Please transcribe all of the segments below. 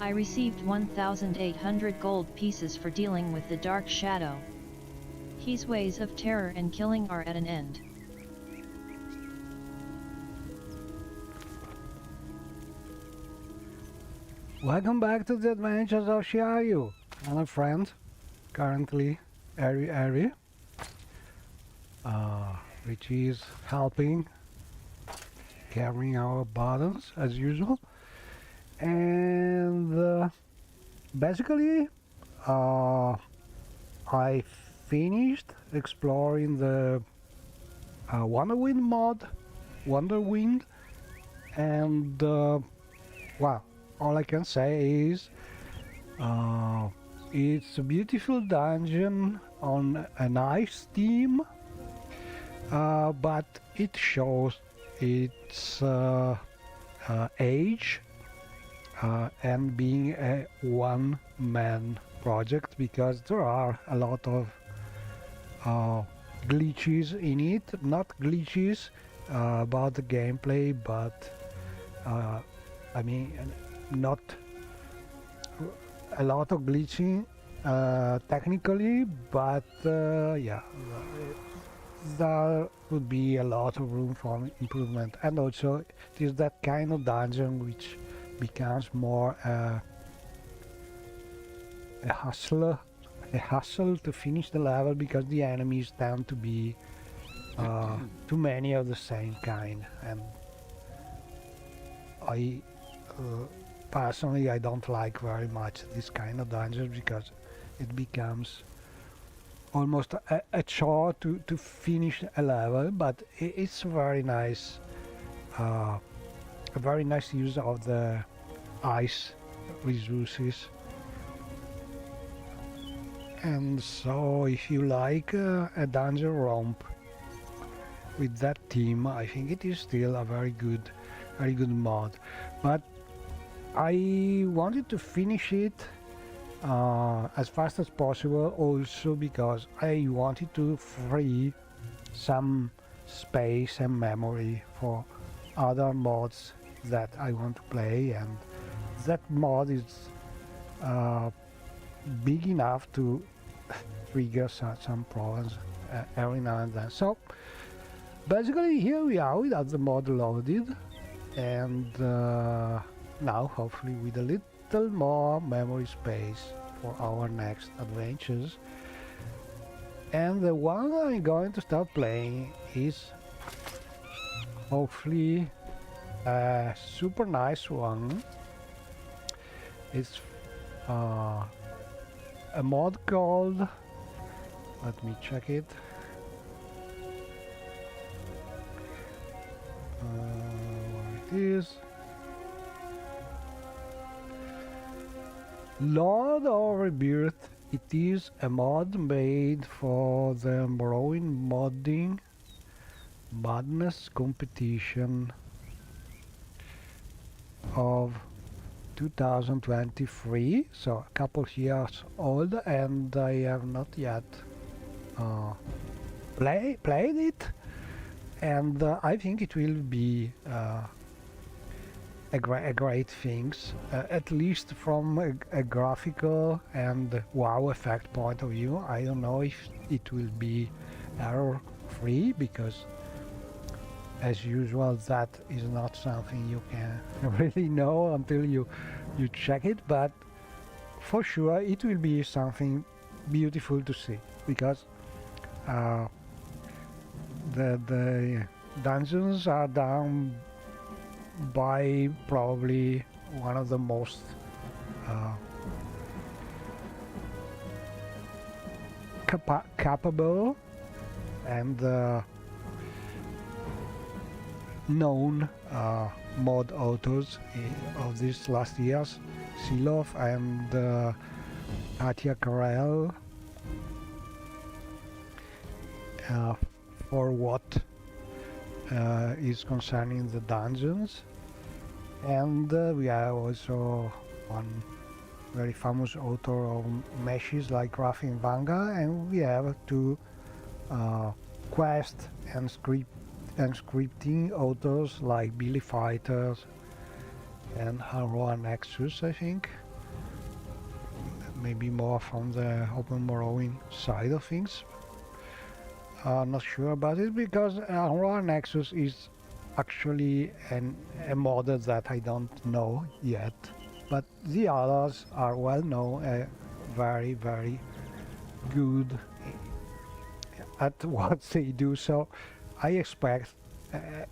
I received 1,800 gold pieces for dealing with the Dark Shadow. His ways of terror and killing are at an end. Welcome back to the adventures of Shiayu and a friend, currently Ari, which is helping carrying our burdens as usual. And basically I finished exploring the Wonderwind, and well, all I can say is it's a beautiful dungeon on a nice theme, but it shows its age and being a one-man project, because there are a lot of glitches in it. Not glitches about the gameplay, but I mean, not a lot of glitching technically, but yeah, there would be a lot of room for improvement. And also it is that kind of dungeon which becomes more a hustle to finish the level, because the enemies tend to be too many of the same kind, and I personally I don't like very much this kind of dungeons, because it becomes almost a chore to finish a level. But it's very nice, a very nice use of the ice resources. And so if you like a dungeon romp with that theme, I think it is still a very good mod. But I wanted to finish it as fast as possible, also because I wanted to free some space and memory for other mods that I want to play, and that mod is big enough to trigger some problems every now and then. So basically here we are without the mod loaded, and now hopefully with a little more memory space for our next adventures. And the one I'm going to start playing is hopefully a super nice one. It's a mod called, let me check it, where it is, Lord of Rebirth. It is a mod made for the Morrowind Madness competition of 2023, so a couple years old, and I have not yet played it, and I think it will be a great thing, at least from a graphical and wow effect point of view. I don't know if it will be error free, because as usual that is not something you can really know until you check it, but for sure it will be something beautiful to see, because the dungeons are done by probably one of the most capable and known mod authors of these last years, Silov and Katia Karel, for what is concerning the dungeons. And we have also one very famous author of meshes like Graphic Vanga, and we have two quest and scripting authors like Billy Fighters and Haroa Nexus, I think. maybe more from the open Morrowind side of things. Not sure about it because Aurora Nexus is actually a model that I don't know yet, but the others are well known, very good at what they do, so I expect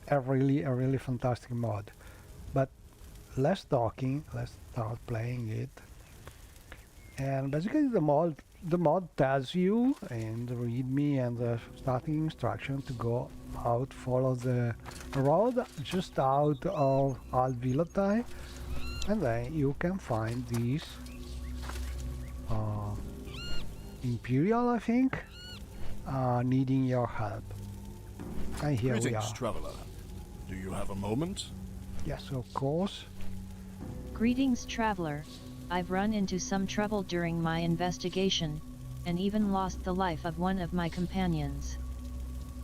a really fantastic mod. But less talking, let's start playing it. And basically the mod tells you in the readme and the starting instruction to go out, follow the road just out of Alvilotai, and then you can find these Imperial, I think, needing your help. And here we are. Traveler. Do you have a moment? Yes, of course. Greetings, traveler. I've run into some trouble during my investigation, and even lost the life of one of my companions.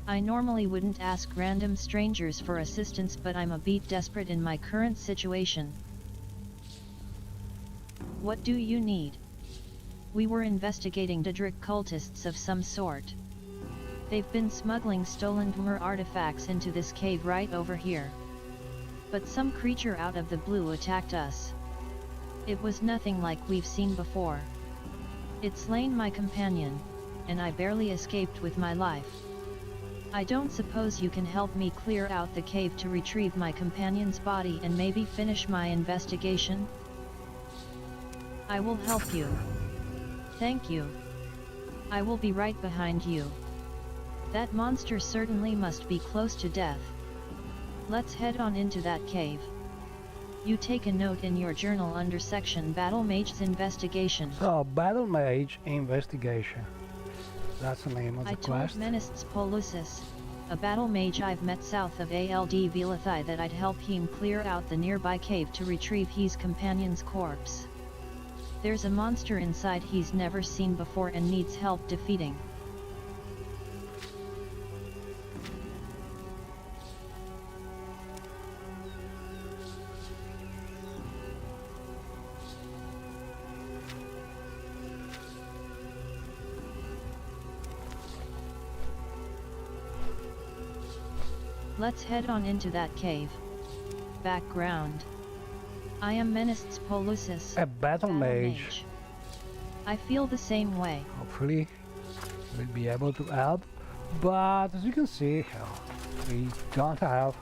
I normally wouldn't ask random strangers for assistance, but I'm a bit desperate in my current situation. What do you need? We were investigating Daedric cultists of some sort. They've been smuggling stolen Dwemer artifacts into this cave right over here. But some creature out of the blue attacked us. It was nothing like we've seen before. It slain my companion, and I barely escaped with my life. I don't suppose you can help me clear out the cave to retrieve my companion's body and maybe finish my investigation? I will help you. Thank you. I will be right behind you. That monster certainly must be close to death. Let's head on into that cave. You take a note in your journal under section Battle Mage's Investigation. So, Battle Mage Investigation. That's the name of the quest. I told Menests Polusis, a battle mage I've met south of Ald Vilathai, that I'd help him clear out the nearby cave to retrieve his companion's corpse. There's a monster inside he's never seen before and needs help defeating. Let's head on into that cave. Background. I am Menests Polusis, A battle mage. I feel the same way. Hopefully we'll be able to help, but as you can see, we don't have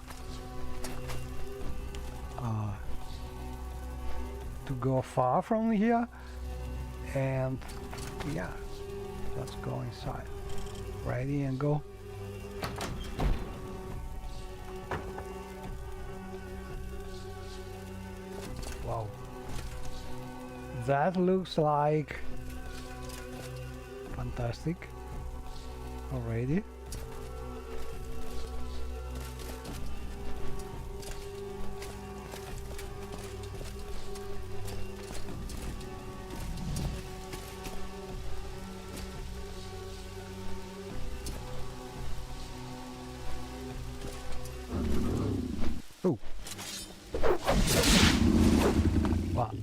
to go far from here, and yeah, let's go inside. Ready and go. Wow, that looks like fantastic already. Oh. Well,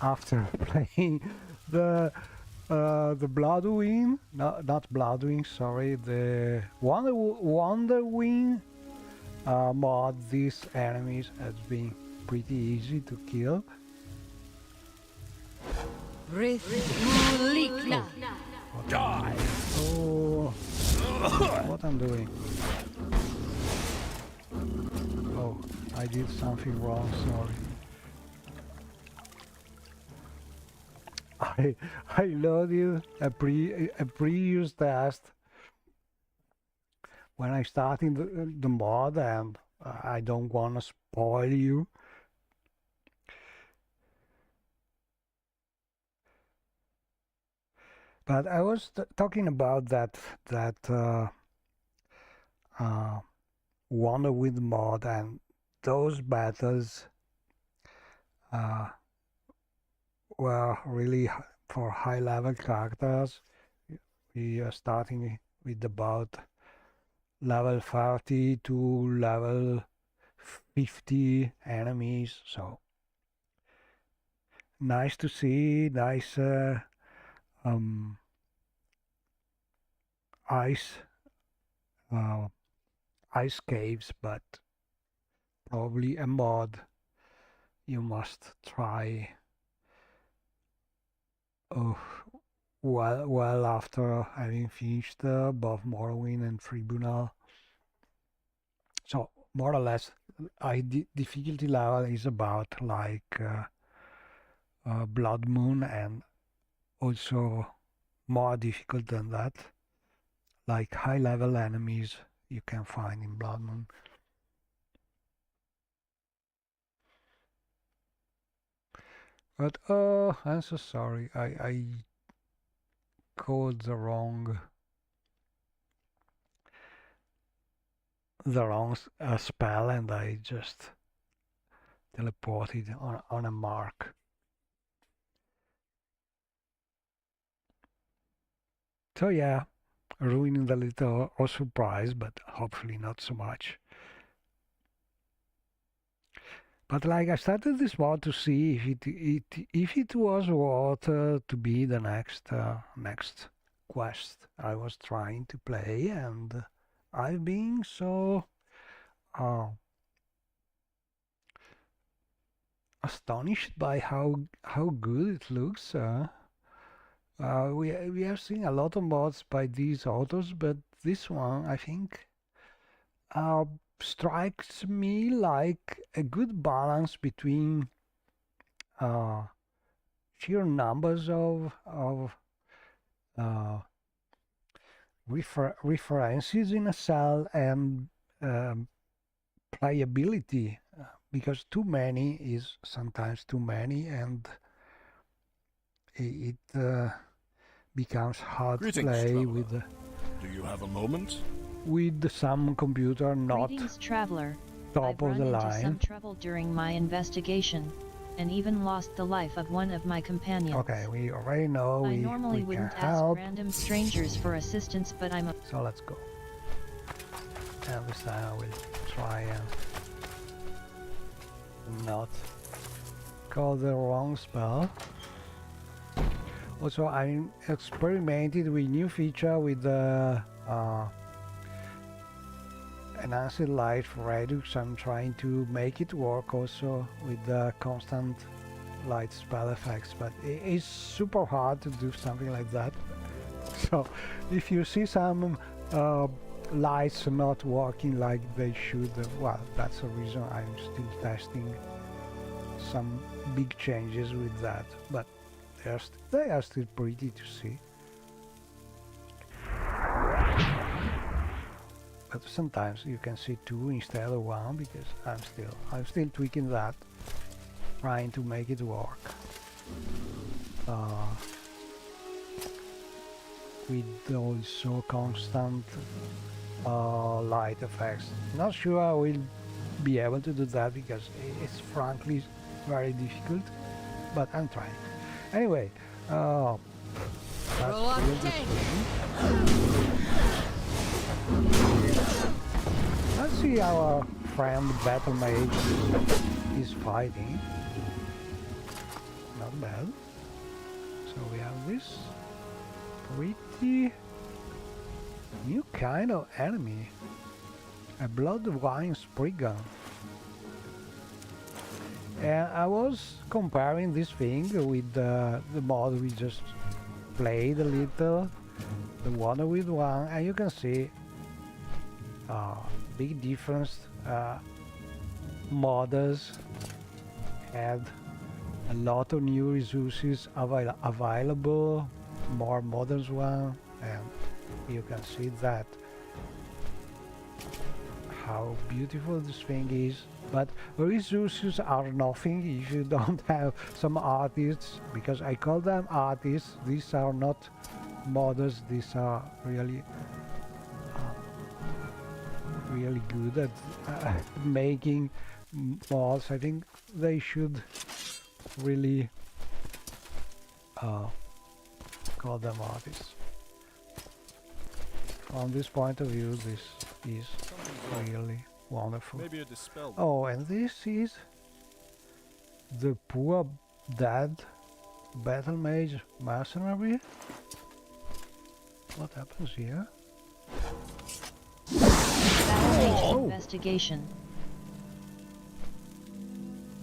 after playing the Bloodwing, not Bloodwing, sorry, the Wonderwing mod, these enemies has been pretty easy to kill. Die! Oh, what I'm doing? Oh, I did something wrong, sorry. I loaded a previous test when I started the mod, and I don't want to spoil you. But I was talking about that Wonderwind mod, and those battles were really for high-level characters. We are starting with about level 30 to level 50 enemies, so nice to see, nice ice ice caves, but probably a mod you must try. Oh, well after having finished both Morrowind and Tribunal. So more or less, difficulty level is about like Blood Moon, and also more difficult than that, like high level enemies you can find in Blood Moon. But I'm so sorry, I called the wrong spell, and I just teleported on a mark. So yeah, ruining a little or surprise, but hopefully not so much. But like I started this mod to see if it was worth to be the next quest I was trying to play, and I've been so astonished by how good it looks. We have seen a lot of mods by these authors, but this one I think strikes me like a good balance between sheer numbers of references in a cell and playability, because too many is sometimes too many, and it becomes hard to play traveler. with. Do you have a moment? With some computer not Greetings, traveler. top I've of run the into line. some trouble during my investigation, and even lost the life of one of my companions. Okay, we already know I we normally can wouldn't ask help. random strangers for assistance, but I'm a... So let's go. And this time I will try and not call the wrong spell. Also, I experimented with new feature with the enhanced light redux. I'm trying to make it work also with the constant light spell effects, but it is super hard to do something like that. So if you see some lights not working like they should, well, that's the reason I'm still testing some big changes with that, but they are still pretty to see. But sometimes you can see two instead of one, because I'm still tweaking that, trying to make it work with also constant light effects. Not sure I will be able to do that, because it's frankly very difficult, but I'm trying. Anyway, let's see our friend Battle Mage is fighting. Not bad. So we have this pretty new kind of enemy. A blood wine spriggan. And I was comparing this thing with the mod we just played a little, the one with one, and you can see big difference. Modders had a lot of new resources available, more modern one, and you can see that how beautiful this thing is. But resources are nothing if you don't have some artists, because I call them artists. These are not modders, these are really really good at making mods. I think they should really call them artists. From this point of view, this is really wonderful. Maybe a dispel. Oh, and this is the poor Dead battle mage mercenary? What happens here? Battle mage Oh. investigation.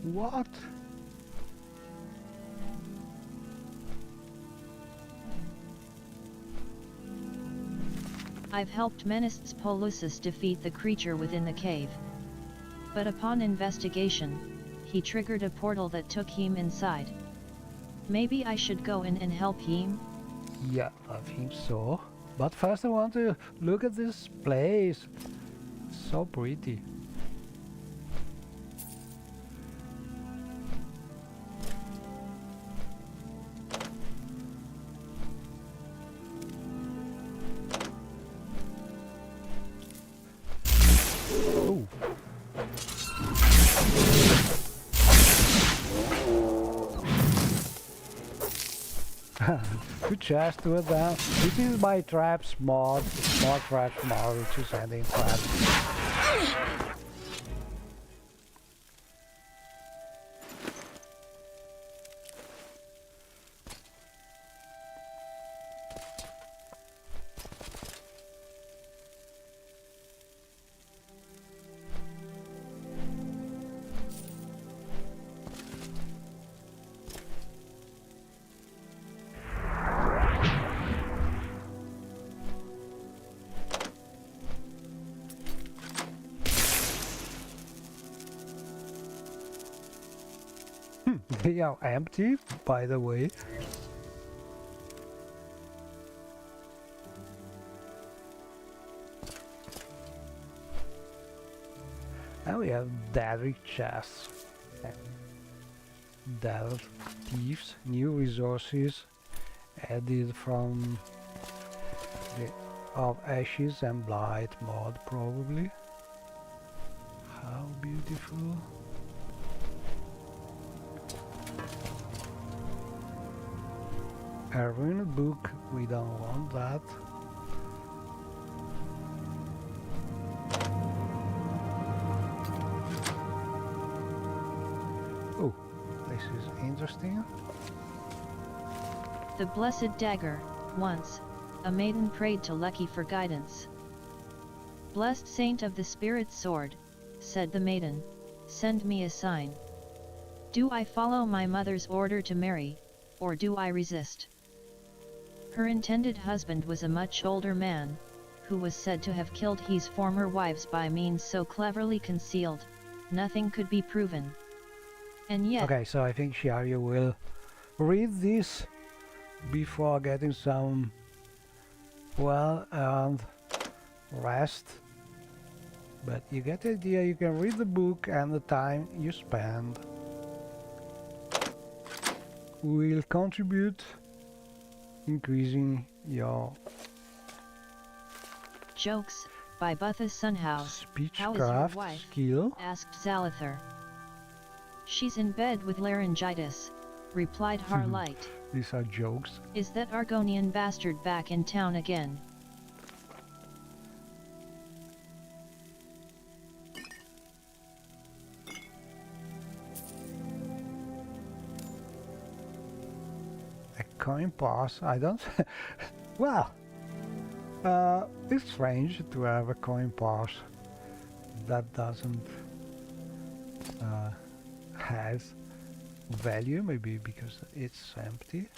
What? I've helped Menist's Polusus defeat the creature within the cave. But upon investigation, he triggered a portal that took him inside. Maybe I should go in and help him? Yeah, I think so. But first I want to look at this place. It's so pretty. Oh. Good chest to it then. This is my traps mod, traps mod, which is sending traps. They are empty, by the way. And we have Derrick chests. Dead thieves, new resources added from the of ashes and blight mod probably. How beautiful. A ruined book, we don't want that. Oh, this is interesting. The Blessed Dagger. Once, a maiden prayed to Lucky for guidance. "Blessed Saint of the Spirit Sword," said the maiden, "send me a sign. Do I follow my mother's order to marry, or do I resist?" Her intended husband was a much older man, who was said to have killed his former wives by means so cleverly concealed, nothing could be proven. And yet... Okay, so I think Sharia will read this before getting some well-earned rest. But you get the idea, you can read the book and the time you spend will contribute increasing your Jokes, by Butha Sunhouse. "How is your speechcraft wife?" skill. asked Zalathar. "She's in bed with laryngitis," replied Harlight. These are jokes. "Is that Argonian bastard back in town again?" A coin pass, I don't... well, it's strange to have a coin pass that doesn't has value, maybe because it's empty.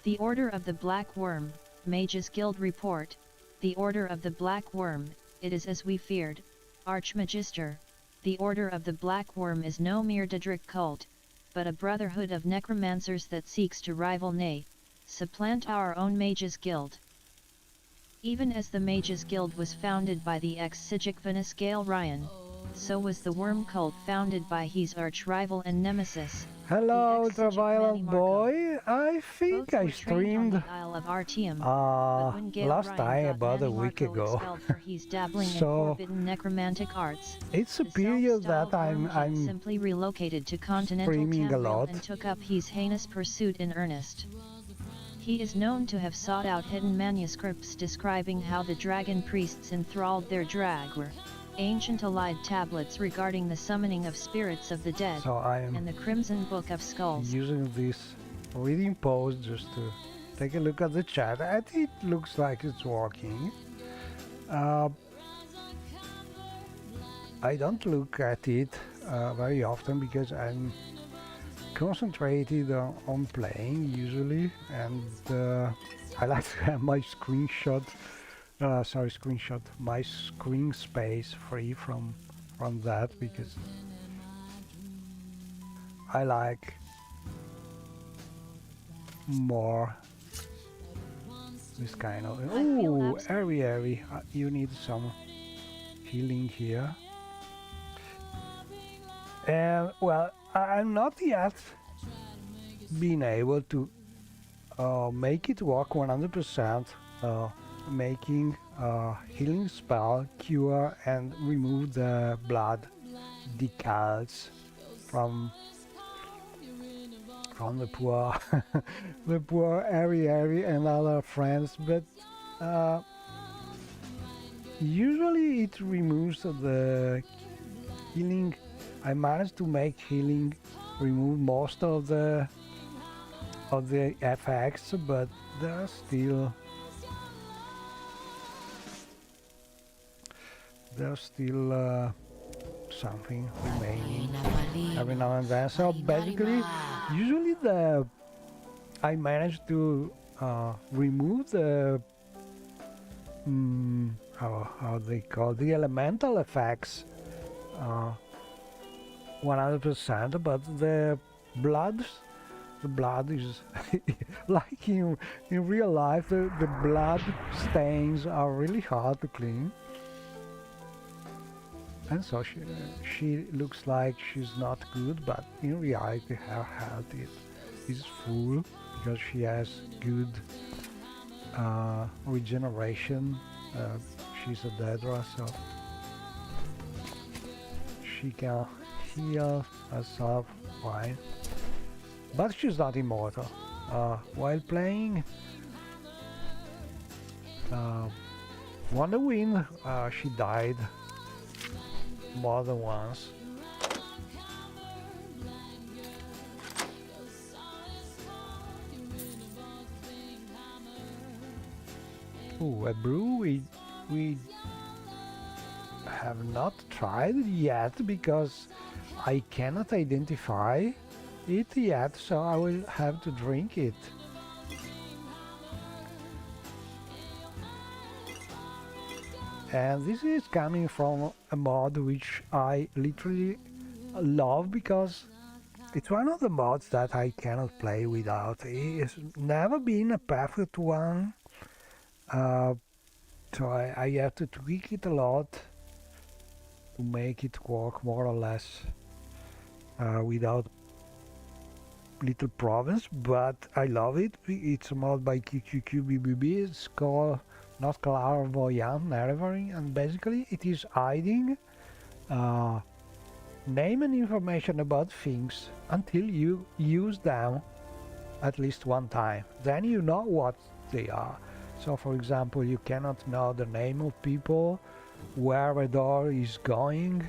The Order of the Black Worm, Mages Guild Report. The Order of the Black Worm, it is as we feared, Archmagister. The Order of the Black Worm is no mere Daedric cult, but a brotherhood of necromancers that seeks to rival, nay, supplant our own Mages Guild. Even as the Mages Guild was founded by the ex-Sigic Vanascale Ryan, so was the Worm cult founded by his arch-rival and nemesis, Hello, the Ultraviolet ex-Sigic boy. I think Both I were trained on streamed the Isle of Artium, but when Gale last Ryan time got about a Manny week Marco ago. expelled for his dabbling in So forbidden necromantic arts, it's a the period self-styled that Worm King I'm simply relocated to continental streaming a Tamriel lot. and took up his heinous pursuit in earnest. He is known to have sought out hidden manuscripts describing how the dragon priests enthralled their dragware, ancient allied tablets regarding the summoning of spirits of the dead, So I am and the Crimson Book of Skulls. using this reading pose just to take a look at the chat, and it looks like it's working. I don't look at it very often because I'm concentrated on playing usually, and I like to have my my screen space free from that, because I like more this kind of... Oh, Ari, you need some healing here. And well, I'm not yet been able to make it work 100%, making healing spell, cure and remove the blood decals from the poor the poor Ari and other friends, but usually it removes the healing. I managed to make healing remove most of the effects, but there's still something remaining every now and then. So basically, usually I managed to remove the how they call the elemental effects 100%, but the blood is like in real life, the blood stains are really hard to clean, and so she looks like she's not good, but in reality her health is full because she has good regeneration. She's a Daedra, so she can heal herself fine, but she's not immortal. While playing Morrowind, she died more than once. Ooh, a brew we have not tried yet because I cannot identify it yet, so I will have to drink it. And this is coming from a mod which I literally love, because it's one of the mods that I cannot play without. It's never been a perfect one, so I have to tweak it a lot to make it work more or less without little problems, but I love it. It's a mod by QQQBBB. It's called Not Clairvoyant Narrating, and basically it is hiding name and information about things until you use them at least one time. Then you know what they are. So for example, you cannot know the name of people, where a door is going,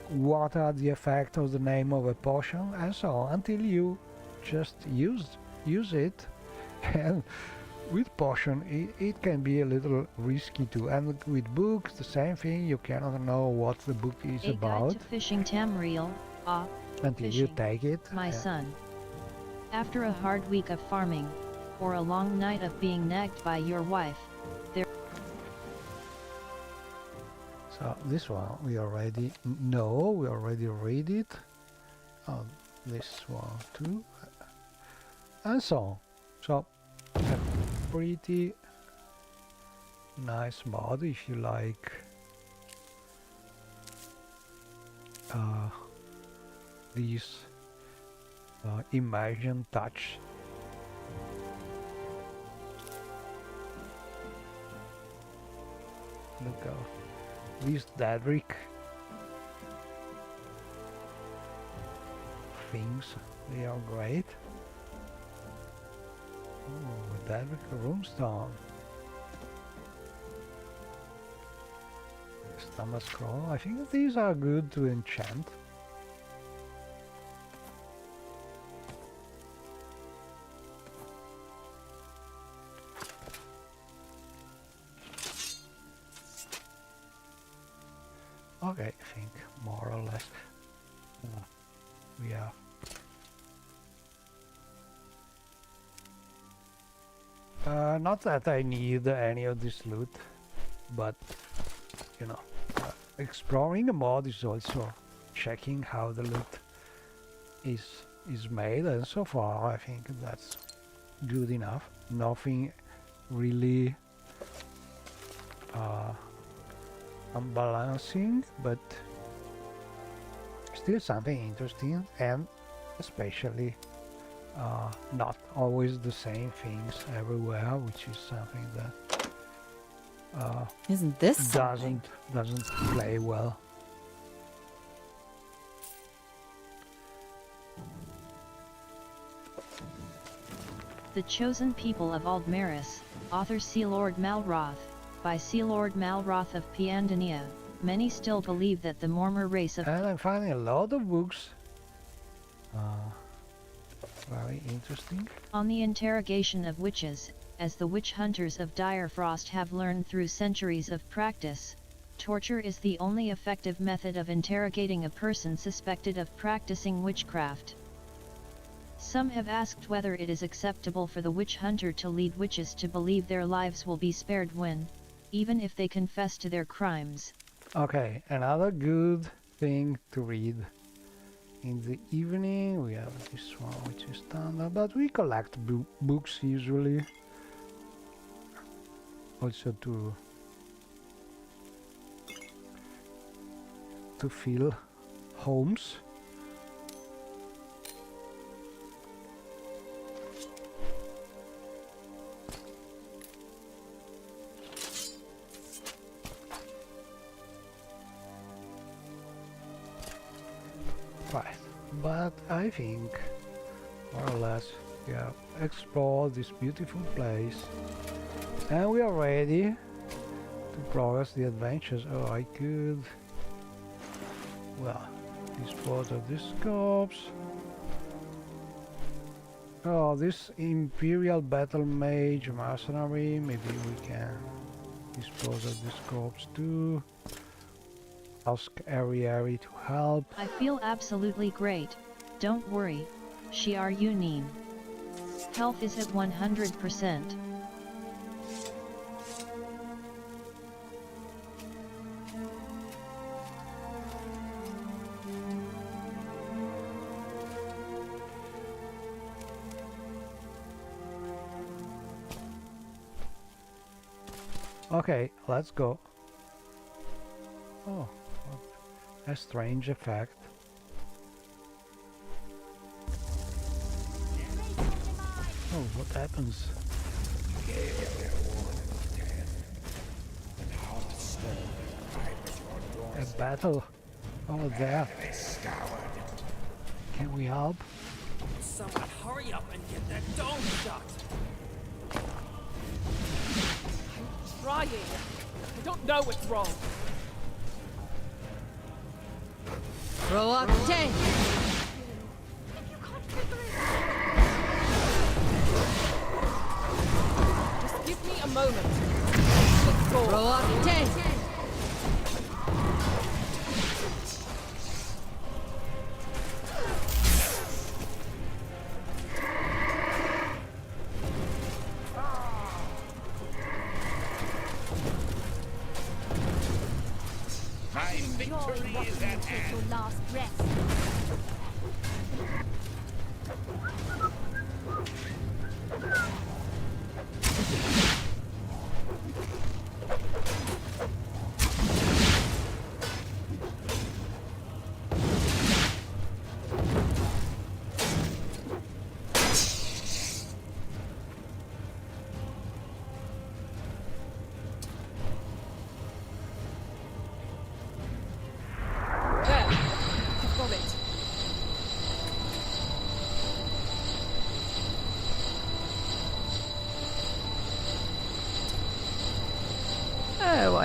what are the effects of the name of a potion, and so on, until you just use it. And with potion it can be a little risky too, and with books the same thing. You cannot know what the book is about. Guide to Fishing Tamriel, until you take it. My son. After a hard week of farming, or a long night of being nagged by your wife, there... So this one we already know, we already read it. Oh, this one too, and so on. So a pretty nice mod if you like these immersion touch. Look at these Daedric things, they are great. Ooh, that runestone. Stamina scroll. I think these are good to enchant. Okay, I think more or less we have. Not that I need any of this loot, but you know, exploring a mod is also checking how the loot is made, and so far I think that's good enough. Nothing really unbalancing, but still something interesting, and especially not always the same things everywhere, which is something that Isn't this something? doesn't play well. The Chosen People of Aldmeris, author Sea Lord Malroth, by Sea Lord Malroth of Piandania. Many still believe that the Mormor race of... And I'm finding a lot of books. Very interesting. On the interrogation of witches, as the witch hunters of Dire Frost have learned through centuries of practice, torture is the only effective method of interrogating a person suspected of practicing witchcraft. Some have asked whether it is acceptable for the witch hunter to lead witches to believe their lives will be spared when, even if they confess to their crimes. Okay, another good thing to read. In the evening we have this one, which is standard, but we collect books usually. Also to fill homes. Right, but I think more or less we have explored this beautiful place and we are ready to progress the adventures. Oh, I could, well, dispose of these scopes. Oh, this Imperial Battle Mage mercenary, maybe we can dispose of the scopes too. Ask Ariari to help. I feel absolutely great, don't worry, Shiar Yunin. Health is at 100%. Okay, let's go. Oh, a strange effect. Oh, what happens? A battle over there. Can we help? Someone hurry up and get that dome shut! I'm trying! I don't know what's wrong! Throw up tank! Just give me a moment. Let's go. Throw up tank!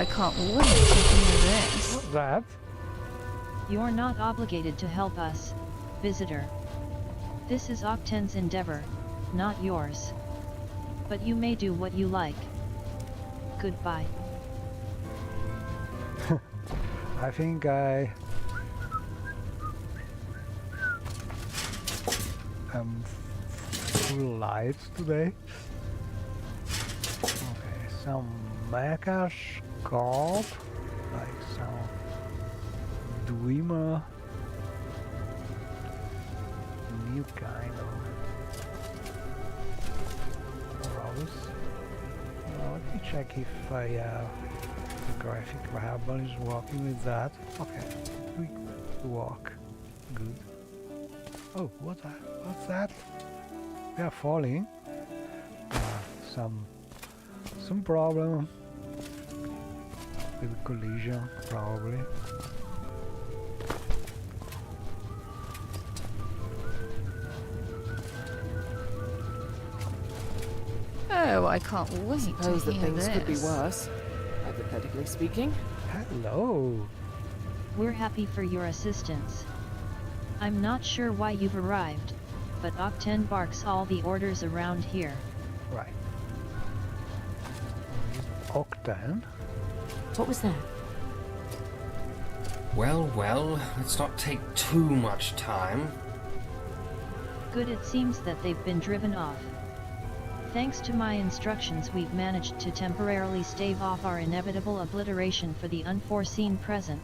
I can't wait to hear this. What's that? You're not obligated to help us, visitor. This is Octan's endeavor, not yours. But you may do what you like. Goodbye. I think I am full lights today. Okay, some mecha sculpt, like some dreamer, new kind of rose. Let me check if I the graphic variable is working with that. Okay, we work. Good. Oh, what's that? We are falling. Some problem with collision, probably. Oh, I can't wait Suppose to that hear things could be this. worse, hypothetically speaking. Hello. We're happy for your assistance. I'm not sure why you've arrived, but Octan barks all the orders around here. Right. Octan. What was that? Well, let's not take too much time. Good, it seems that they've been driven off. Thanks to my instructions, we've managed to temporarily stave off our inevitable obliteration for the unforeseen present.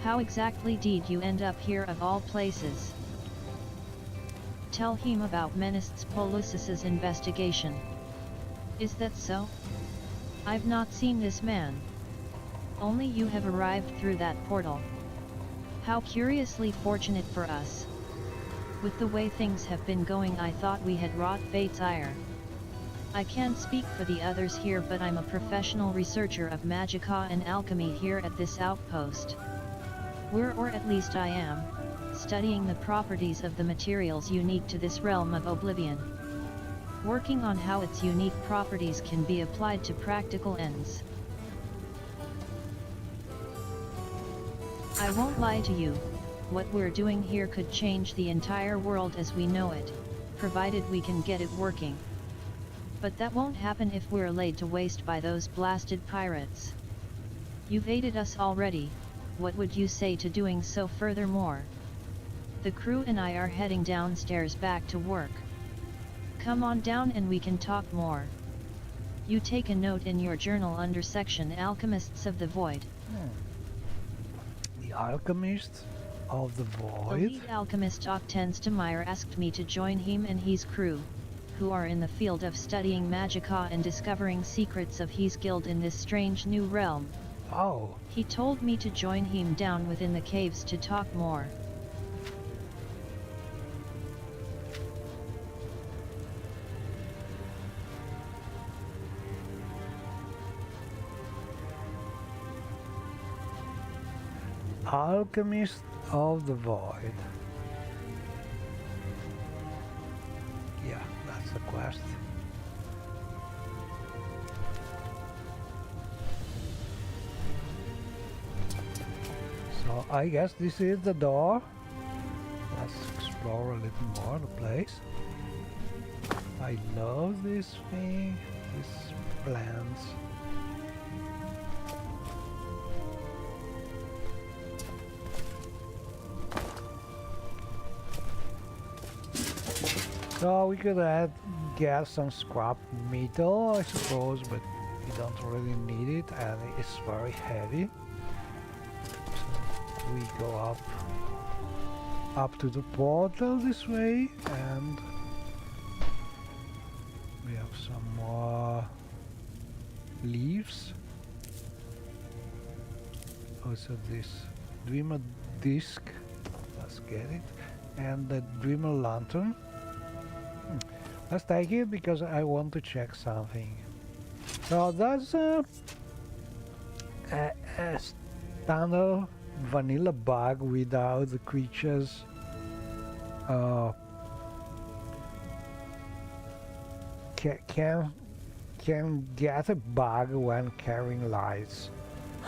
How exactly did you end up here of all places? Tell him about Menist's Polusis's investigation. Is that so? I've not seen this man. Only you have arrived through that portal. How curiously fortunate for us. With the way things have been going, I thought we had wrought fate's ire. I can't speak for the others here, but I'm a professional researcher of magicka and alchemy here at this outpost. Or at least I am, studying the properties of the materials unique to this realm of oblivion. Working on how its unique properties can be applied to practical ends. I won't lie to you, what we're doing here could change the entire world as we know it, provided we can get it working. But that won't happen if we're laid to waste by those blasted pirates. You've aided us already, what would you say to doing so furthermore? The crew and I are heading downstairs back to work. Come on down and we can talk more. You take a note in your journal under section Alchemists of the Void. The Alchemist of the The Void. lead alchemist Octan Stemmeyer asked me to join him and his crew, who are in the field of studying magicka and discovering secrets of his guild in this strange new realm. Oh, He told me to join him down within the caves to talk more. Alchemist of the Void. Yeah, that's the quest. So I guess this is the door. Let's explore a little more the place. I love this thing, these plants. So we could get some scrap metal, I suppose, but we don't really need it, and it's very heavy. So we go up to the portal this way, and we have some more leaves. Also this Dreamer disc, let's get it, and the Dreamer lantern. Let's take it because I want to check something. So that's a standard vanilla bug without the creatures can get a bug when carrying lights.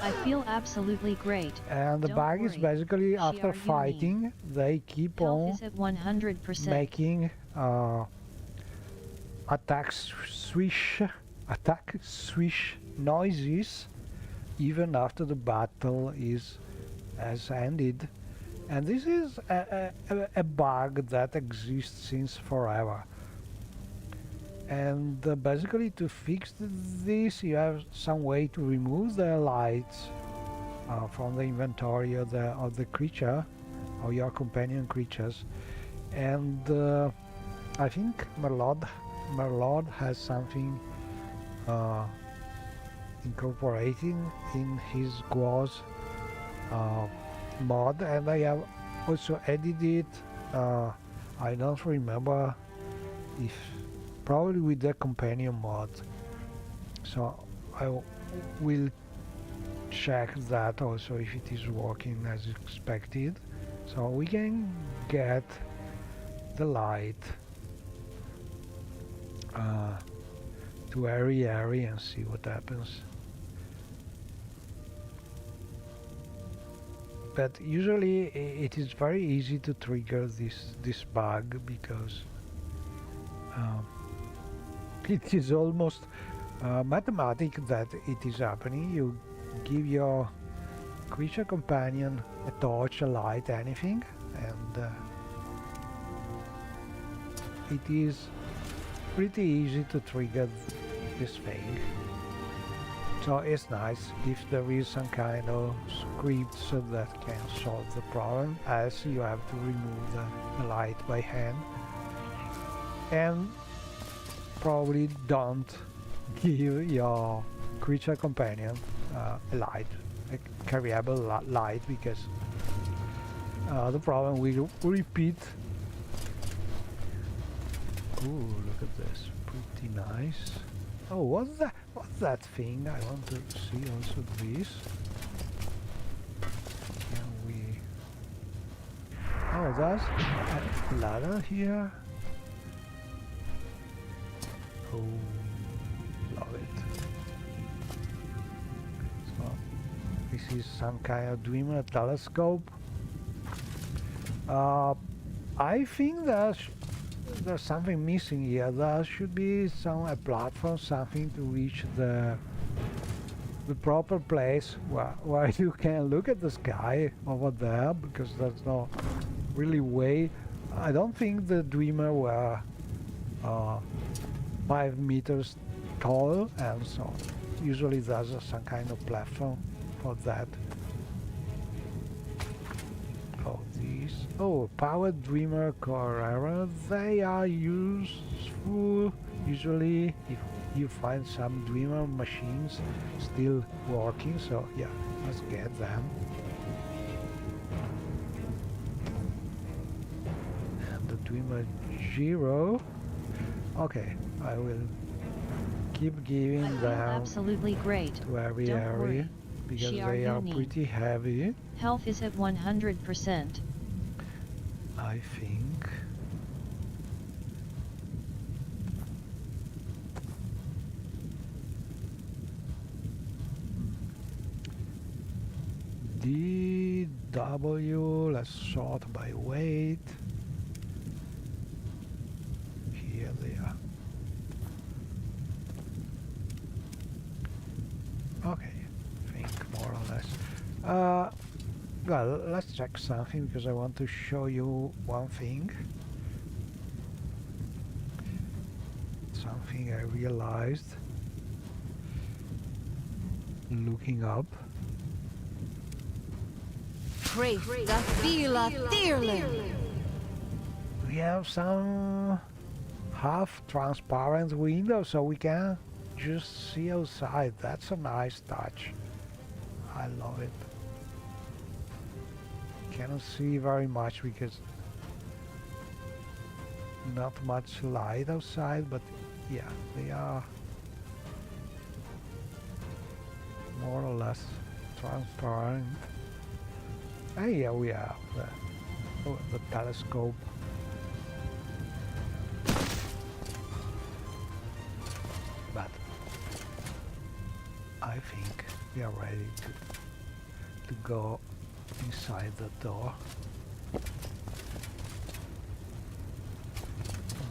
I feel absolutely great. And the Don't bug is worry. basically after Shiar Uni. fighting, they keep Health on is at 100%. making attack swish noises even after the battle has ended. And this is a bug that exists since forever. And basically to fix this, you have some way to remove the lights from the inventory of the creature or your companion creatures. And I think Merlot has something incorporating in his Guaz mod, and I have also edited it. I don't remember if probably with the companion mod, so I will check that also if it is working as expected, so we can get the light to area and see what happens. But usually it is very easy to trigger this bug because it is almost mathematic that it is happening. You give your creature companion a torch, a light, anything, and it is pretty easy to trigger this thing. So it's nice if there is some kind of script so that can solve the problem, as you have to remove the light by hand. And probably don't give your creature companion a light, a carryable light, because the problem will repeat. Ooh, look at this, pretty nice. Oh, what's that thing? I want to see also this. Can we... Oh, there's a ladder here. Oh, love it. So, this is some kind of Dreamer telescope. I think there's something missing here. There should be a platform, something to reach the proper place where you can look at the sky over there, because there's no really way. I don't think the Dreamer were 5 meters tall, and so usually there's some kind of platform for that. Oh, these. Oh, powered Dreamer Carrera. They are useful usually if you find some Dreamer machines still working. So yeah, let's get them. And the Dreamer Giro. Okay, I will keep giving I feel them absolutely great. to every Don't area worry. because Shiar they are Uni. pretty heavy. Health is at 100%. I think. DW, let's sort by weight. Here they are. Okay, I think more or less. Well, let's check something because I want to show you one thing. Something I realized looking up. Pray the Fila Thirling. We have some half transparent window so we can just see outside. That's a nice touch. I love it. Cannot see very much because not much light outside, but yeah, they are more or less transparent. And here we have the telescope. But think we are ready to go inside the door.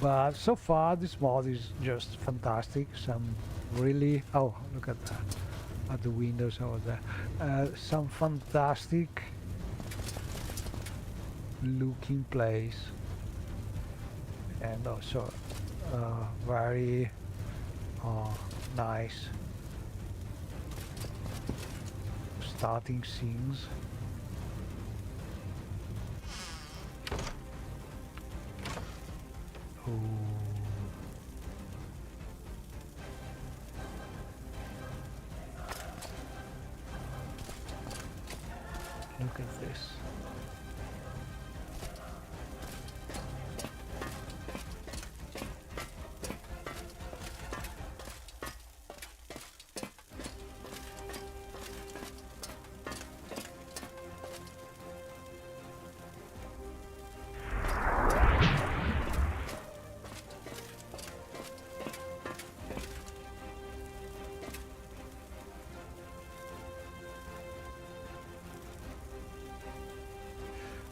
But so far this mod is just fantastic. Some really, oh, look at that, at the windows over there. Some fantastic looking place, and also very nice starting scenes. Ooh. Look at this.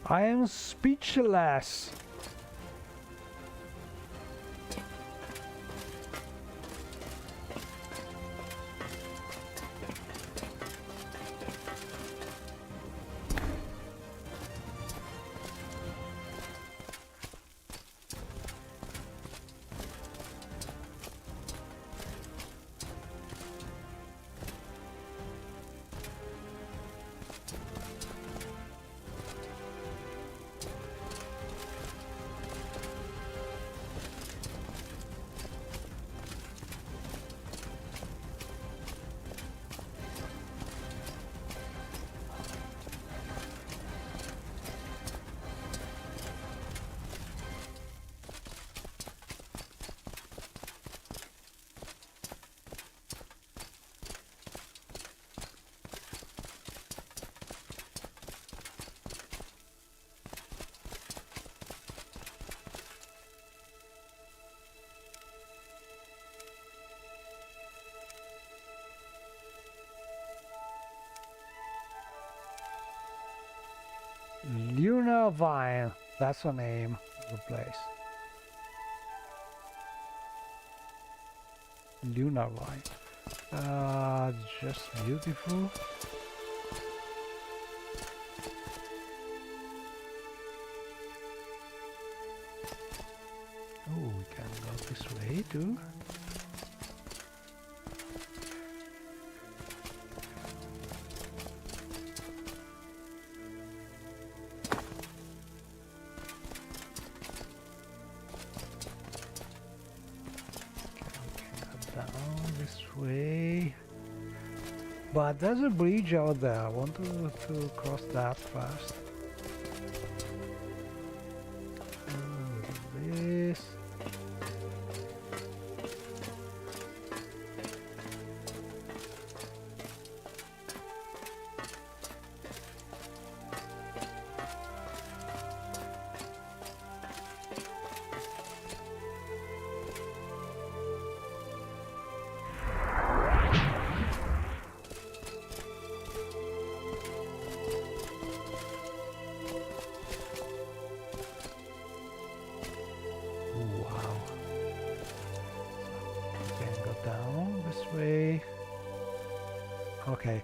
I am speechless. Lunar Vine, that's the name of the place. Lunar Vine. Just beautiful. Oh, we can go this way too. But there's a bridge out there. I want to cross that first. Look at this. Okay,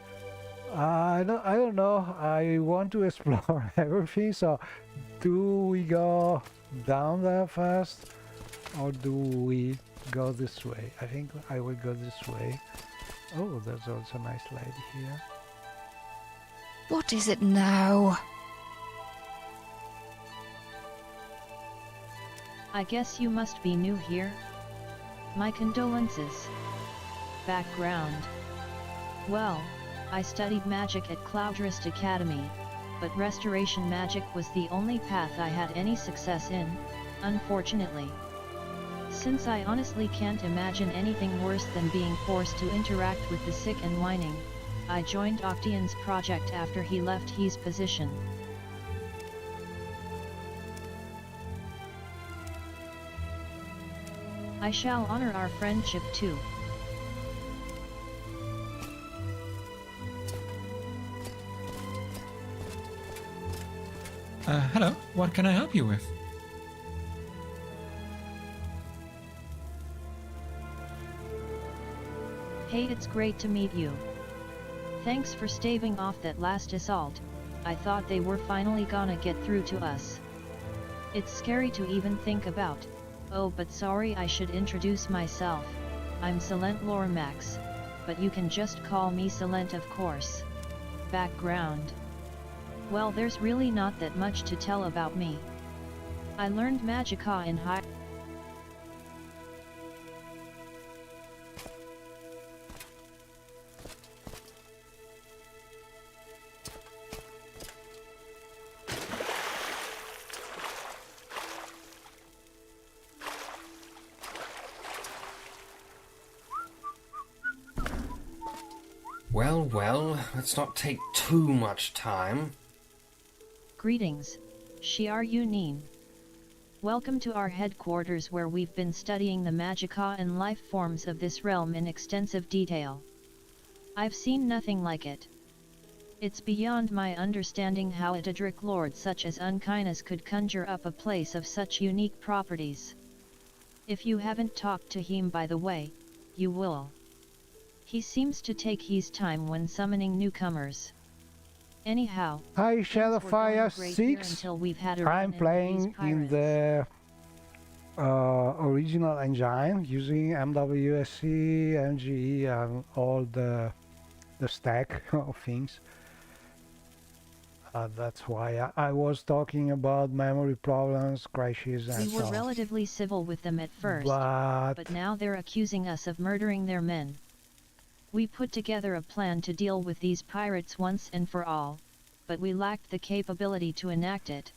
I don't know. I want to explore everything. So, do we go down there first, or do we go this way? I think I will go this way. Oh, there's also a nice lady here. What is it now? I guess you must be new here. My condolences. Background. Well, I studied magic at Cloudrist Academy, but restoration magic was the only path I had any success in, unfortunately. Since I honestly can't imagine anything worse than being forced to interact with the sick and whining, I joined Octian's project after he left his position. I shall honor our friendship too. Hello, what can I help you with? Hey, it's great to meet you. Thanks for staving off that last assault. I thought they were finally gonna get through to us. It's scary to even think about. Oh, but sorry, I should introduce myself. I'm Silent Lormax, but you can just call me Silent, of course. Background. Well, there's really not that much to tell about me. I learned Magicka in high... Well, let's not take too much time. Greetings, Shiar Yunin. Welcome to our headquarters, where we've been studying the Magicka and life forms of this realm in extensive detail. I've seen nothing like it. It's beyond my understanding how a Daedric lord such as Unkindness could conjure up a place of such unique properties. If you haven't talked to him, by the way, you will. He seems to take his time when summoning newcomers. Anyhow, Hi, things were going Shadowfire great here 6. until we've had a I'm run-in with playing these in pirates. the original engine using MWSC, MGE, and all the stack of things. That's why I was talking about memory problems, crashes, and We were so on. relatively civil with them at first, but now they're accusing us of murdering their men. We put together a plan to deal with these pirates once and for all, but we lacked the capability to enact it.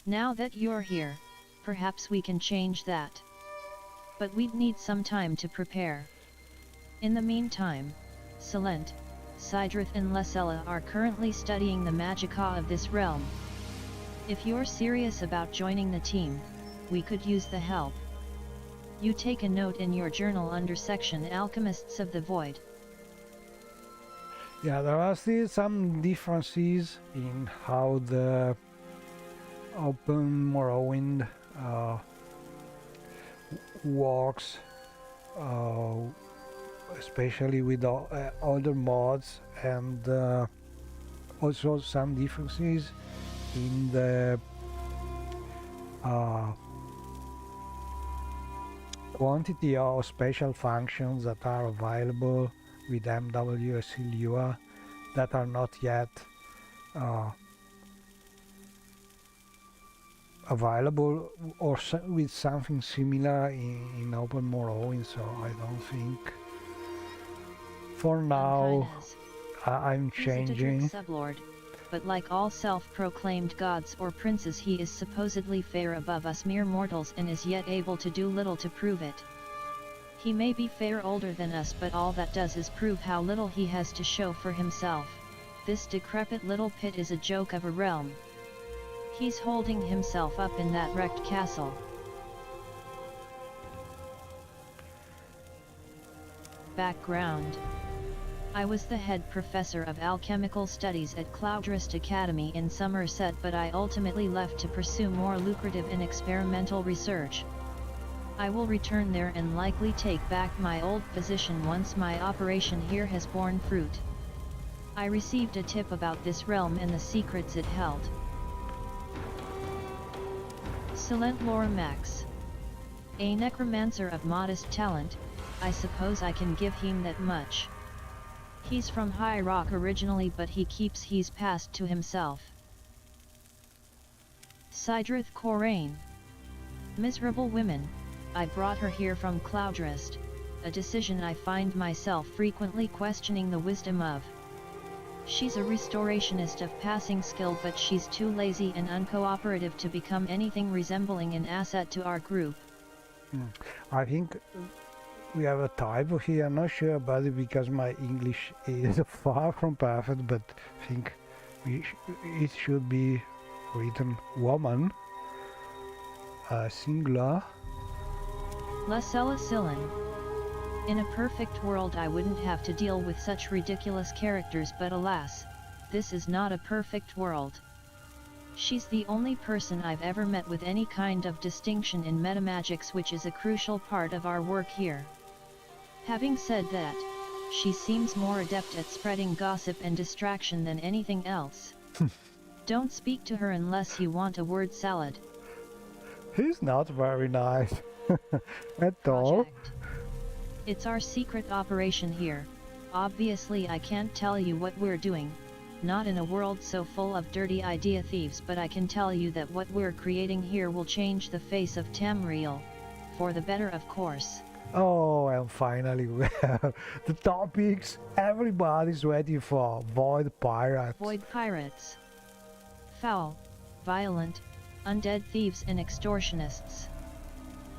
Now that you're here, perhaps we can change that. But we'd need some time to prepare. In the meantime, Silent, Sidrith and Lesella are currently studying the Magicka of this realm. If you're serious about joining the team, we could use the help. You take a note in your journal under section Alchemists of the Void. Yeah, there are still some differences in how the open Morrowind works, especially with other mods, and also some differences in the quantity of special functions that are available with MWSC Lua that are not yet available, or with something similar in Open Morrowind. So I don't think for now I'm changing. He's a Daedric sublord, but like all self-proclaimed gods or princes, he is supposedly far above us mere mortals and is yet able to do little to prove it. He may be far older than us, but all that does is prove how little he has to show for himself. This decrepit little pit is a joke of a realm. He's holding himself up in that wrecked castle. Background. I was the head professor of alchemical studies at Cloudrest Academy in Somerset, but I ultimately left to pursue more lucrative and experimental research. I will return there and likely take back my old position once my operation here has borne fruit. I received a tip about this realm and the secrets it held. Silent Lormax. A necromancer of modest talent, I suppose I can give him that much. He's from High Rock originally, but he keeps his past to himself. Sidrith Corain. Miserable women, I brought her here from Cloudrest, a decision I find myself frequently questioning the wisdom of. She's a restorationist of passing skill, but she's too lazy and uncooperative to become anything resembling an asset to our group. I think we have a typo here. I'm not sure about it because my English is far from perfect, but I think it should be written woman, singular. Lesella Sillen. In a perfect world I wouldn't have to deal with such ridiculous characters, but alas, this is not a perfect world. She's the only person I've ever met with any kind of distinction in metamagics, which is a crucial part of our work here. Having said that, she seems more adept at spreading gossip and distraction than anything else. Don't speak to her unless you want a word salad. He's not very nice at all. Project. It's our secret operation here. Obviously I can't tell you what we're doing, not in a world so full of dirty idea thieves, but I can tell you that what we're creating here will change the face of Tamriel. For the better, of course. Oh, and finally we have the topics everybody's waiting for. Void pirates. Void pirates. Foul, violent, undead thieves and extortionists.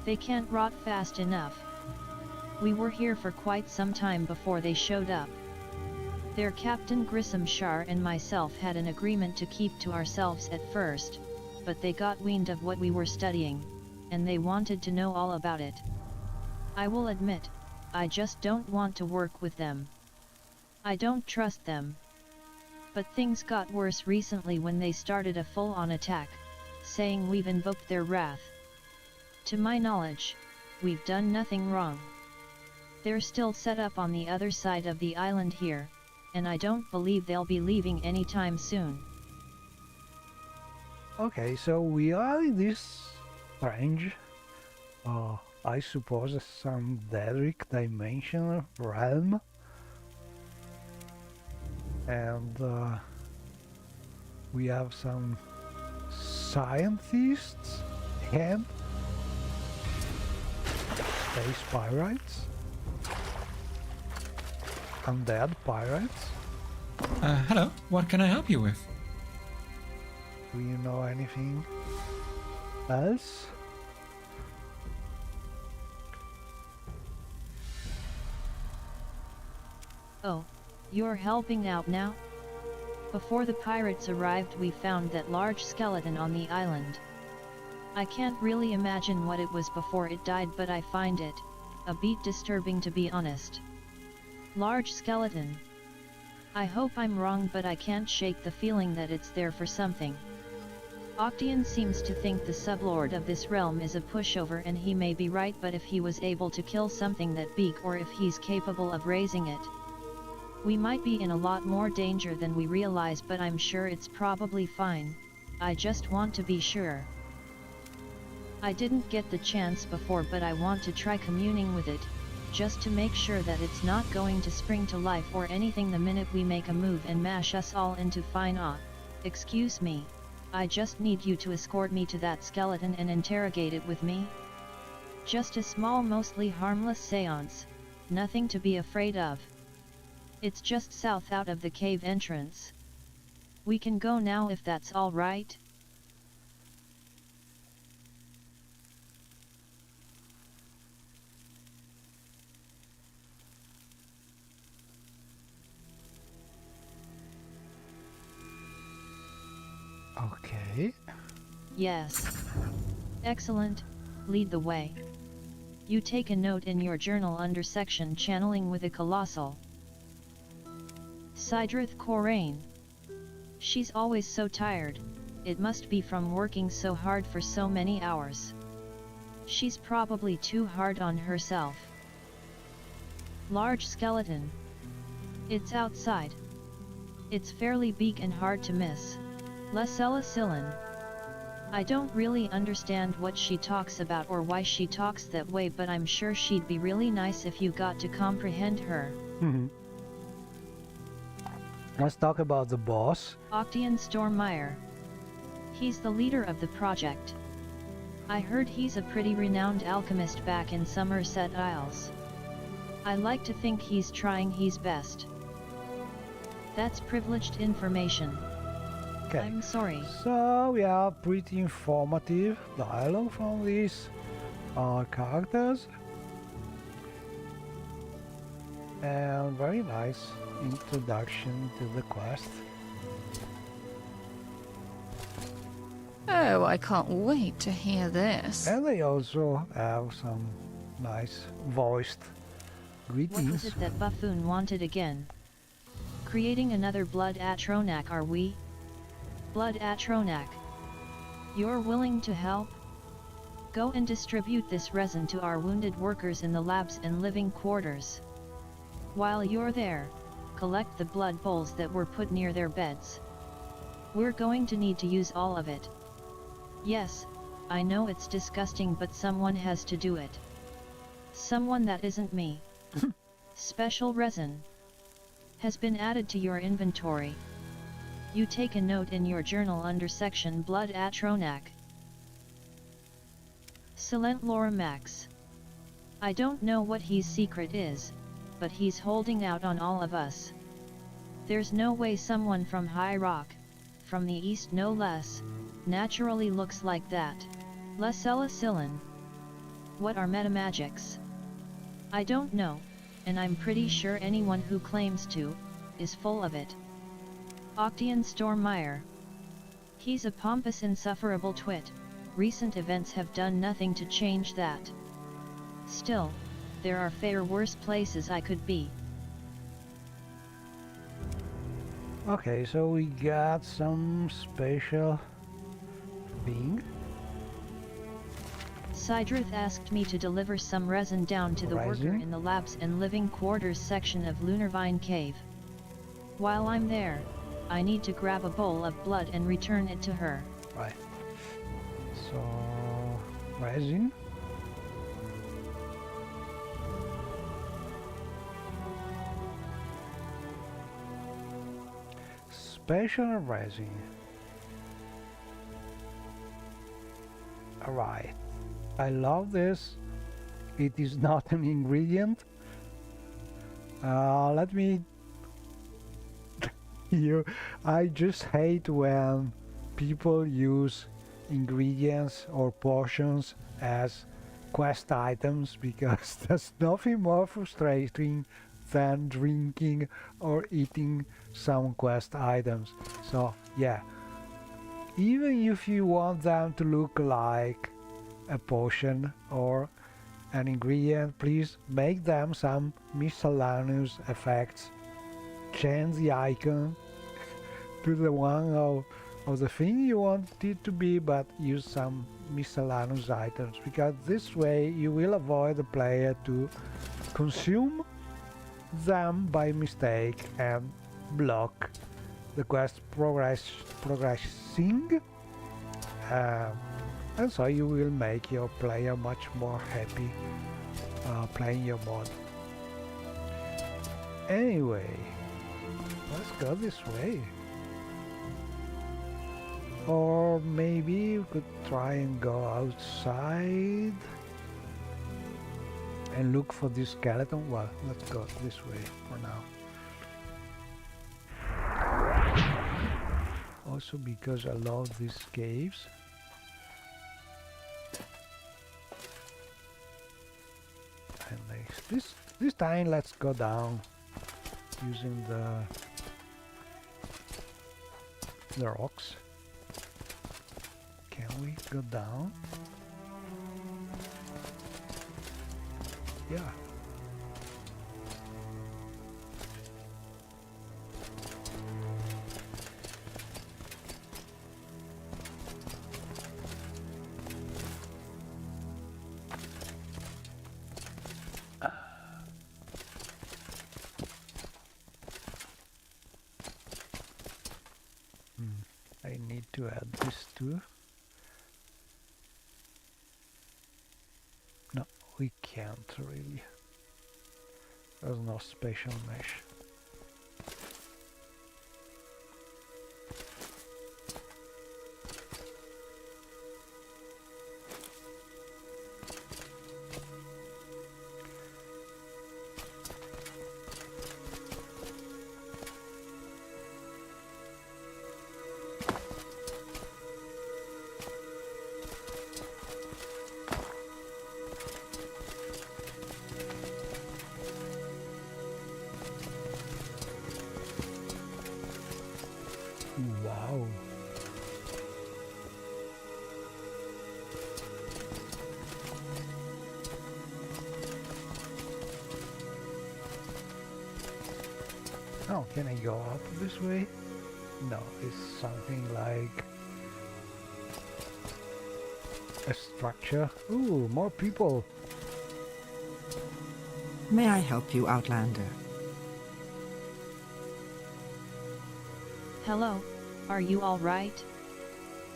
They can't rot fast enough. We were here for quite some time before they showed up. Their captain Grissom Shar and myself had an agreement to keep to ourselves at first, but they got wind of what we were studying, and they wanted to know all about it. I will admit, I just don't want to work with them. I don't trust them. But things got worse recently when they started a full-on attack, saying we've invoked their wrath. To my knowledge, we've done nothing wrong. They're still set up on the other side of the island here, and I don't believe they'll be leaving anytime soon. Okay, so we are in this range. I suppose some Daedric dimension realm. And we have some scientists and space pirates. Undead pirates. Hello, what can I help you with? Do you know anything else? Oh, you're helping out now? Before the pirates arrived, we found that large skeleton on the island. I can't really imagine what it was before it died, but I find it a bit disturbing, to be honest. Large skeleton. I hope I'm wrong, but I can't shake the feeling that it's there for something. Octian seems to think the sublord of this realm is a pushover, and he may be right, but if he was able to kill something that big, or if he's capable of raising it, we might be in a lot more danger than we realize, but I'm sure it's probably fine. I just want to be sure. I didn't get the chance before, but I want to try communing with it, just to make sure that it's not going to spring to life or anything the minute we make a move and mash us all into fine awe. Excuse me, I just need you to escort me to that skeleton and interrogate it with me. Just a small, mostly harmless seance, nothing to be afraid of. It's just south out of the cave entrance. We can go now if that's all right. Okay. Yes. Excellent, lead the way. You take a note in your journal under section Channeling with a Colossal. Sidrith Corain. She's always so tired, it must be from working so hard for so many hours. She's probably too hard on herself. Large skeleton. It's outside. It's fairly big and hard to miss. Lesella Sillin. I don't really understand what she talks about or why she talks that way, but I'm sure she'd be really nice if you got to comprehend her. Let's talk about the boss. Octian Stormire. He's the leader of the project. I heard he's a pretty renowned alchemist back in Somerset Isles. I like to think he's trying his best. That's privileged information. Okay. I'm sorry. So we have pretty informative dialogue from these characters. And very nice introduction to the quest. Oh, I can't wait to hear this. And they also have some nice voiced What greetings. was it that Buffoon wanted again? Creating another Blood Atronak, are we? Blood Atronak. You're willing to help? Go and distribute this resin to our wounded workers in the labs and living quarters. While you're there, collect the blood bowls that were put near their beds. We're going to need to use all of it. Yes, I know it's disgusting, but someone has to do it. Someone that isn't me. Special resin has been added to your inventory. You take a note in your journal under section Blood Atronak. Silent Laura Max. I don't know what his secret is, but he's holding out on all of us. There's no way someone from High Rock, from the east no less, naturally looks like that. Lasella Silin. What are metamagics? I don't know, and I'm pretty sure anyone who claims to, is full of it. Octian Stormire. He's a pompous insufferable twit, recent events have done nothing to change that. Still, there are far worse places I could be. Okay, so we got some special thing. Sidruth asked me to deliver some resin down to the worker in the labs and living quarters section of Lunarvine Cave. While I'm there, I need to grab a bowl of blood and return it to her. Right. So, resin. Special resin. Alright. I love this. It is not an ingredient. Let me... I just hate when people use ingredients or potions as quest items, because there's nothing more frustrating than drinking or eating some quest items. So yeah, even if you want them to look like a potion or an ingredient, please make them some miscellaneous effects. Change the icon to the one of the thing you want it to be, but use some miscellaneous items, because this way you will avoid the player to consume them by mistake and block the quest progressing, and so you will make your player much more happy playing your mod. Anyway, let's go this way. Or maybe we could try and go outside and look for this skeleton. Well, let's go this way for now. Also because I love these caves. And this time let's go down using the rocks. Can we go down? Yeah. I need to add this too. No, we can't really. There's no special mesh. Wow. Oh, can I go up this way? No, it's something like a structure. Ooh, more people. May I help you, Outlander? Hello, are you all right?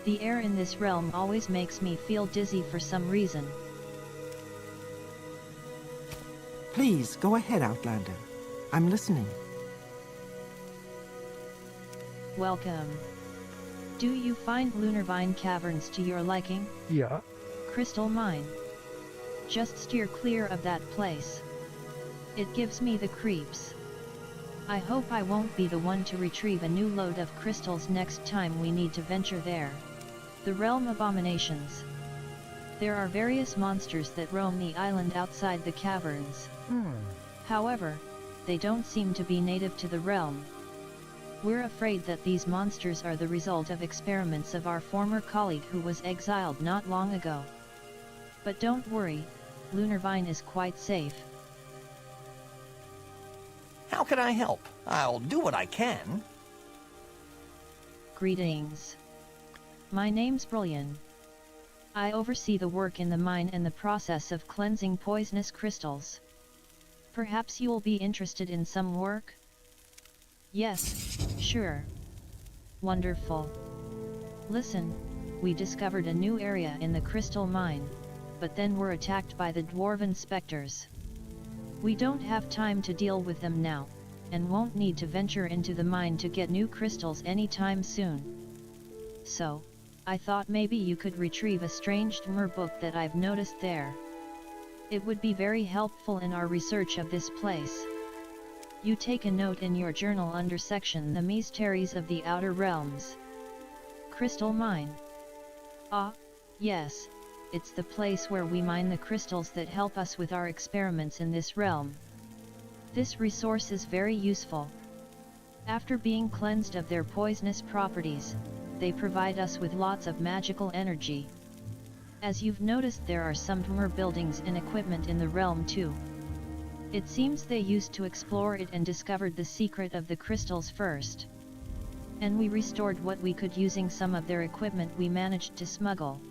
The air in this realm always makes me feel dizzy for some reason. Please, go ahead, Outlander. I'm listening. Welcome. Do you find Lunarvine Caverns to your liking? Yeah. Crystal Mine. Just steer clear of that place. It gives me the creeps. I hope I won't be the one to retrieve a new load of crystals next time we need to venture there. The Realm Abominations. There are various monsters that roam the island outside the caverns. However, they don't seem to be native to the realm. We're afraid that these monsters are the result of experiments of our former colleague who was exiled not long ago. But don't worry, Lunarvine is quite safe. How can I help? I'll do what I can. Greetings. My name's Brillian. I oversee the work in the mine and the process of cleansing poisonous crystals. Perhaps you'll be interested in some work? Yes, sure. Wonderful. Listen, we discovered a new area in the crystal mine, but then were attacked by the dwarven specters. We don't have time to deal with them now, and won't need to venture into the mine to get new crystals anytime soon. So, I thought maybe you could retrieve a strange Dmer book that I've noticed there. It would be very helpful in our research of this place. You take a note in your journal under section The Mysteries of the Outer Realms. Crystal Mine. Ah, yes, it's the place where we mine the crystals that help us with our experiments in this realm. This resource is very useful. After being cleansed of their poisonous properties, they provide us with lots of magical energy. As you've noticed, there are some Dmer buildings and equipment in the realm too. It seems they used to explore it and discovered the secret of the crystals first. And we restored what we could using some of their equipment we managed to smuggle.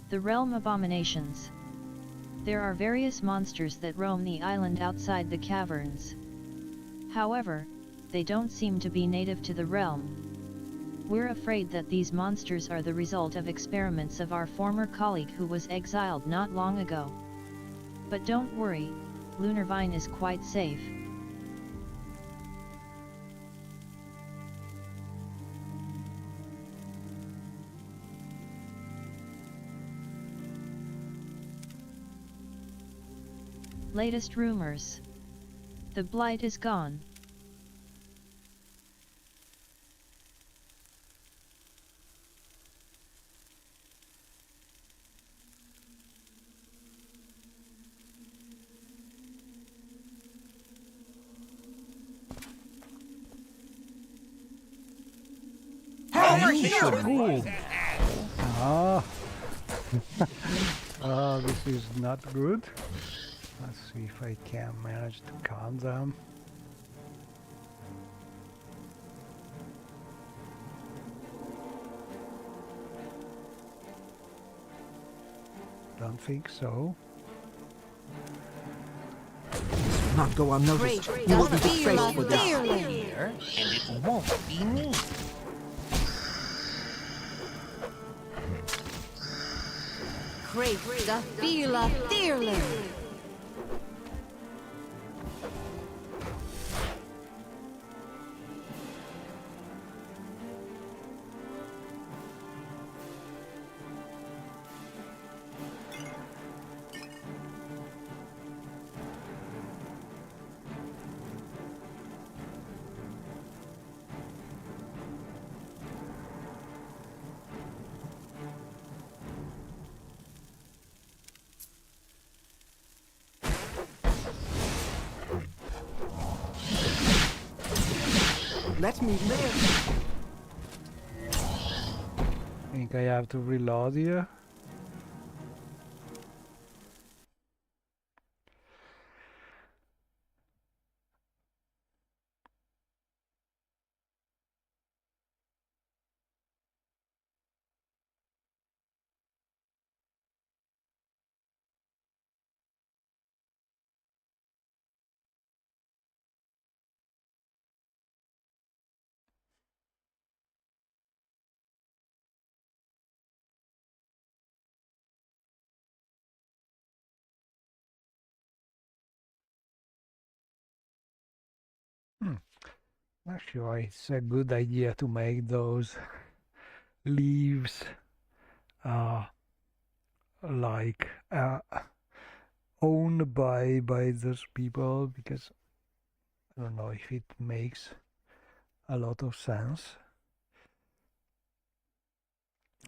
The Realm Abominations. There are various monsters that roam the island outside the caverns. However, they don't seem to be native to the realm. We're afraid that these monsters are the result of experiments of our former colleague who was exiled not long ago. But don't worry, Lunarvine is quite safe. Latest rumors. The blight is gone. Over here! Ooh. Ah. This is not good. Let's see if I can manage to calm them. Don't think so. Not go unnoticed. You will be disgraced for this. Here, and it won't be me. Great the Fila Fearless. Let me live. think I have to reload here. Not sure it's a good idea to make those leaves like owned by those people, because I don't know if it makes a lot of sense.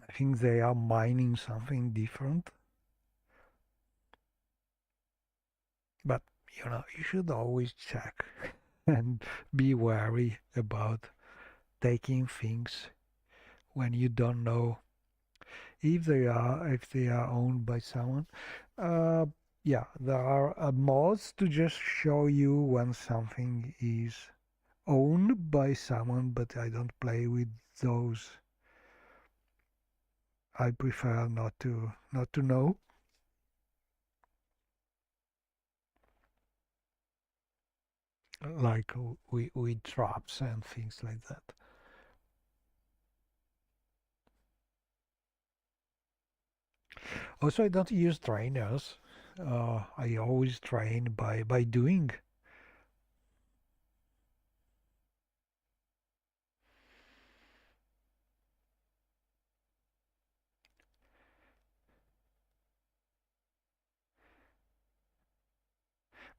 I think they are mining something different. But you know, you should always check and be wary about taking things when you don't know if they are owned by someone. Yeah, there are mods to just show you when something is owned by someone, but I don't play with those. I prefer not to know. Like with traps and things like that. Also, I don't use trainers. I always train by doing.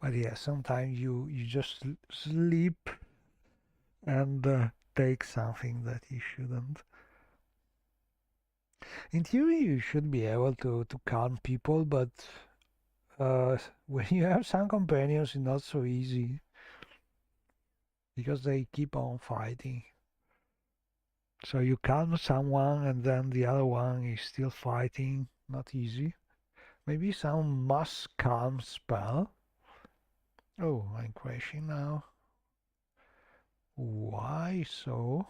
But yeah, sometimes you just sleep and take something that you shouldn't. In theory, you should be able to calm people, but when you have some companions, it's not so easy because they keep on fighting. So you calm someone and then the other one is still fighting. Not easy. Maybe some mass calm spell. Oh, I'm crashing now. Why so?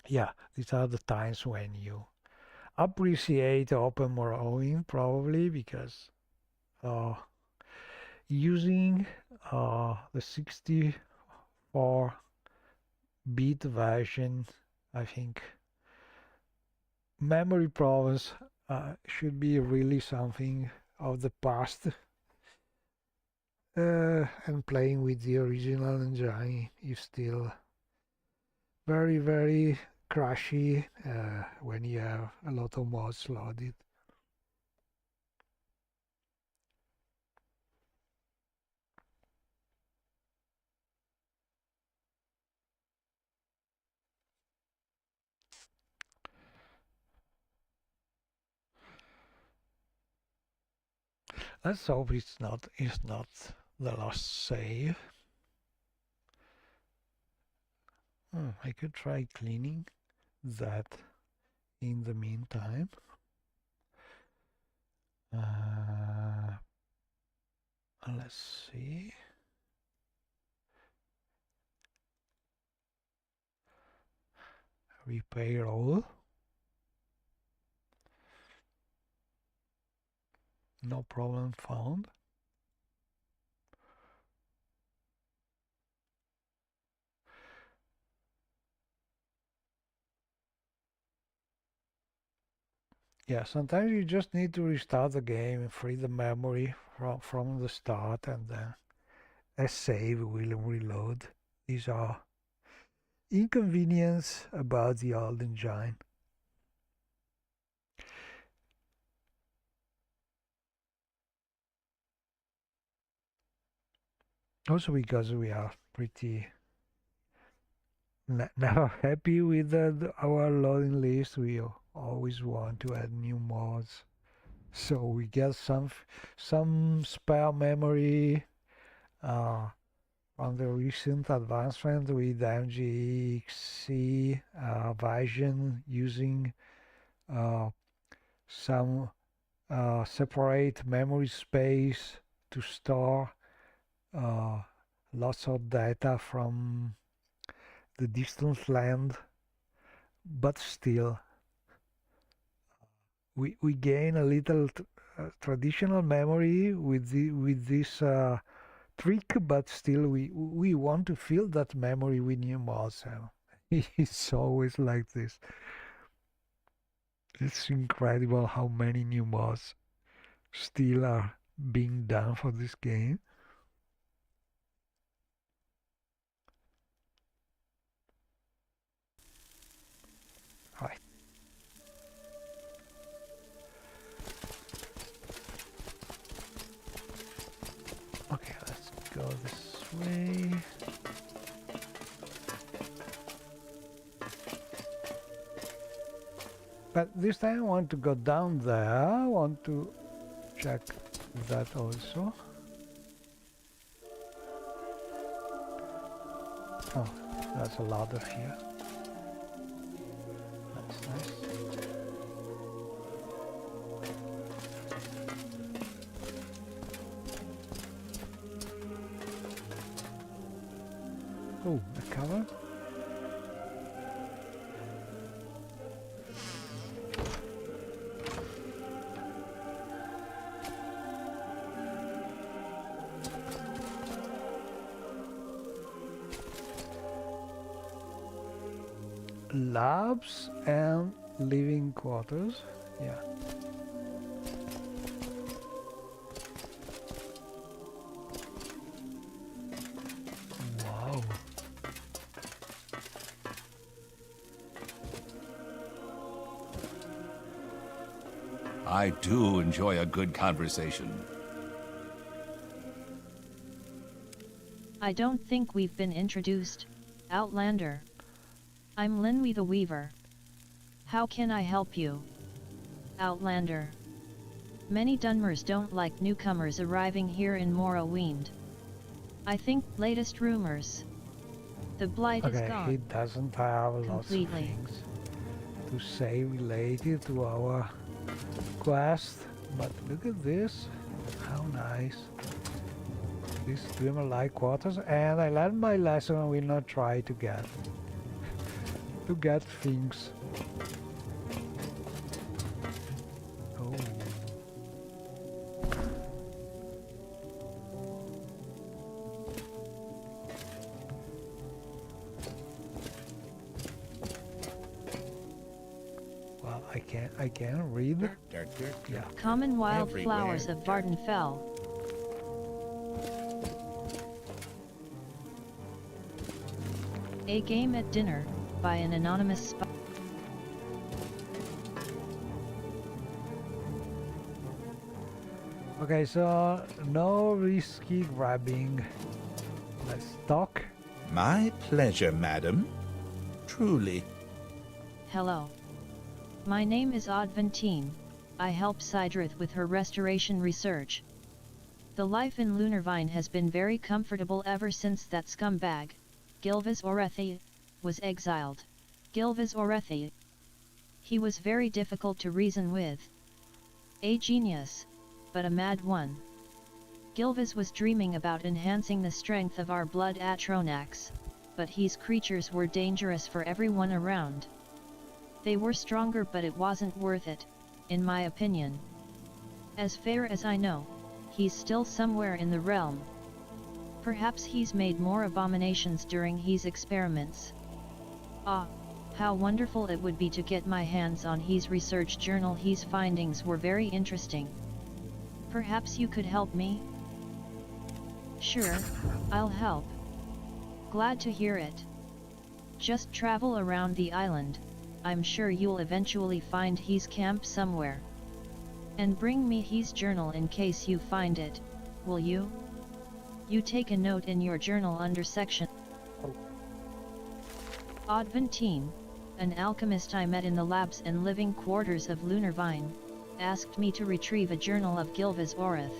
Yeah, these are the times when you appreciate open Morrowind, probably because using the 64-bit version, I think memory problems should be really something of the past. And playing with the original engine is still very, very crashy when you have a lot of mods loaded. Let's hope it's not the last save. I could try cleaning that in the meantime. Let's see. Repair all. No problem found. Yeah, sometimes you just need to restart the game and free the memory from the start, and then a save will reload. These are inconvenience about the old engine. Also because we are pretty never happy with our loading list, we always want to add new mods. So we get some spare memory from the recent advancement with MGXC version using some separate memory space to store lots of data from the distant land, but still we gain a little traditional memory with this trick, but still we want to fill that memory with new mods. It's always like this. It's incredible how many new mods still are being done for this game. Right. Okay, let's go this way. But this time I want to go down there. I want to check that also. Oh, there's a ladder here. That's nice. Oh, a cover. Labs and living quarters. Yeah. Wow. I do enjoy a good conversation. I don't think we've been introduced, Outlander. I'm Linwy the Weaver. How can I help you, Outlander? Many Dunmers don't like newcomers arriving here in Morrowind. I think latest rumors. The blight is gone. He doesn't have lots of things to say related to our quest, but look at this. How nice. These dreamer-like quarters, and I learned my lesson and will not try to get things. Oh. Well, I can read. Yeah. Common wildflowers of Vardenfell. A game at dinner by an anonymous spy. Okay, so no risky grabbing. Let's talk. My pleasure, madam. Truly. Hello. My name is Adventine. I help Sidrith with her restoration research. The life in Lunarvine has been very comfortable ever since that scumbag, Gilvas Orethi, was exiled. Gilvas Orethi. He was very difficult to reason with. A genius, but a mad one. Gilvas was dreaming about enhancing the strength of our blood Atronax, but his creatures were dangerous for everyone around. They were stronger, but it wasn't worth it, in my opinion. As far as I know, he's still somewhere in the realm. Perhaps he's made more abominations during his experiments. Ah, how wonderful it would be to get my hands on his research journal. His findings were very interesting. Perhaps you could help me? Sure, I'll help. Glad to hear it. Just travel around the island. I'm sure you'll eventually find his camp somewhere. And bring me his journal in case you find it, will you? You take a note in your journal under section. Adventine, an alchemist I met in the labs and living quarters of Lunarvine, asked me to retrieve a journal of Gilvas Oreth.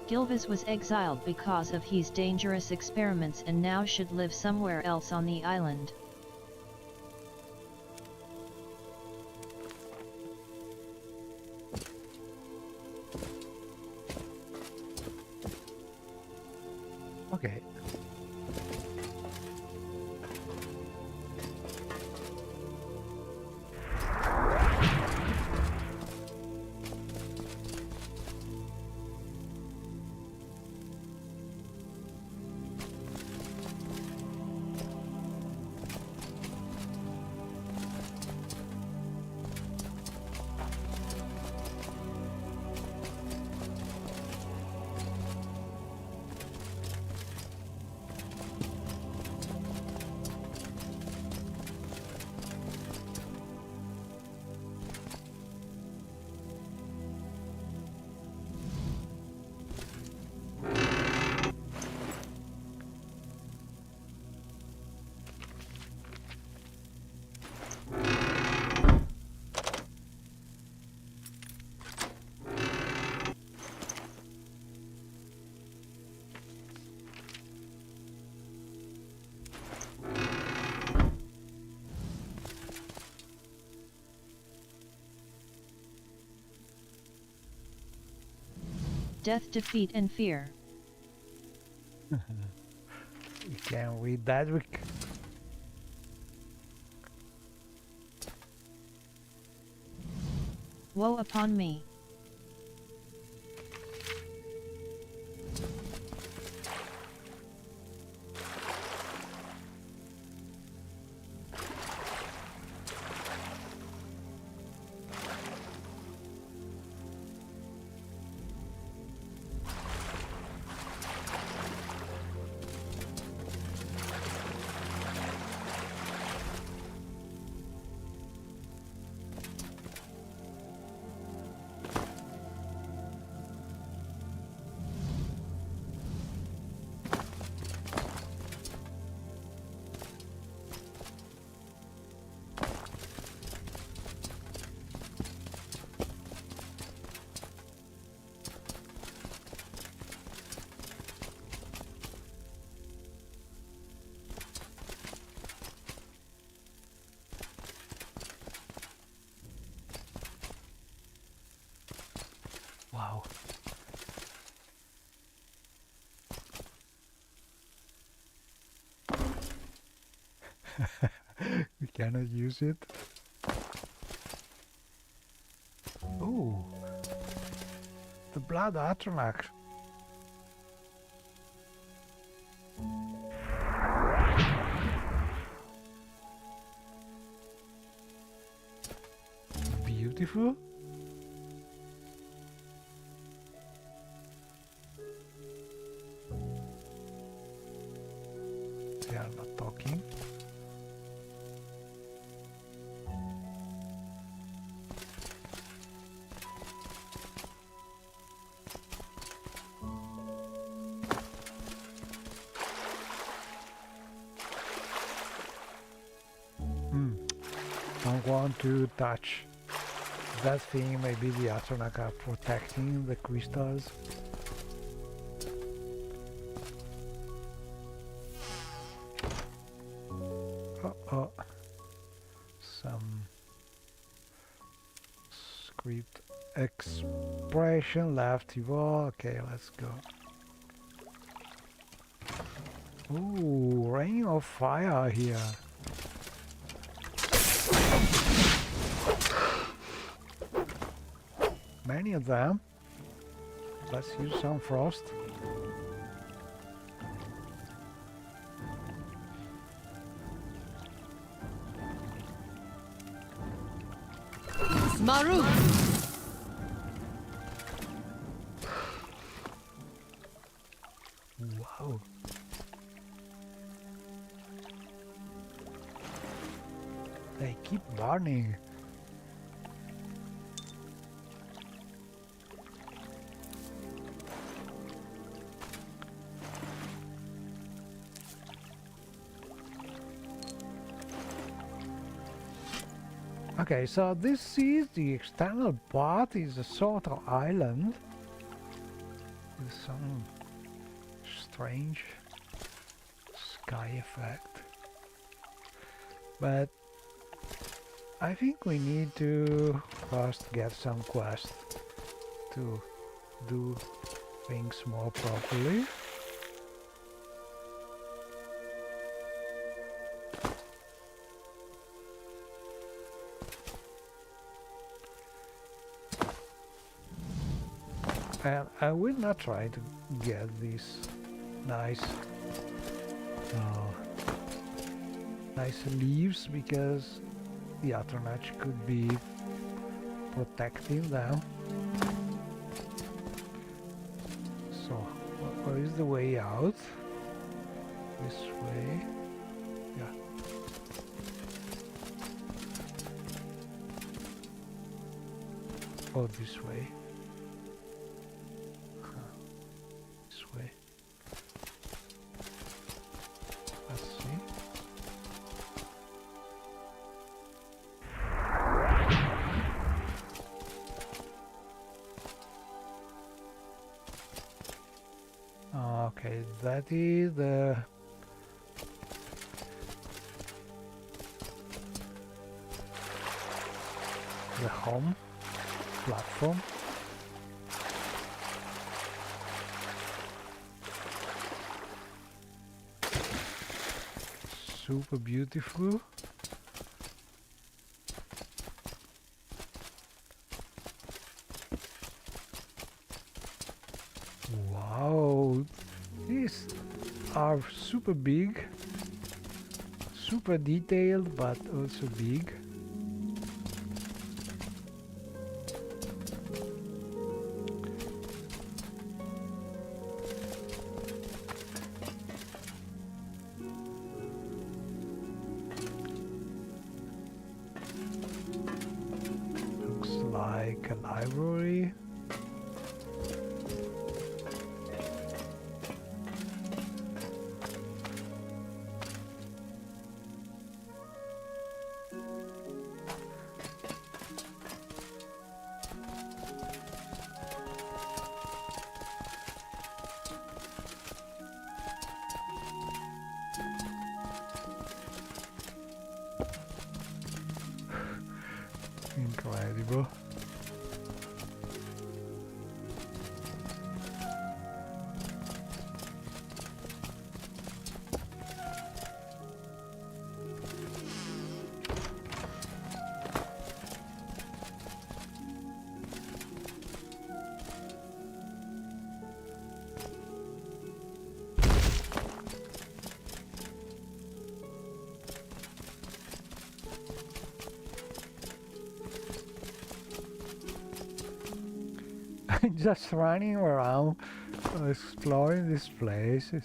Gilvas was exiled because of his dangerous experiments and now should live somewhere else on the island. Okay. Death, defeat and fear. We can read that. Woe upon me. Wow. We cannot use it. Oh, the blood Atronach. Beautiful. They are not talking. Don't want to touch that thing. Maybe the Atronach are protecting the crystals. Oh, some script expression left evolve. Okay, let's go. Ooh, rain of fire here. Many of them. Let's use some frost. Maru! Wow. They keep burning. Okay, so this is the external part, is a sort of island. with some strange sky effect. But I think we need to first get some quests to do things more properly. And I will not try to get these nice nice leaves because the Atronach could be protecting them. So, where is the way out? This way? Yeah. Oh, this way. This way. Let's see. Okay, that is the home platform. Super beautiful. Wow, these are super big, super detailed, but also big. Looks like a library. Incredible. Just running around, exploring this place is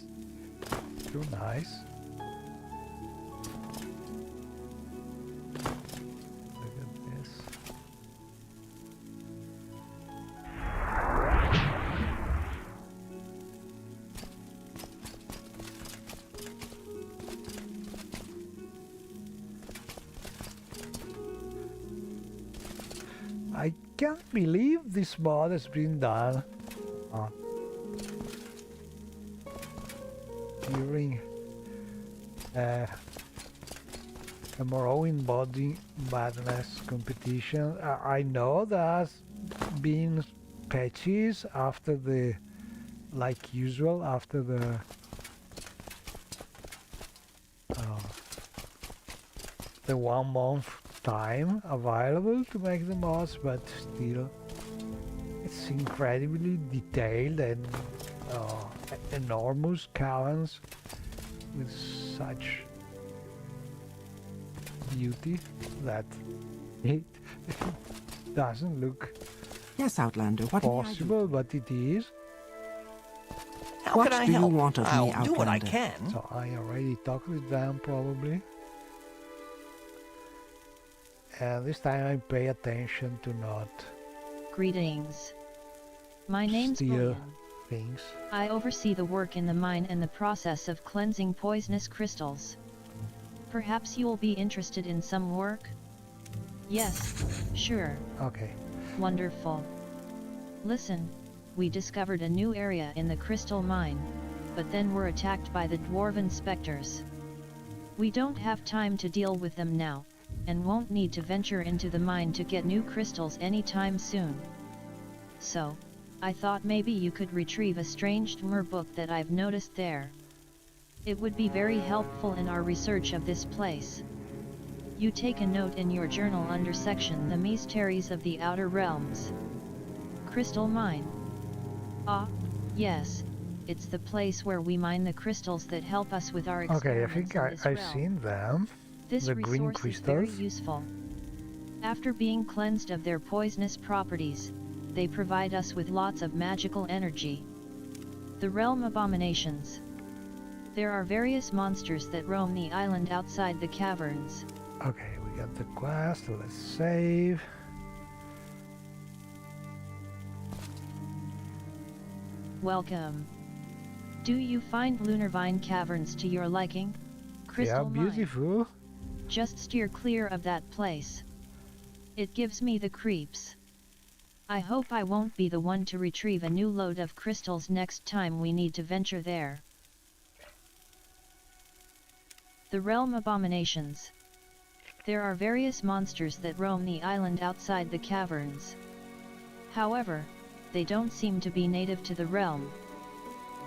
too nice. Look at this. I can't believe this mod has been done during a Morrowind Madness competition. I know there's been patches after the, like usual, after the the 1 month time available to make the mods, but still it's incredibly detailed and enormous caverns with such beauty that it doesn't look Yes, Outlander, what possible, but it is. How What can I do you help? want of me, I'll do what I Outlander? can. So I already talked with them probably. And this time I pay attention to not Greetings. My name's steal William. things. I oversee the work in the mine and the process of cleansing poisonous crystals. Perhaps you will be interested in some work? Yes, sure. Okay. Wonderful. Listen, we discovered a new area in the crystal mine, but then were attacked by the dwarven specters. We don't have time to deal with them now, and won't need to venture into the mine to get new crystals anytime soon. So, I thought maybe you could retrieve a strange Dwemer book that I've noticed there. It would be very helpful in our research of this place. You take a note in your journal under section The Mysteries of the Outer Realms. Crystal Mine. Ah, yes, it's the place where we mine the crystals that help us with our Okay, I experiments think in this I've realm. seen them. This The green resource is very crystals. useful. After being cleansed of their poisonous properties, they provide us with lots of magical energy. The realm abominations. There are various monsters that roam the island outside the caverns. Okay, we got the quest. Let's save. Welcome. Do you find Lunarvine Caverns to your liking? Crystal Yeah, beautiful. Mine. Just steer clear of that place. It gives me the creeps. I hope I won't be the one to retrieve a new load of crystals next time we need to venture there. The Realm Abominations. There are various monsters that roam the island outside the caverns. However, they don't seem to be native to the realm.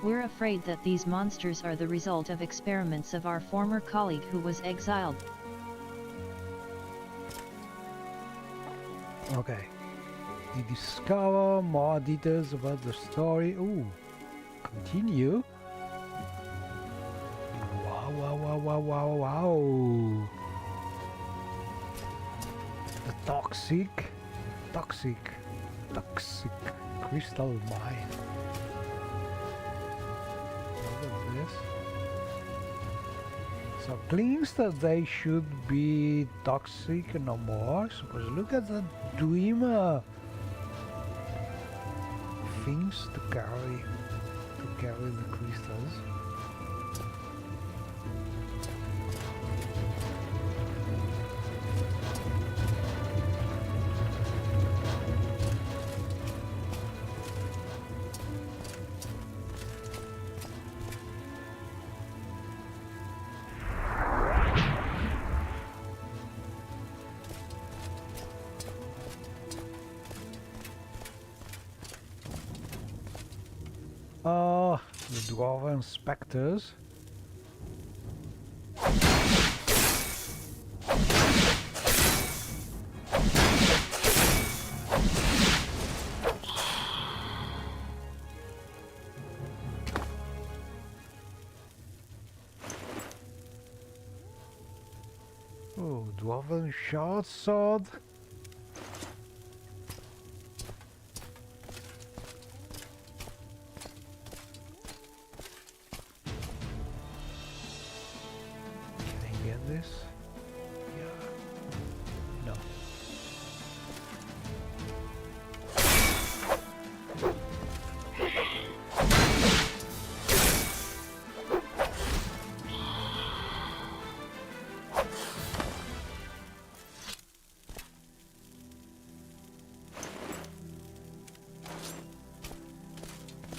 We're afraid that these monsters are the result of experiments of our former colleague who was exiled. Okay. We discover more details about the story. Ooh. Continue. Wow, wow, wow, wow, wow, wow. The toxic crystal mine. Look at this. So cleansed, they should be toxic no more. Suppose look at the Dwemer things to carry the crystals. The dwarven specters. Oh, dwarven short sword. This? Yeah. No.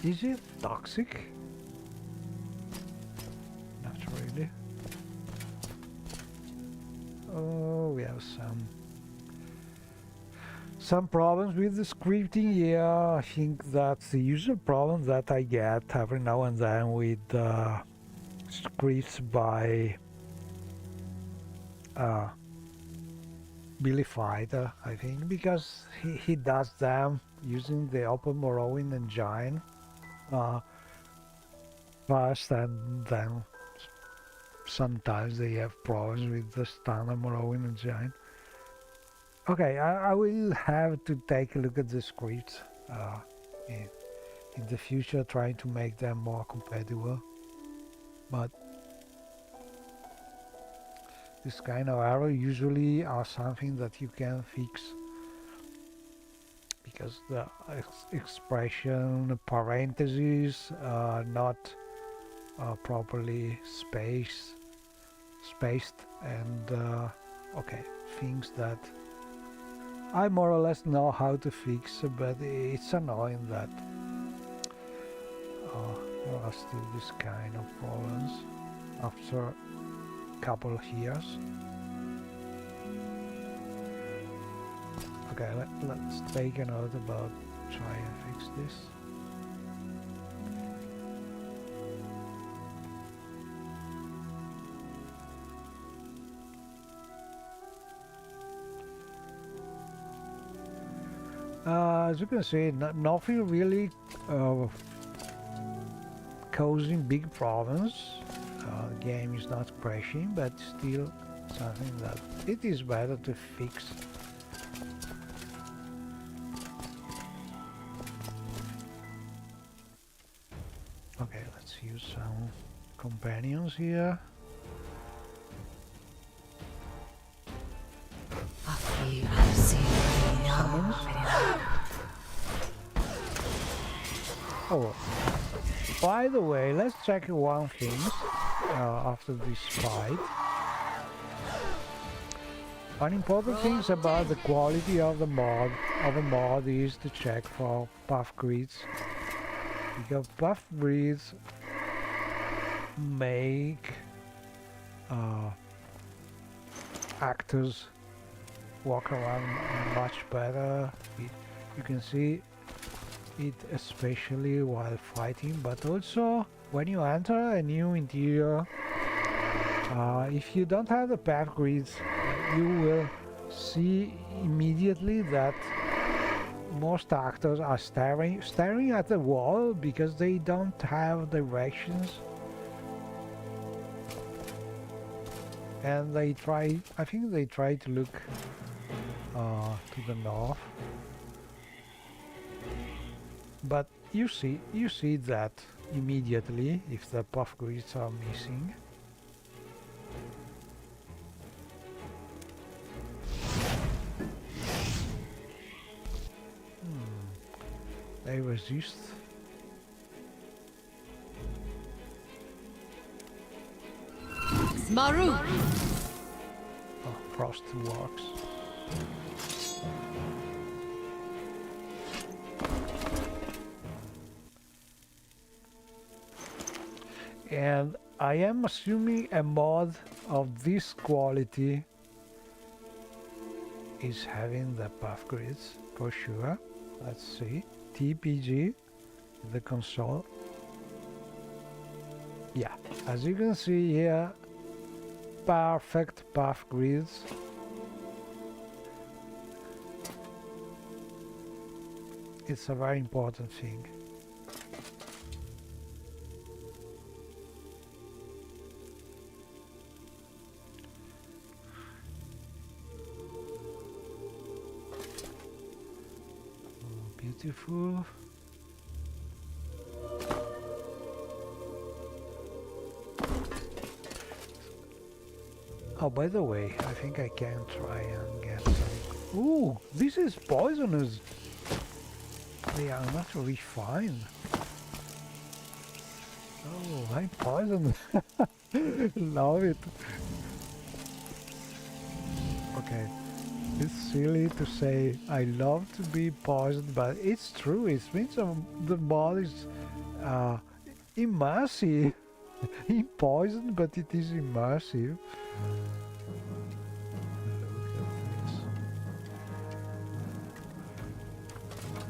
Is it toxic? Not really. Oh, we have some problems with the scripting. Yeah, I think that's the usual problem that I get every now and then with scripts by Billy Fighter, I think, because he does them using the Open Morrowind engine first, and then sometimes they have problems with the standard Morrowind engine. Okay, I will have to take a look at the scripts in the future, trying to make them more compatible. But this kind of error usually are something that you can fix, because the expression parentheses are not properly spaced, and okay, things that I more or less know how to fix, but it's annoying that there are still this kind of problems after a couple of years. Okay, let's take a note about try and fix this. As you can see, nothing really causing big problems. The game is not crashing, but still something that it is better to fix. Okay, let's use some companions here. Summons. Oh, by the way, let's check one thing after this fight. One important thing about the quality of the mod is to check for buff grids, because buff grids make actors walk around much better. You can see it especially while fighting, but also when you enter a new interior. If you don't have the path grids, you will see immediately that most actors are staring at the wall because they don't have directions, and they try, I think they try to look to the north, but you see that immediately if the buff grids are missing. They resist. Maru! Oh, frost works. And I am assuming a mod of this quality is having the path grids for sure. Let's see. TPG, the console. Yeah, as you can see here, perfect path grids. It's a very important thing. Beautiful. Oh, by the way, I think I can try and get some. Ooh, this is poisonous. They are not refined. Oh, I'm poisoned. Love it. Okay. It's silly to say I love to be poisoned, but it's true. It means the mod is immersive. Poisoned, but it is immersive.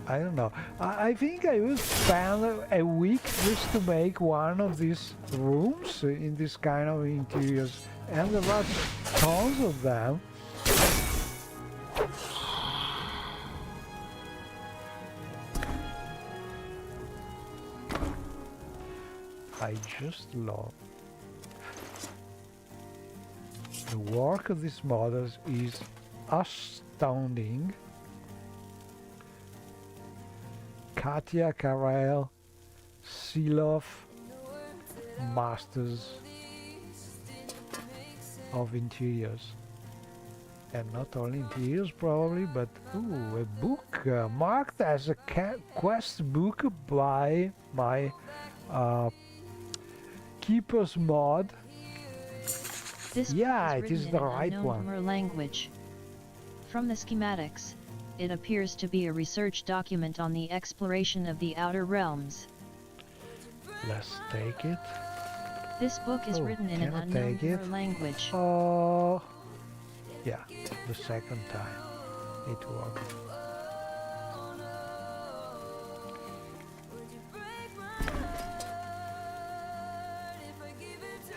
I don't know. I think I will spend a week just to make one of these rooms in this kind of interiors, and there are tons of them. I just love the work of these models is astounding. Katya Karel, Silov, masters of interiors, and not only interiors probably, but ooh, a book marked as a quest book by my Keeper's mod. This yeah, book it is the right one. Language. From the schematics, it appears to be a research document on the exploration of the Outer Realms. Let's take it. This book is Oh, written in an cannot unknown take it. Mer language. Oh, yeah, the second time it worked.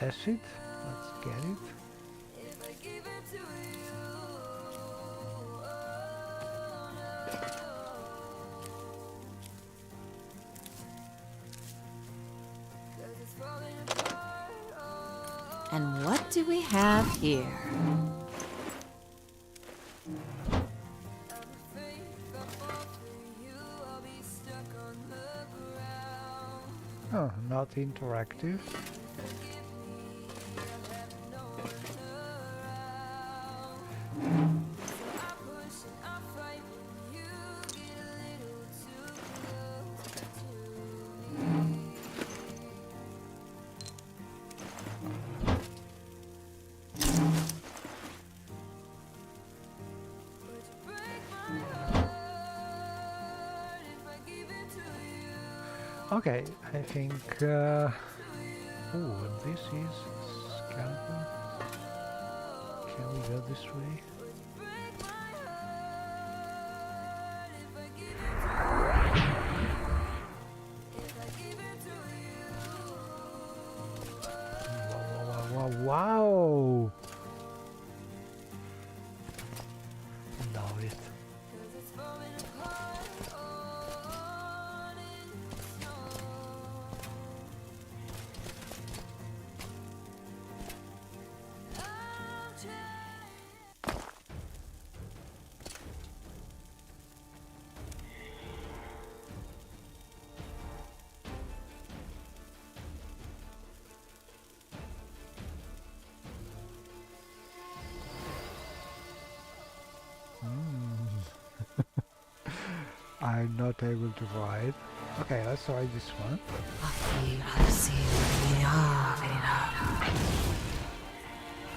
Acid, let's get it. And what do we have here? Oh, not interactive. Okay, I think. Oh, this is skeleton. Can we go this way? Wow! Love it. I'm not able to ride. Okay, let's try this one.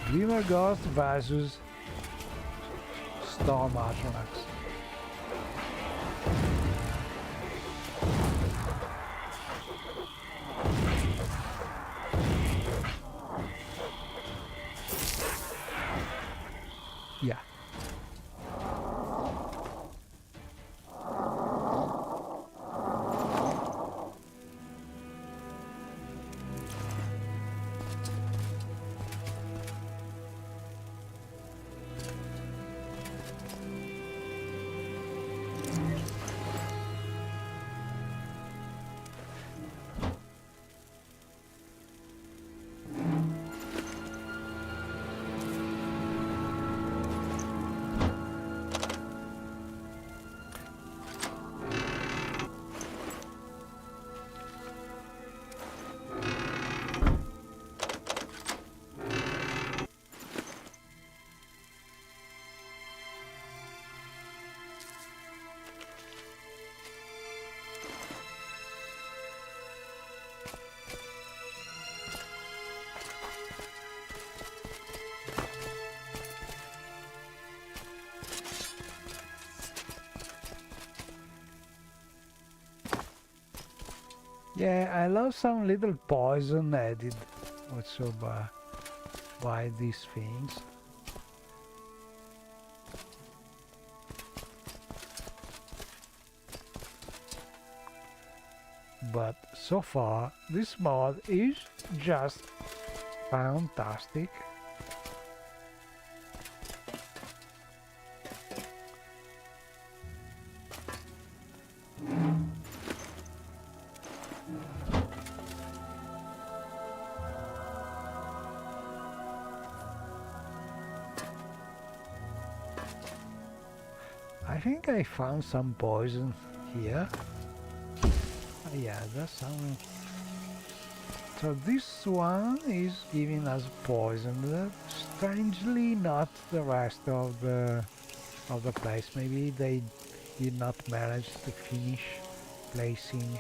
Dreamer Ghost versus Storm Atronax. Yeah. Yeah, I love some little poison added also by these things. But so far, this mod is just fantastic. I think I found some poison here. Yeah, that's some. So this one is giving us poison. Strangely, not the rest of the place. Maybe they did not manage to finish placing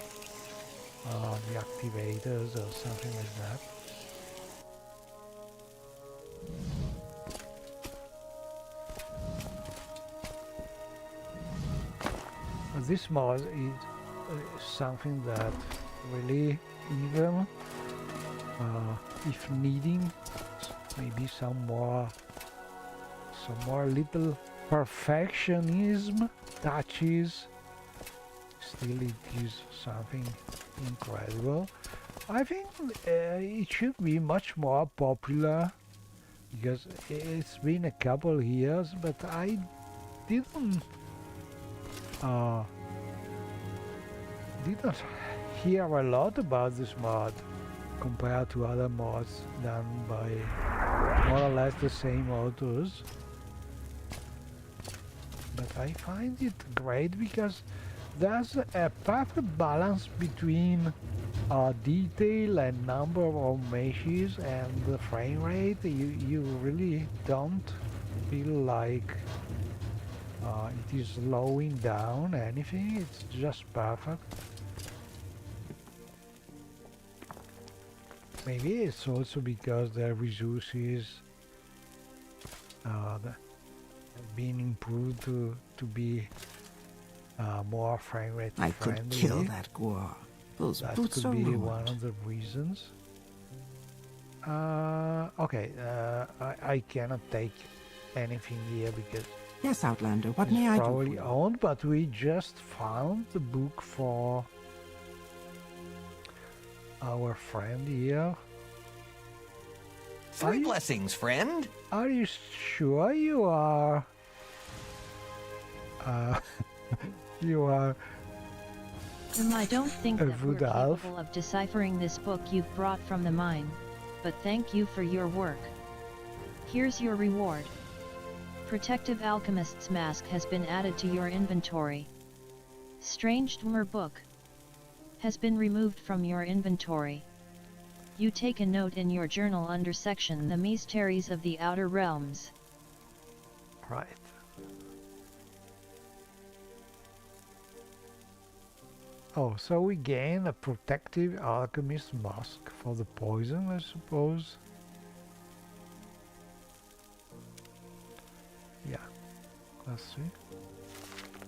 the activators or something like that. This mod is something that really even. If needing, maybe some more little perfectionism touches. Still, it is something incredible. I think it should be much more popular because it's been a couple years, but I didn't hear a lot about this mod compared to other mods done by more or less the same authors. But I find it great because there's a perfect balance between detail and number of meshes and the frame rate. You really don't feel like it is slowing down anything. It's just perfect. Maybe it's also because the resources have been improved to be more frame rate friendly. I could kill that Guar. Those boots could are be ruined. one of the reasons. Okay, I cannot take anything here because Yes, Outlander, what may I do? probably owned, but we just found the book for our friend here. Three blessings, friend. Are you sure you are? You are. I don't think that we're Rudolph. capable of deciphering this book you've brought from the mine, but thank you for your work. Here's your reward. Protective Alchemist's Mask has been added to your inventory. Strange Dwemer book has been removed from your inventory. You take a note in your journal under section The Mysteries of the Outer Realms. Right. Oh, so we gain a protective alchemist mask for the poison, I suppose. Yeah, let's see.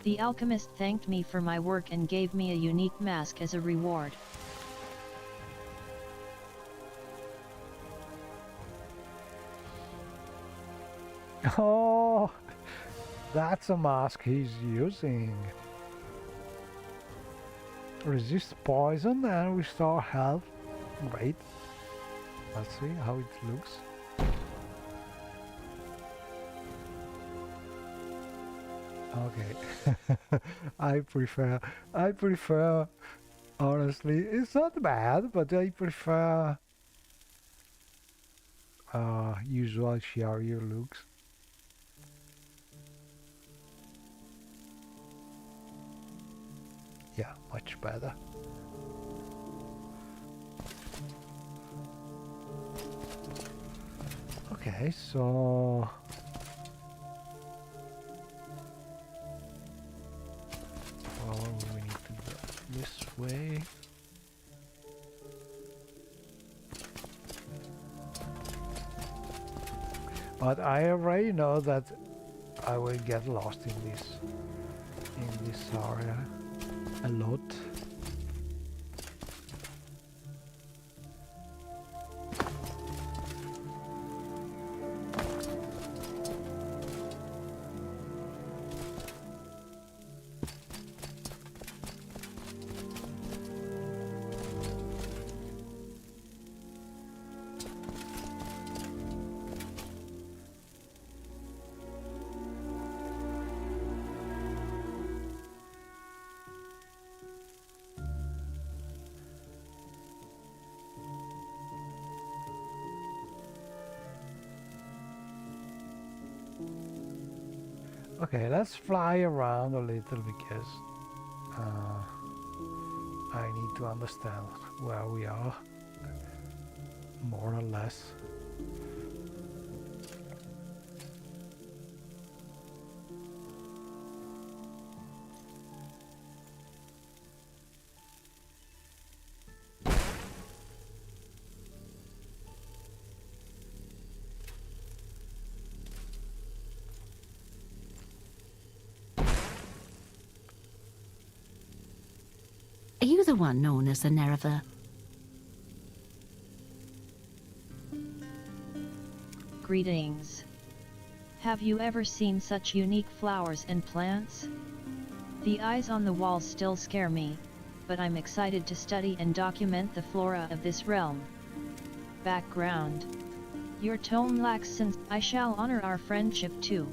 The alchemist thanked me for my work and gave me a unique mask as a reward. Oh, that's a mask he's using. Resist poison and restore health. Great. Let's see how it looks. Okay. I prefer honestly, it's not bad, but I prefer usual Shiaryu looks. Yeah, much better. Okay, so we need to go this way. But I already know that I will get lost in this area a lot. Okay, let's fly around a little because I need to understand where we are, more or less. Are you the one known as the Nerever? Greetings. Have you ever seen such unique flowers and plants? The eyes on the walls still scare me, but I'm excited to study and document the flora of this realm. Background. Your tone lacks sense. I shall honor our friendship too.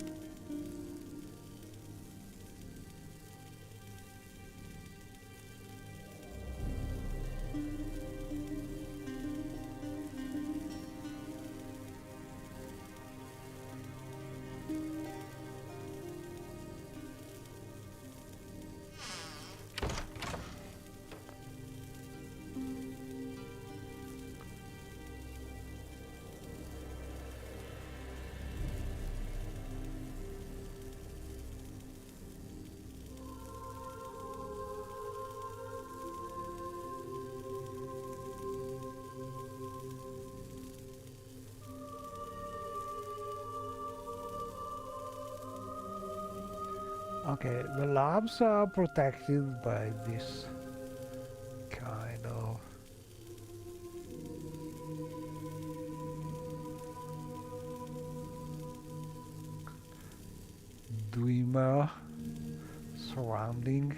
Okay, the labs are protected by this kind of dreamer surrounding.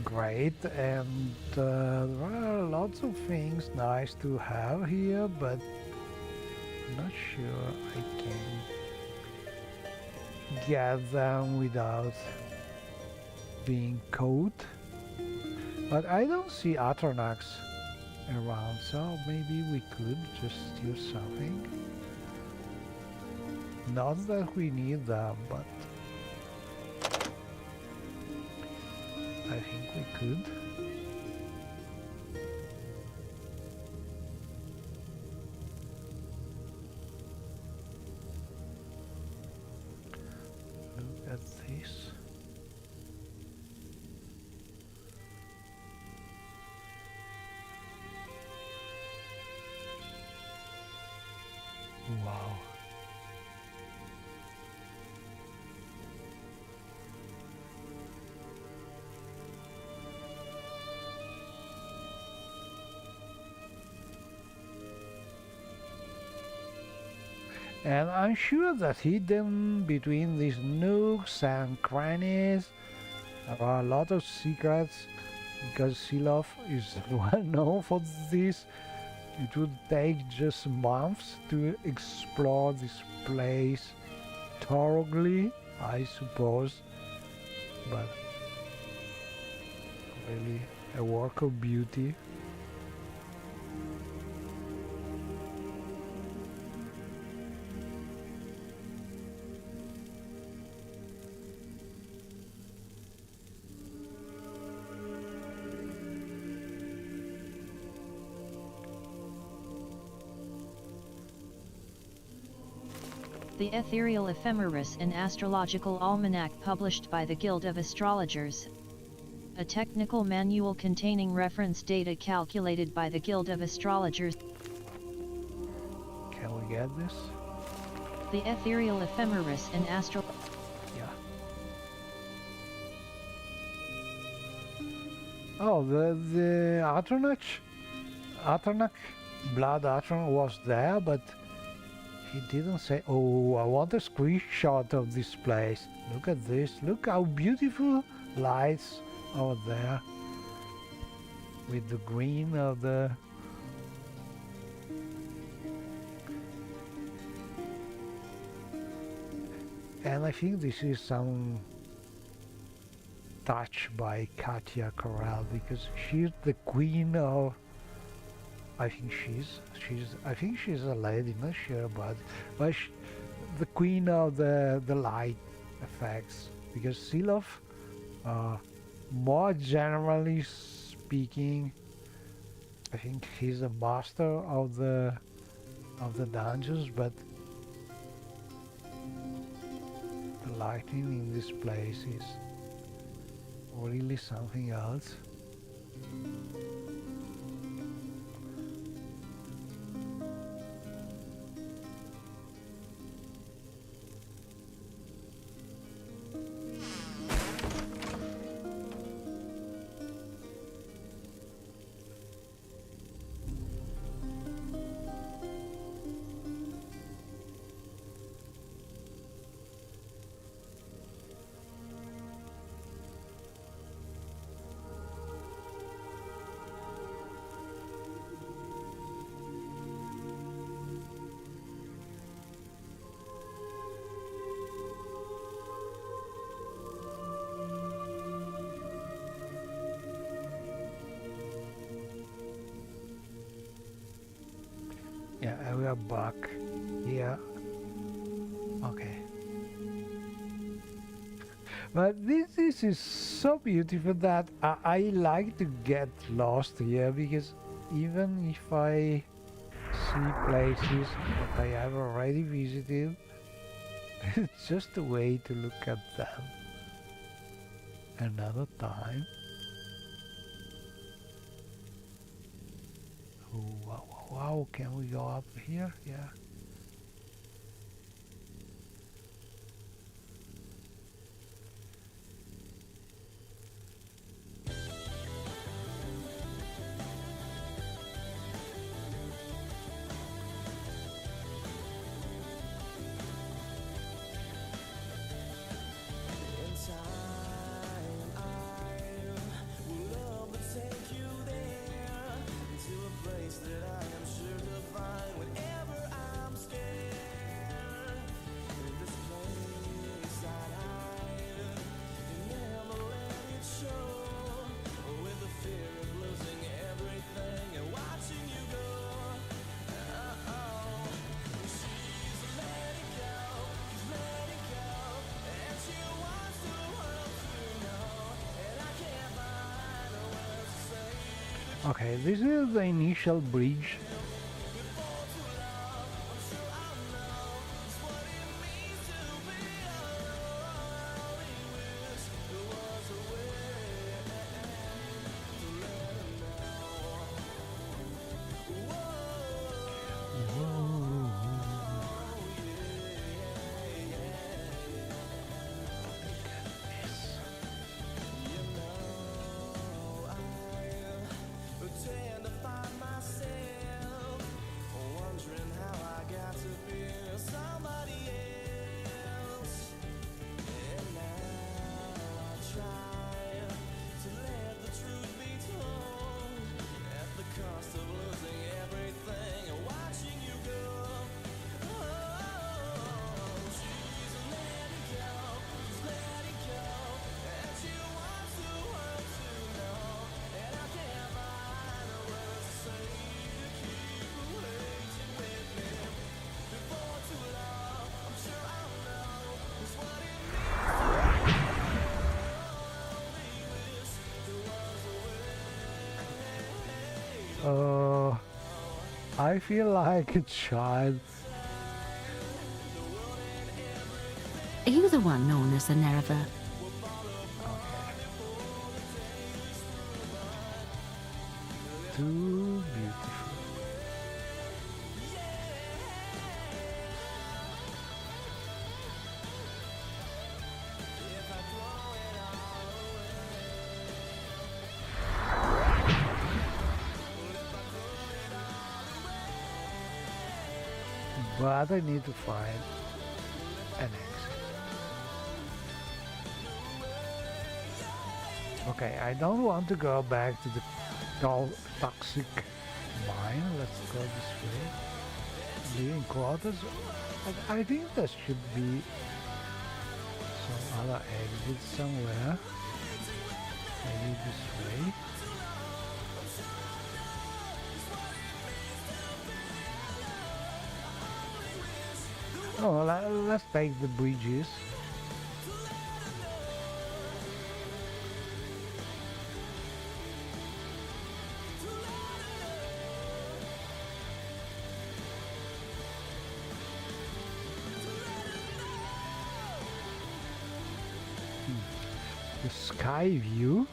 Great, and there are lots of things nice to have here, but not sure I can get them without being caught. But I don't see Atronax around, so maybe we could just use something. Not that we need them, but I think we could. Look at this. Wow. And I'm sure that hidden between these nooks and crannies there are a lot of secrets, because Silov is well known for this. It would take just months to explore this place thoroughly, I suppose, but really a work of beauty. The Ethereal Ephemeris, an astrological almanac published by the Guild of Astrologers. A technical manual containing reference data calculated by the Guild of Astrologers. Can we get this? The Ethereal Ephemeris, an Yeah. Oh, the Atronak, Blood Atron was there, but he didn't say, oh, I want a screenshot of this place. Look at this. Look how beautiful lights over there. With the green of the... And I think this is some touch by Katia Corral, because she's the queen of... I think she's a lady, not sure, but the queen of the light effects, because Silov, more generally speaking, I think he's a master of the dungeons, but the lighting in this place is really something else. are back here. Okay. But this is so beautiful that I like to get lost here, because even if I see places that I have already visited, it's just a way to look at them another time. Oh, wow, wow, wow, can we go up here? Yeah. Okay, this is the initial bridge. I feel like a child. Are you the one known as the Nereva? Too beautiful. But I need to find an exit. Okay, I don't want to go back to the toxic mine. Let's go this way. Living quarters. I think there should be some other exit somewhere. Maybe this way. Oh, let's take the bridges. The sky view.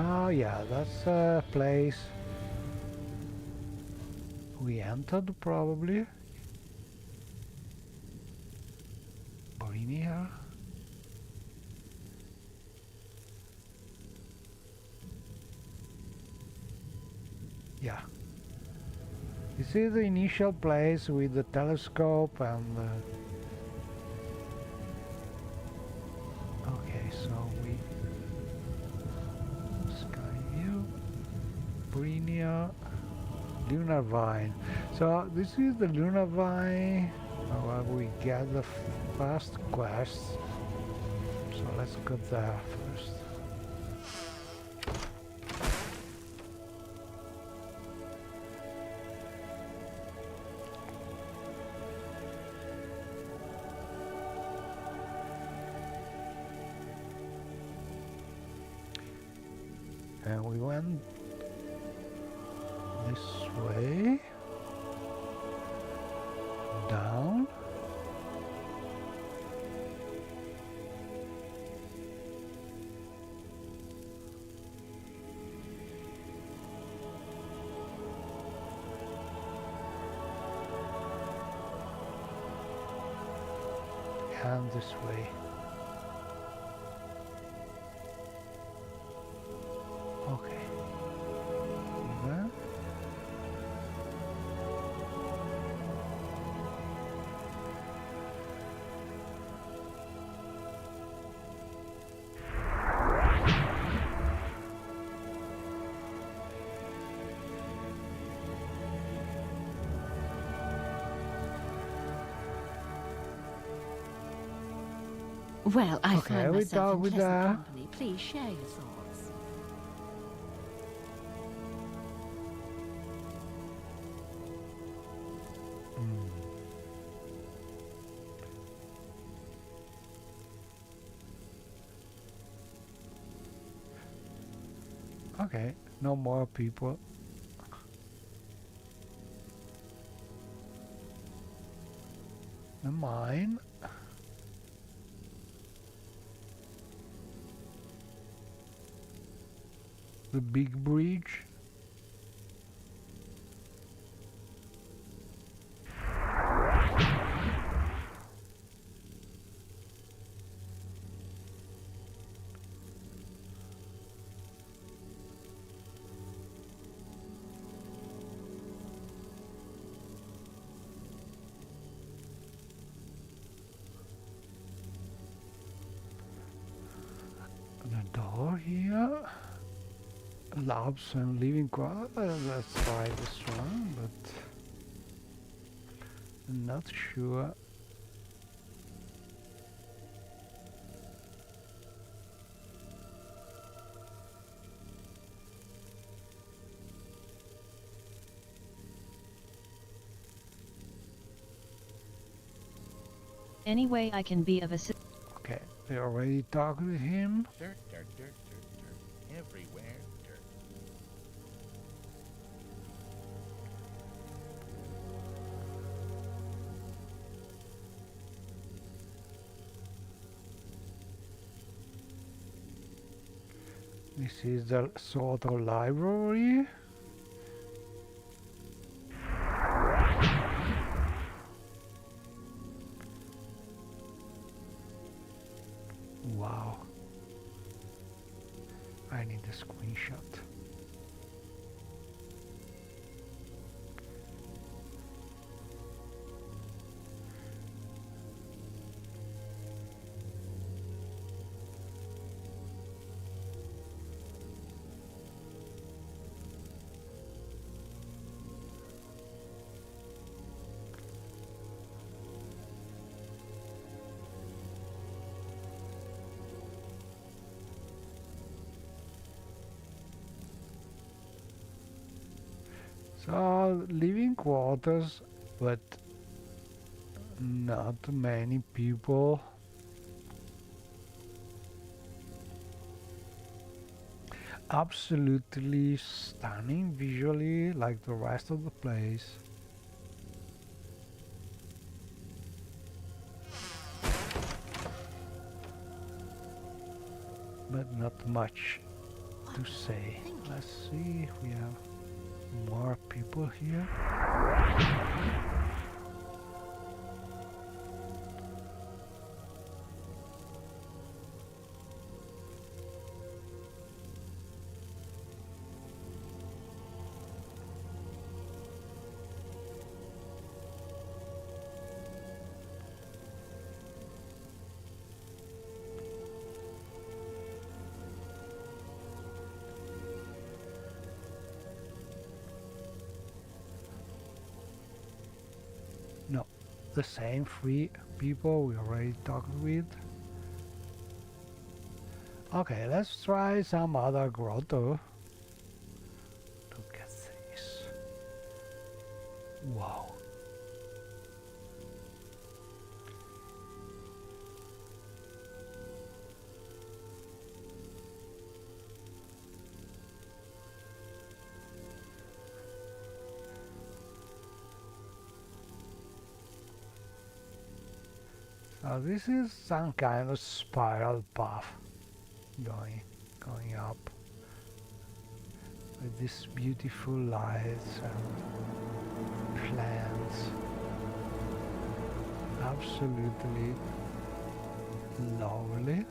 Oh yeah, that's a place we entered probably. Brim. Yeah. This is the initial place with the telescope and okay, so we sky view, Brinia. lunar vine. So this is the lunar vine where we get the first quest. So let's go there first. And we went this way, down, and this way. Okay. Then Well, I Okay, find we myself talk in with pleasant company. Please share your thoughts. okay, no more people. The mine. The big bridge. The door here. Labs and living quarters. Let's try this one, but I'm not sure. Any way I can be of assistance? Okay, we already talked with him. Dirt, dirt, dirt, dirt, dirt. Everywhere, dirt. This is the sort of library. Wow. I need a screenshot. So, living quarters, but not many people. Absolutely stunning visually, like the rest of the place. But not much to say. Let's see if we have more people here. the same 3 people we already talked with. Okay, let's try some other grotto. Look at this. Wow. So this is some kind of spiral path going up with these beautiful lights and plants. Absolutely lovely.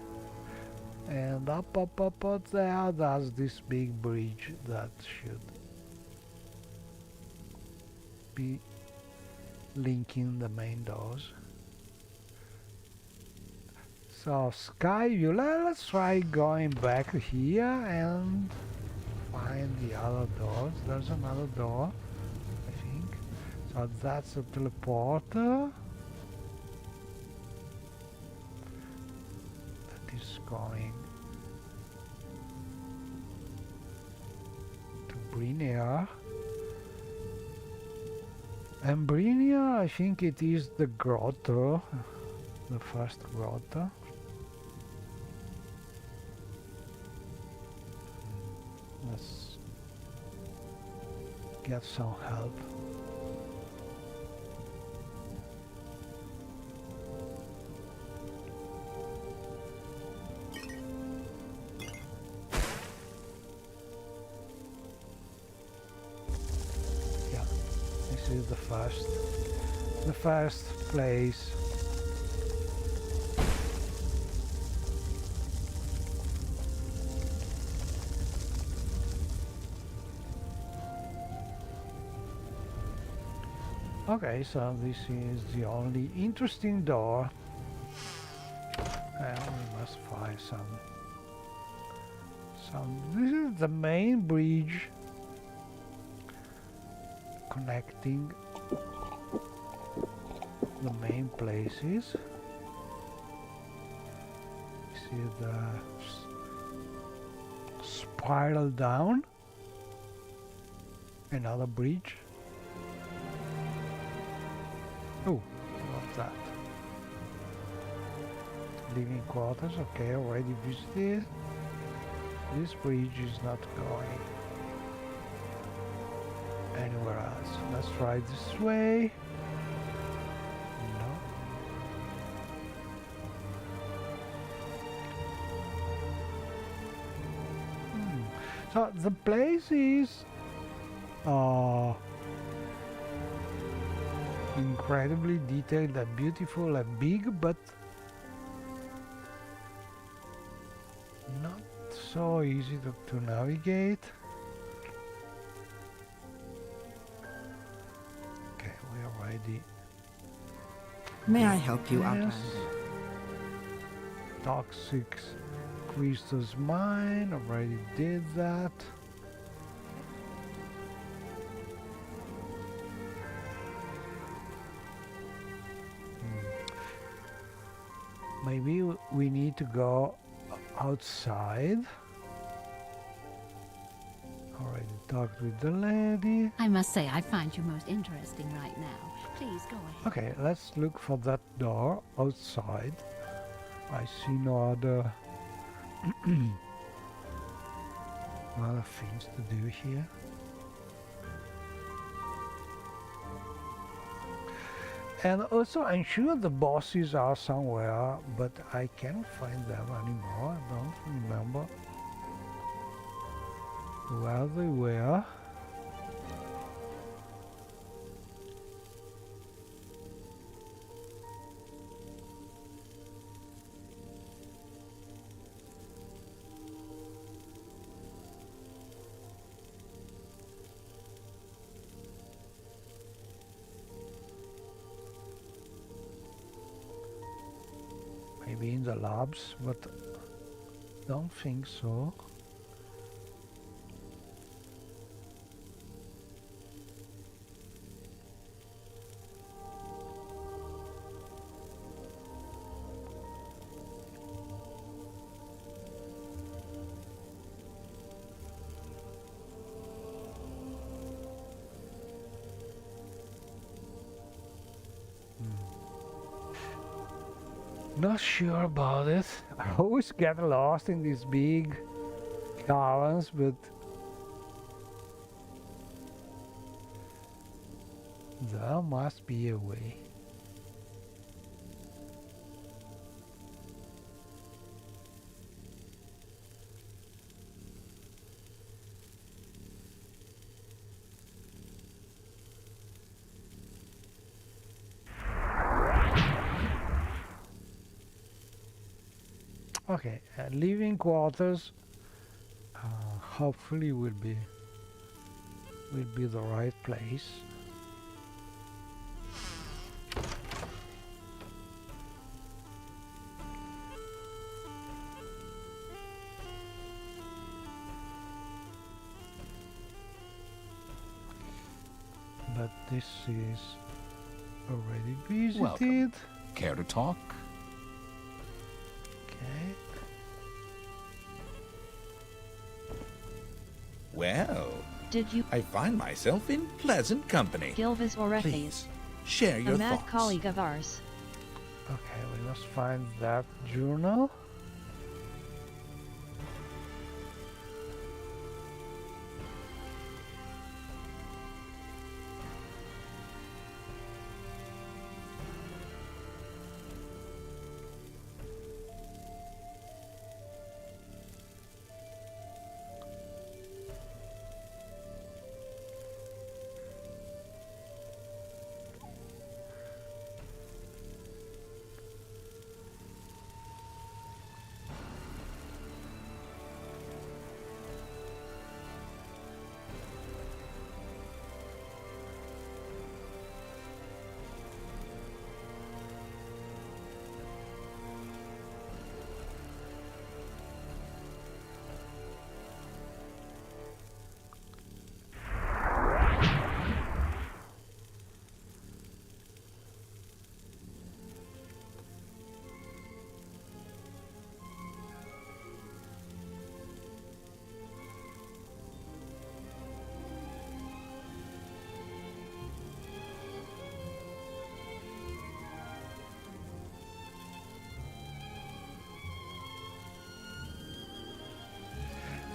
And up there, there's this big bridge that should be linking the main doors. So sky view, let's try going back here and find the other doors. There's another door, I think. So that's a teleporter that is going to Brinia. And Brinia, I think it is the grotto, the first grotto. Let's get some help. Yeah, this is the first place. Okay, so this is the only interesting door, and we must find some. This is the main bridge connecting the main places. See the spiral down, another bridge. Oh, what's that? Living quarters, okay, already visited. This bridge is not going anywhere else. Let's try this way. No. So the place is incredibly detailed and beautiful and big, but not so easy to navigate. Okay, we are ready. May I help you, Yes. Outlander? Toxic crystals mine, already did that. Maybe we need to go outside. Already talked with the lady. I must say, I find you most interesting right now. Please go ahead. Okay, let's look for that door outside. I see no other other things to do here. And also, I'm sure the bosses are somewhere, but I can't find them anymore. I don't remember where they were. Maybe in the labs, but don't think so. Not sure about it. I always get lost in these big caverns, but there must be a way. Okay, living quarters hopefully will be the right place. But this is already visited. Welcome. Care to talk? Okay. Well, Did you, I find myself in pleasant company. Gilvis Orethes, Please, share your a mad thoughts. colleague of ours? Okay, we must find that journal.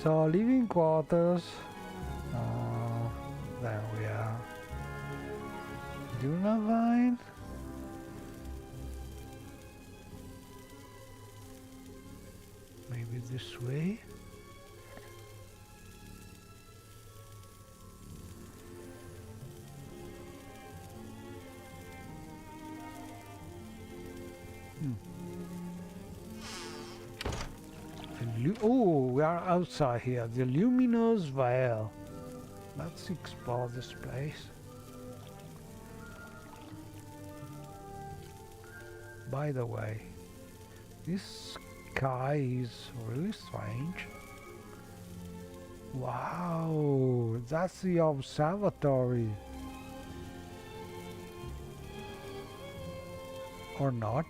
So living quarters, there we are. Dunavine. Maybe this way. Oh, we are outside here. The luminous veil. Let's explore this place. By the way, this sky is really strange. Wow, that's the observatory. Or not?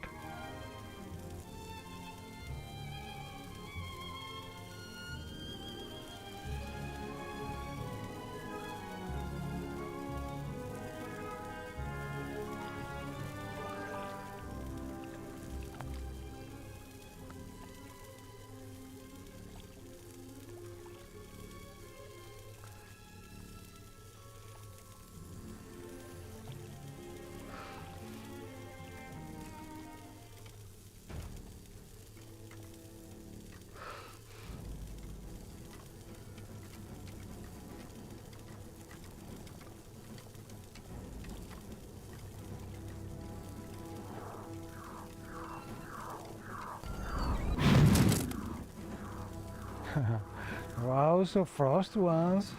Wow, so frost ones.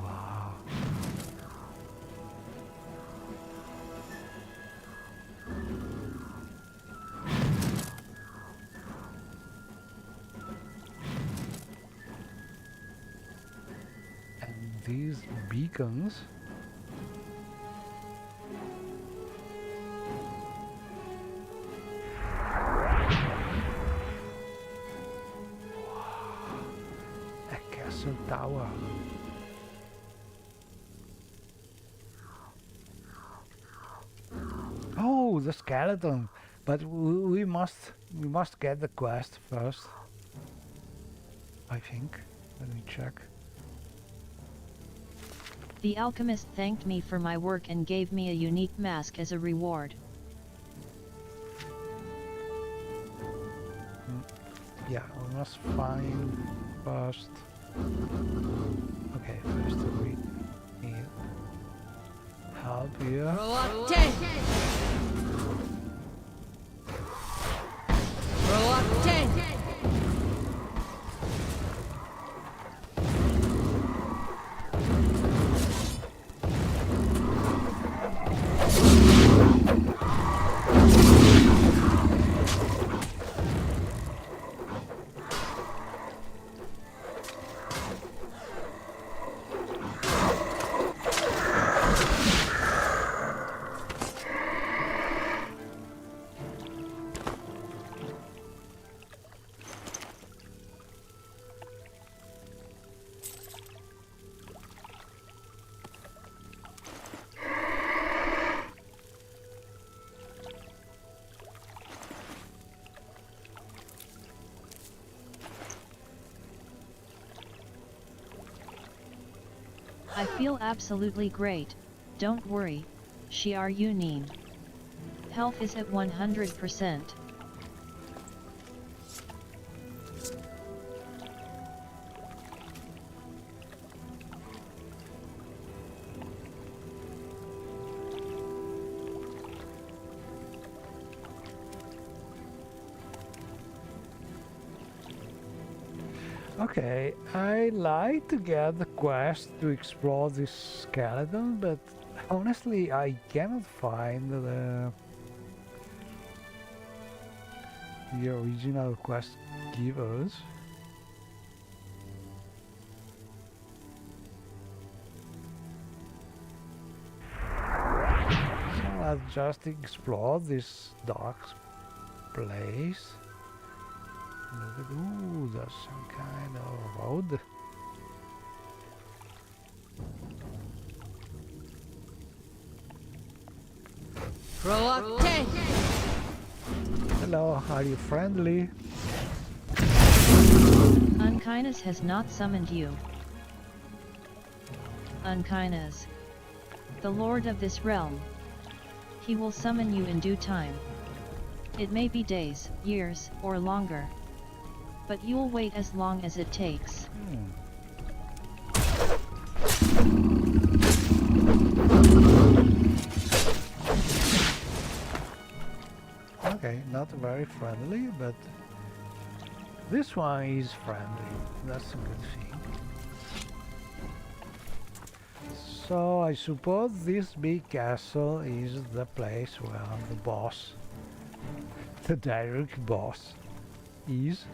Wow. And these beacons. Tower. Ooh, the skeleton. But we must get the quest first. I think. Let me check. The alchemist thanked me for my work and gave me a unique mask as a reward. Yeah, we must find first. Okay, first we need help here. I feel absolutely great, don't worry, Shiar Yunin. Health is at 100%. Okay, I like to get the quest to explore this skeleton, but honestly I cannot find the original quest givers. So let's just explore this dark place. Look at, ooh, there's some kind of road. Hello, are you friendly? Unkindness has not summoned you. Unkindness, the lord of this realm. He will summon you in due time. It may be days, years, or longer. But you'll wait as long as it takes. Okay, not very friendly, but this one is friendly. That's a good thing. So I suppose this big castle is the place where the boss, the direct boss, is.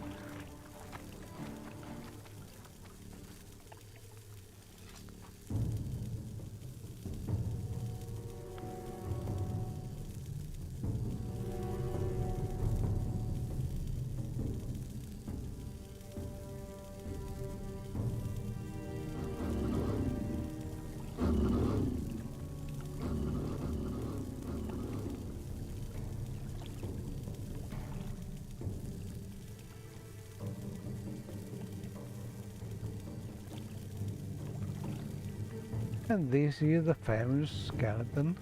And this is the famous skeleton.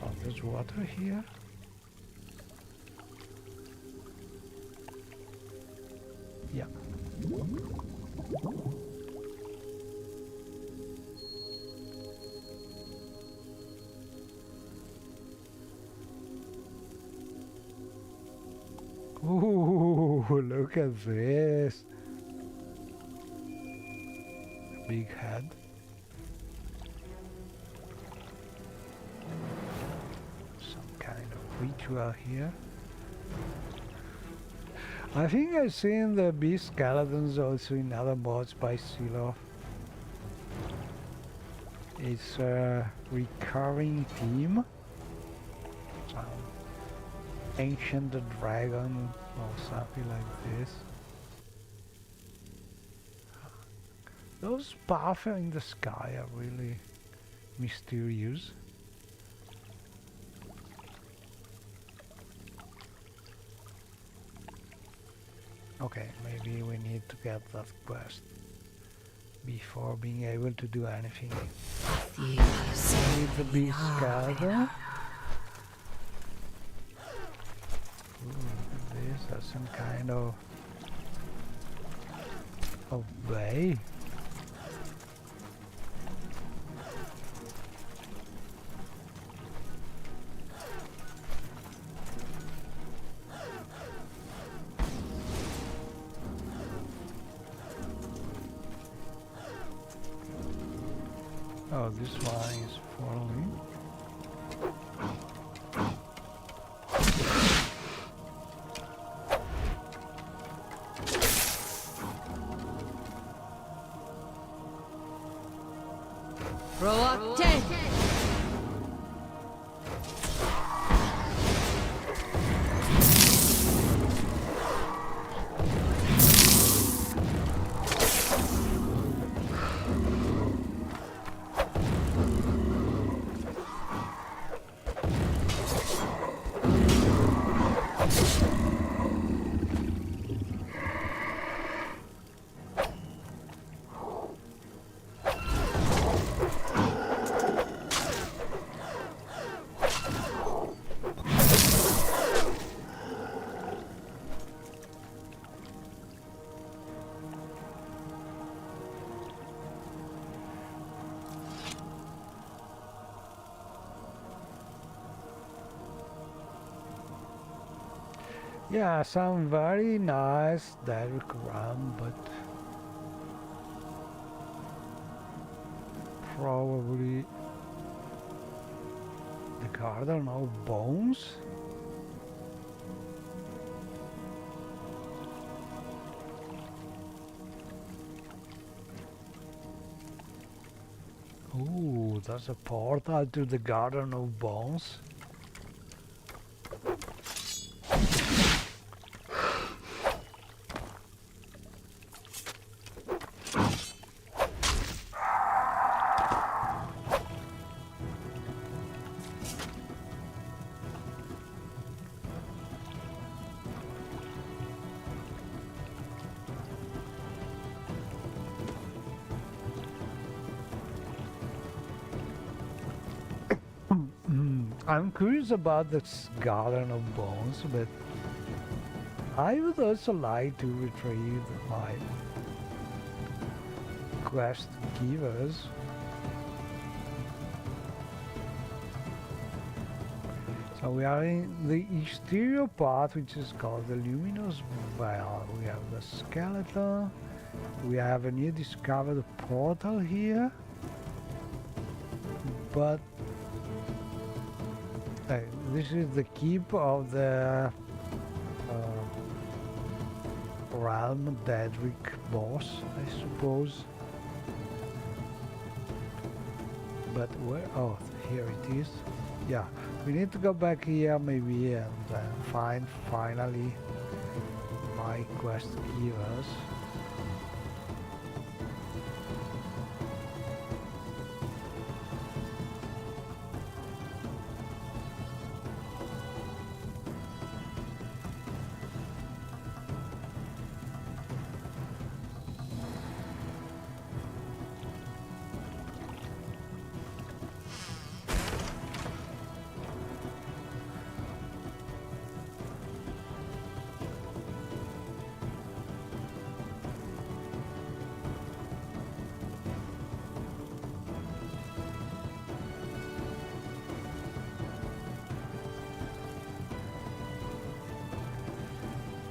Oh, there's water here. Yeah. Ooh, look at this. Big head. Some kind of ritual here. I think I've seen the beast skeletons also in other mods by Silo. It's a recurring theme. Some ancient dragon or something like this. Those paths in the sky are really mysterious. Okay, maybe we need to get that quest before being able to do anything. Need the big skeleton. This has some kind of bay. Oh, this one is falling. Yeah, some very nice Derek Ram, but probably the garden of bones. Ooh, that's a portal to the garden of bones. I'm curious about this garden of bones, but I would also like to retrieve my quest givers. So we are in the exterior part, which is called the Luminous Veil. We have the skeleton. We have a new discovered portal here, but this is the keep of the realm Daedric boss, I suppose. But where? Oh, here it is. Yeah, we need to go back here maybe and find finally my quest givers.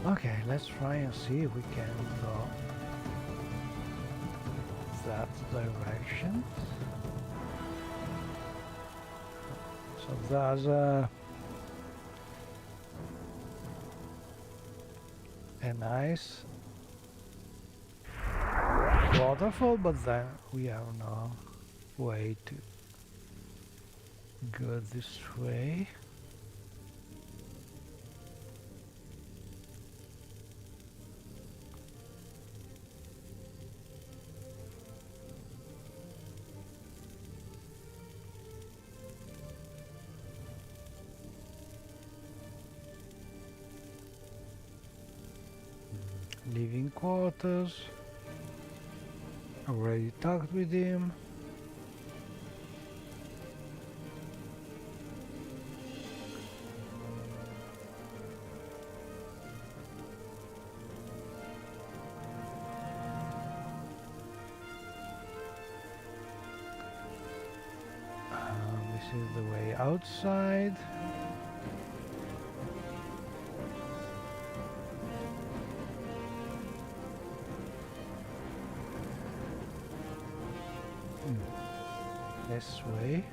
Okay, let's try and see if we can go that direction. So there's a nice waterfall, but then we have no way to go this way. Living quarters. Already talked with him. This is the way outside. This way.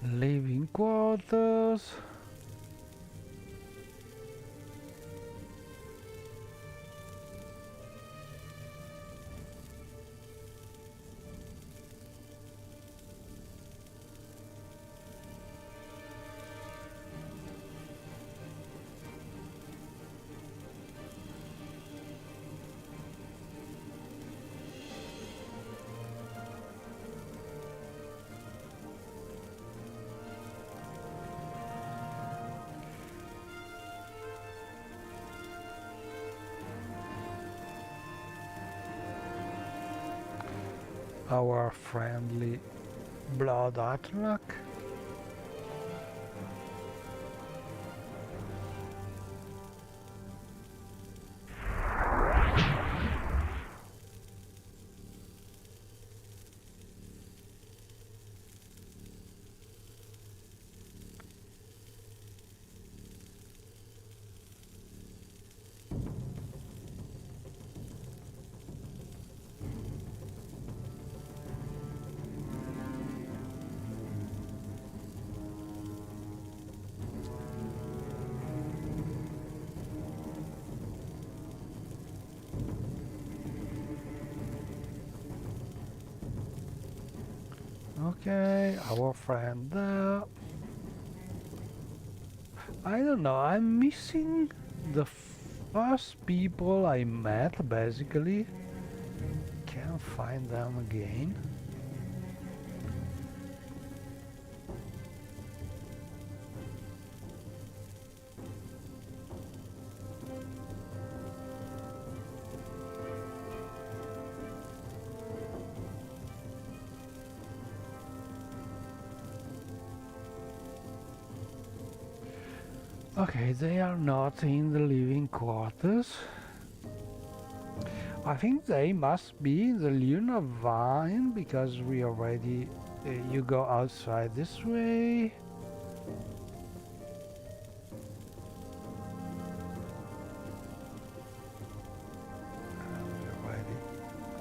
Living quarters. Our friendly blood Atlac. Okay, our friend there. I don't know, I'm missing the first people I met, basically. Can't find them again. Okay, they are not in the living quarters. I think they must be in the lunar vine because we already... you go outside this way. We already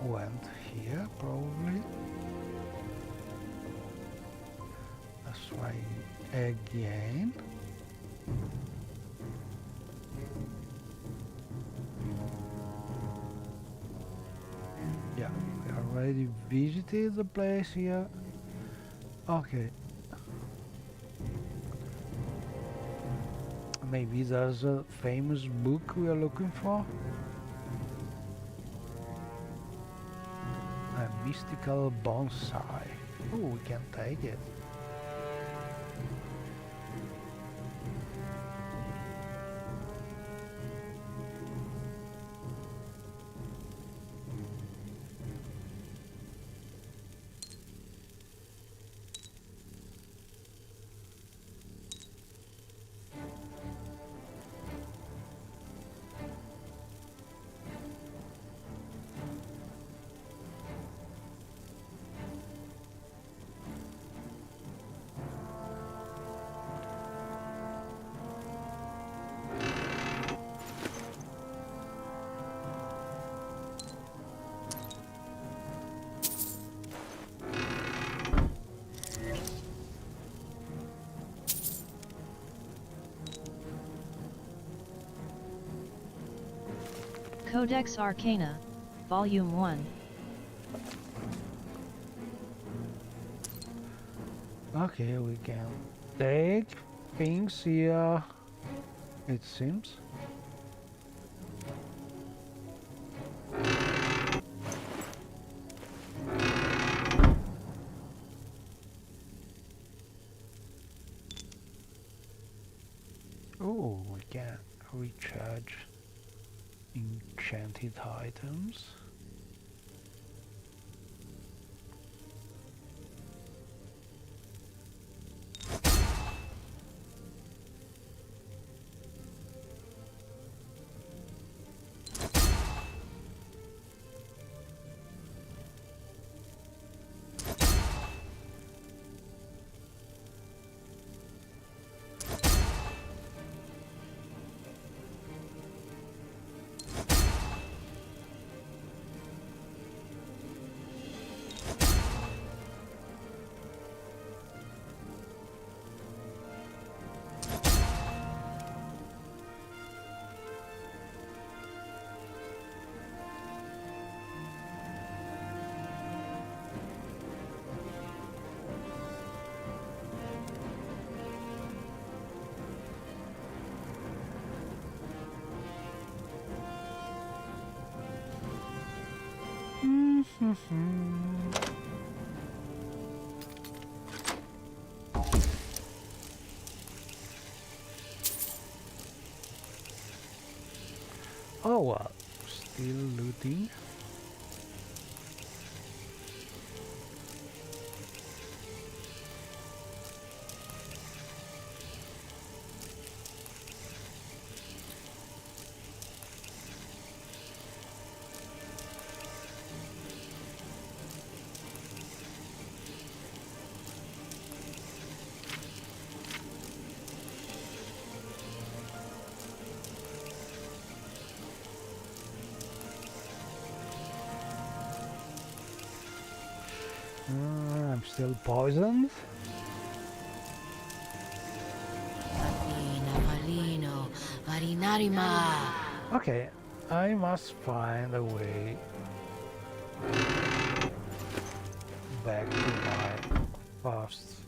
went here, probably. Let's try again. Yeah, we already visited the place here. Okay. Maybe there's a famous book we are looking for. A mystical bonsai. Oh, we can take it. Codex Arcana, Volume 1. Okay, we can take things here, it seems. can recharge enchanted items. Oh well, still looting. I'm still poisoned. Okay, I must find a way back to my past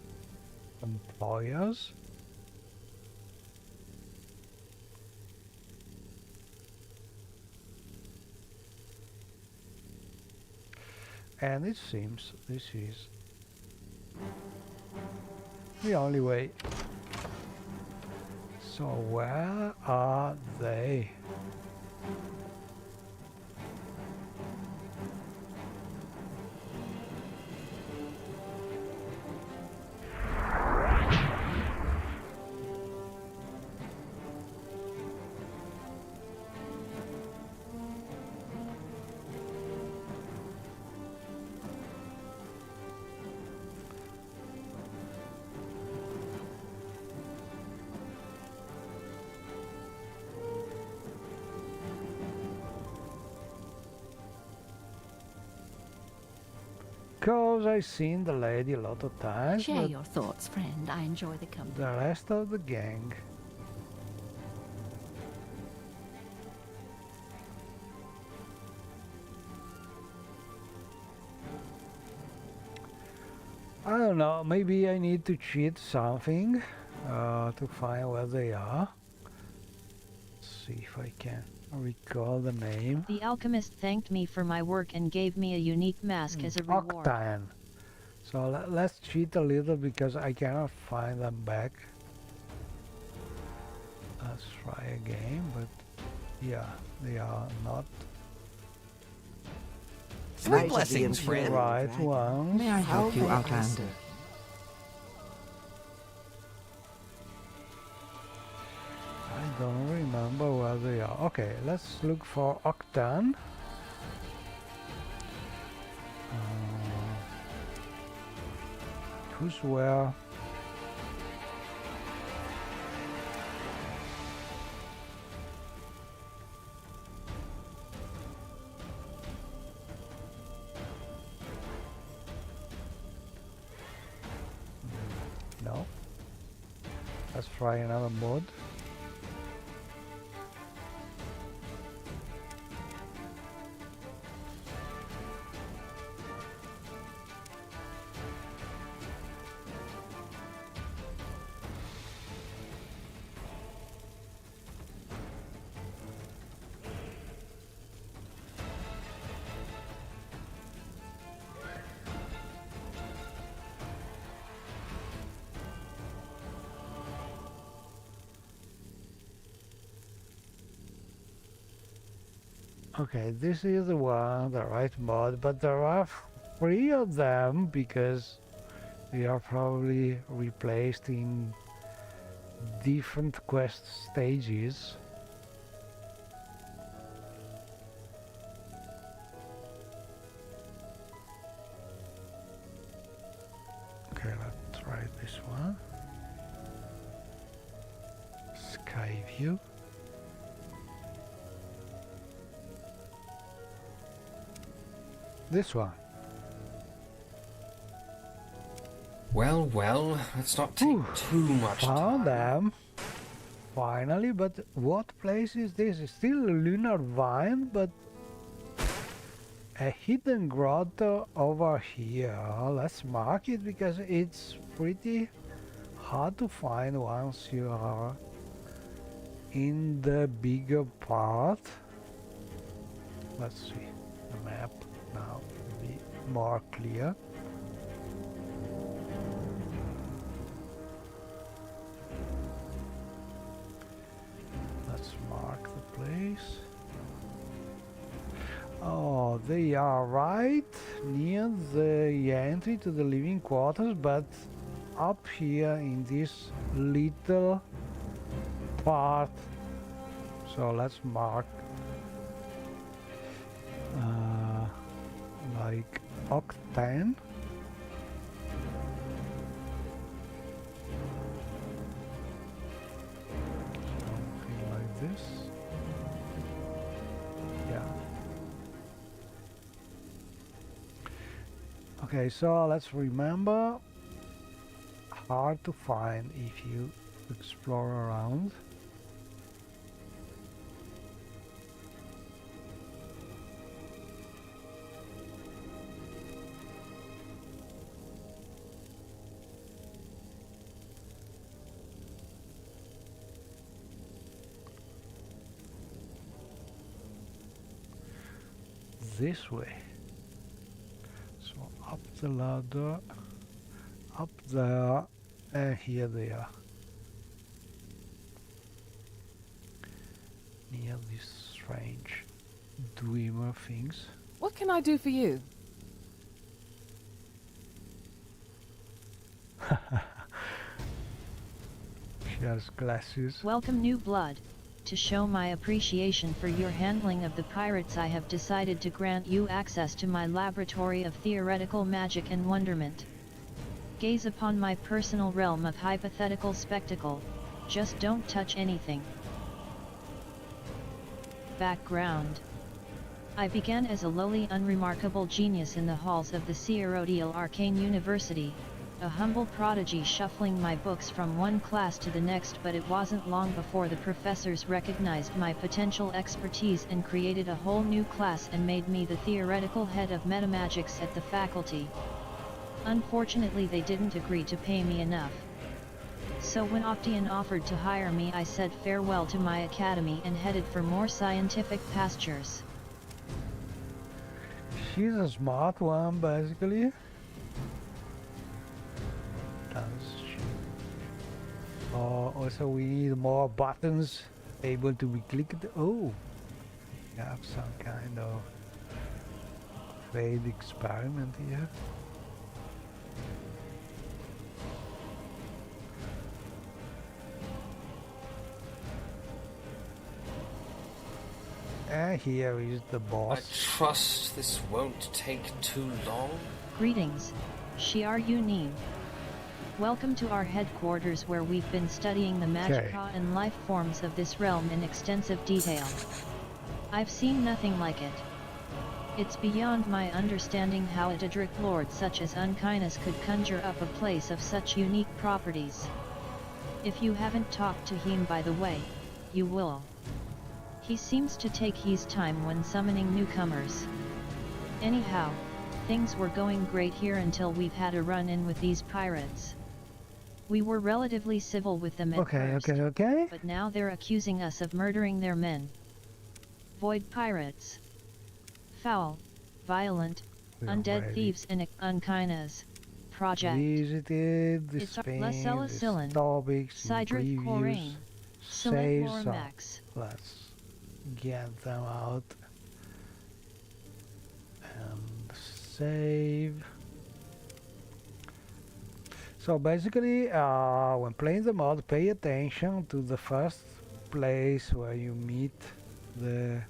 employers. And it seems this is the only way. So where are they? Because I've seen the lady a lot of times. Share your thoughts, friend. I enjoy the company. The rest of the gang. I don't know, maybe I need to cheat something to find where they are. Let's see if I can recall the name. The alchemist thanked me for my work and gave me a unique mask as a reward. Octane. So let's cheat a little because I cannot find them back. Let's try again, but yeah, they are not Three blessings, the friend. right ones. May I help you, Outlander? I don't remember where they are. Okay, let's look for Octane. Who's where? No. Let's try another mod. Okay, this is the one, the right mod, but there are 3 of them because they are probably replaced in different quest stages. Okay, let's try this one. Sky view. This one. Well, well, let's not take too much Found time. them. Finally, but what place is this? It's still a lunar vine, but a hidden grotto over here. Let's mark it because it's pretty hard to find once you are in the bigger part. Let's see the map now will be more clear. Let's mark the place. Oh, they are right near the entry to the living quarters, but up here in this little part. So let's mark like octane. Something like this. Yeah. Okay, so let's remember, hard to find if you explore around. This way. So up the ladder, up there, and here they are. Near these strange dreamer things. What can I do for you? She has glasses. Welcome, new blood. To show my appreciation for your handling of the pirates, I have decided to grant you access to my laboratory of theoretical magic and wonderment. Gaze upon my personal realm of hypothetical spectacle. Just don't touch anything. Background. I began as a lowly, unremarkable genius in the halls of the Cyrodiil Arcane University, a humble prodigy shuffling my books from one class to the next, but it wasn't long before the professors recognized my potential expertise and created a whole new class and made me the theoretical head of metamagics at the faculty. Unfortunately, they didn't agree to pay me enough. So when Optian offered to hire me, I said farewell to my academy and headed for more scientific pastures. She's a smart one, basically. Oh, also we need more buttons able to be clicked. Oh, we have some kind of failed experiment here. And here is the boss. I trust this won't take too long. Greetings, Shiar Yunim. Welcome to our headquarters, where we've been studying the magica and life forms of this realm in extensive detail. I've seen nothing like it. It's beyond my understanding how a Daedric lord such as Unkindness could conjure up a place of such unique properties. If you haven't talked to him, by the way, you will. He seems to take his time when summoning newcomers. Anyhow, things were going great here until we've had a run-in with these pirates. We were relatively civil with them at first, but now they're accusing us of murdering their men. Void pirates. Foul, violent, undead thieves and Unkindness. Project. Visited the It's Spain, Lacellasilin, the topics, Cydric Corain, say so. Max. Let's get them out. And save. So basically, when playing the mod, pay attention to the first place where you meet the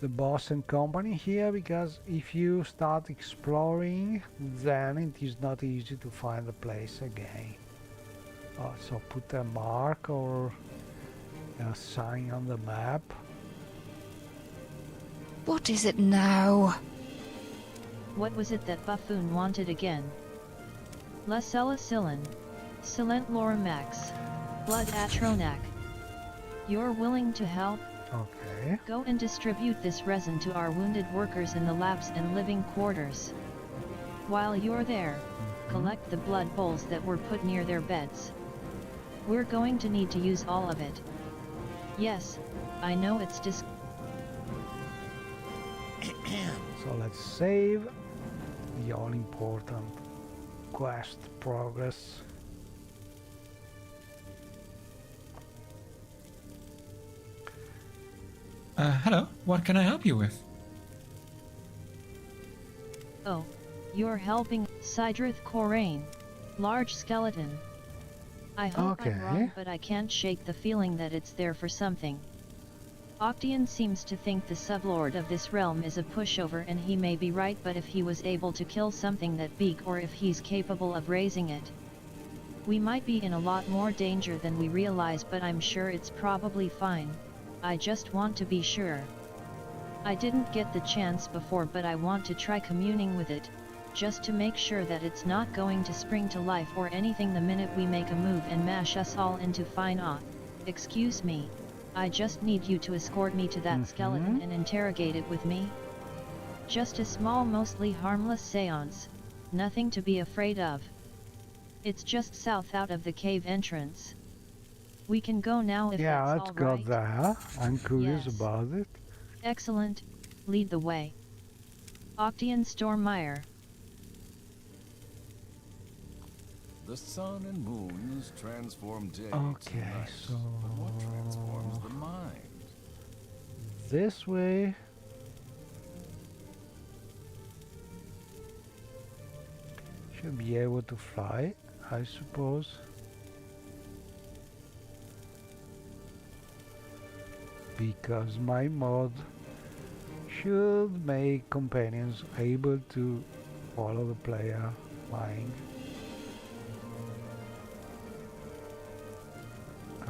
boss and company here, because if you start exploring, then it is not easy to find the place again. So put a mark or a sign on the map. What is it now? What was it that Buffoon wanted again? La Celicillin, Silent Loramax, Blood Atronac. You're willing to help? Okay. Go and distribute this resin to our wounded workers in the labs and living quarters. While you're there, collect the blood bowls that were put near their beds. We're going to need to use all of it. Yes, I know it's So let's save the all important quest progress. Hello, what can I help you with? Oh, you're helping Sidrith Corain, large skeleton. I hope I'm wrong, but I can't shake the feeling that it's there for something. Octian seems to think the sublord of this realm is a pushover, and he may be right, but if he was able to kill something that big, or if he's capable of raising it, we might be in a lot more danger than we realize, but I'm sure it's probably fine. I just want to be sure. I didn't get the chance before, but I want to try communing with it, just to make sure that it's not going to spring to life or anything the minute we make a move and mash us all into fine awe. Excuse me, I just need you to escort me to that skeleton and interrogate it with me. Just a small, mostly harmless seance, nothing to be afraid of. It's just south out of the cave entrance. We can go now if that's all right. Yeah, let's go there. I'm curious about it. Excellent. Lead the way. Octian Stormire. The sun and moons transform days Okay, and nights, so but what transforms the mind? This way. Should be able to fly, I suppose. Because my mod should make companions able to follow the player flying.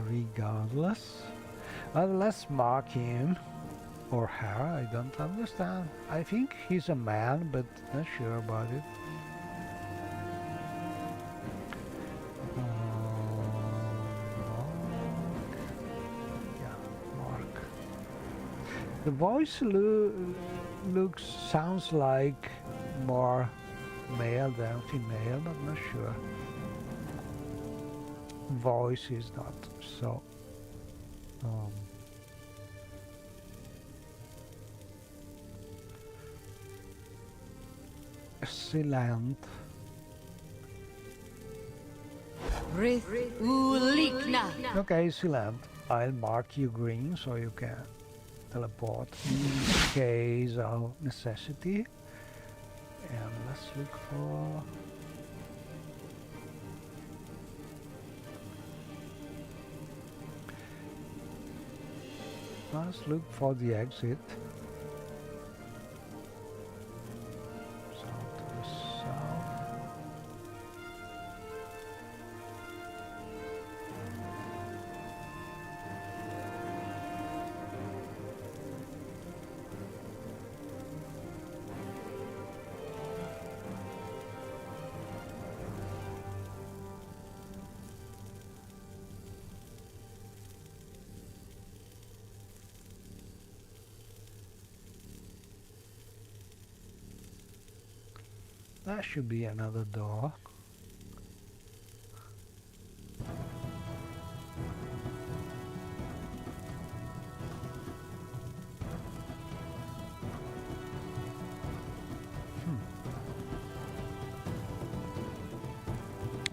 Regardless. But let's mark him or her, I don't understand. I think he's a man, but not sure about it. The voice sounds like more male than female, but not sure. Voice is not so. Silent. Okay, silent. I'll mark you green so you can teleport in case of necessity. And let's look for the exit. So to the south. That should be another door.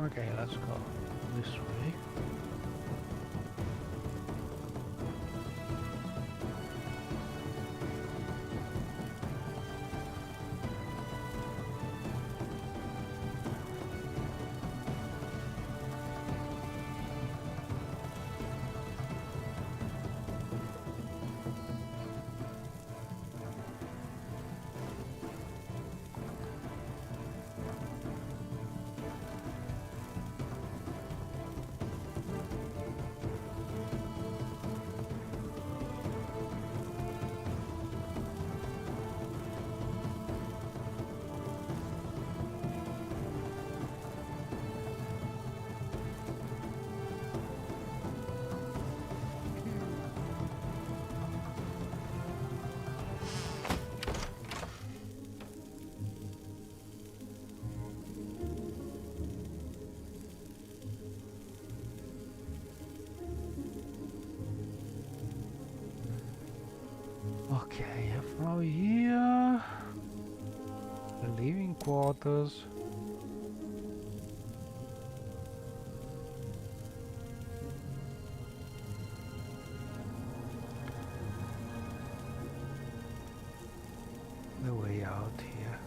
Okay, let's go this way. Okay, from here, the living quarters. The way out here.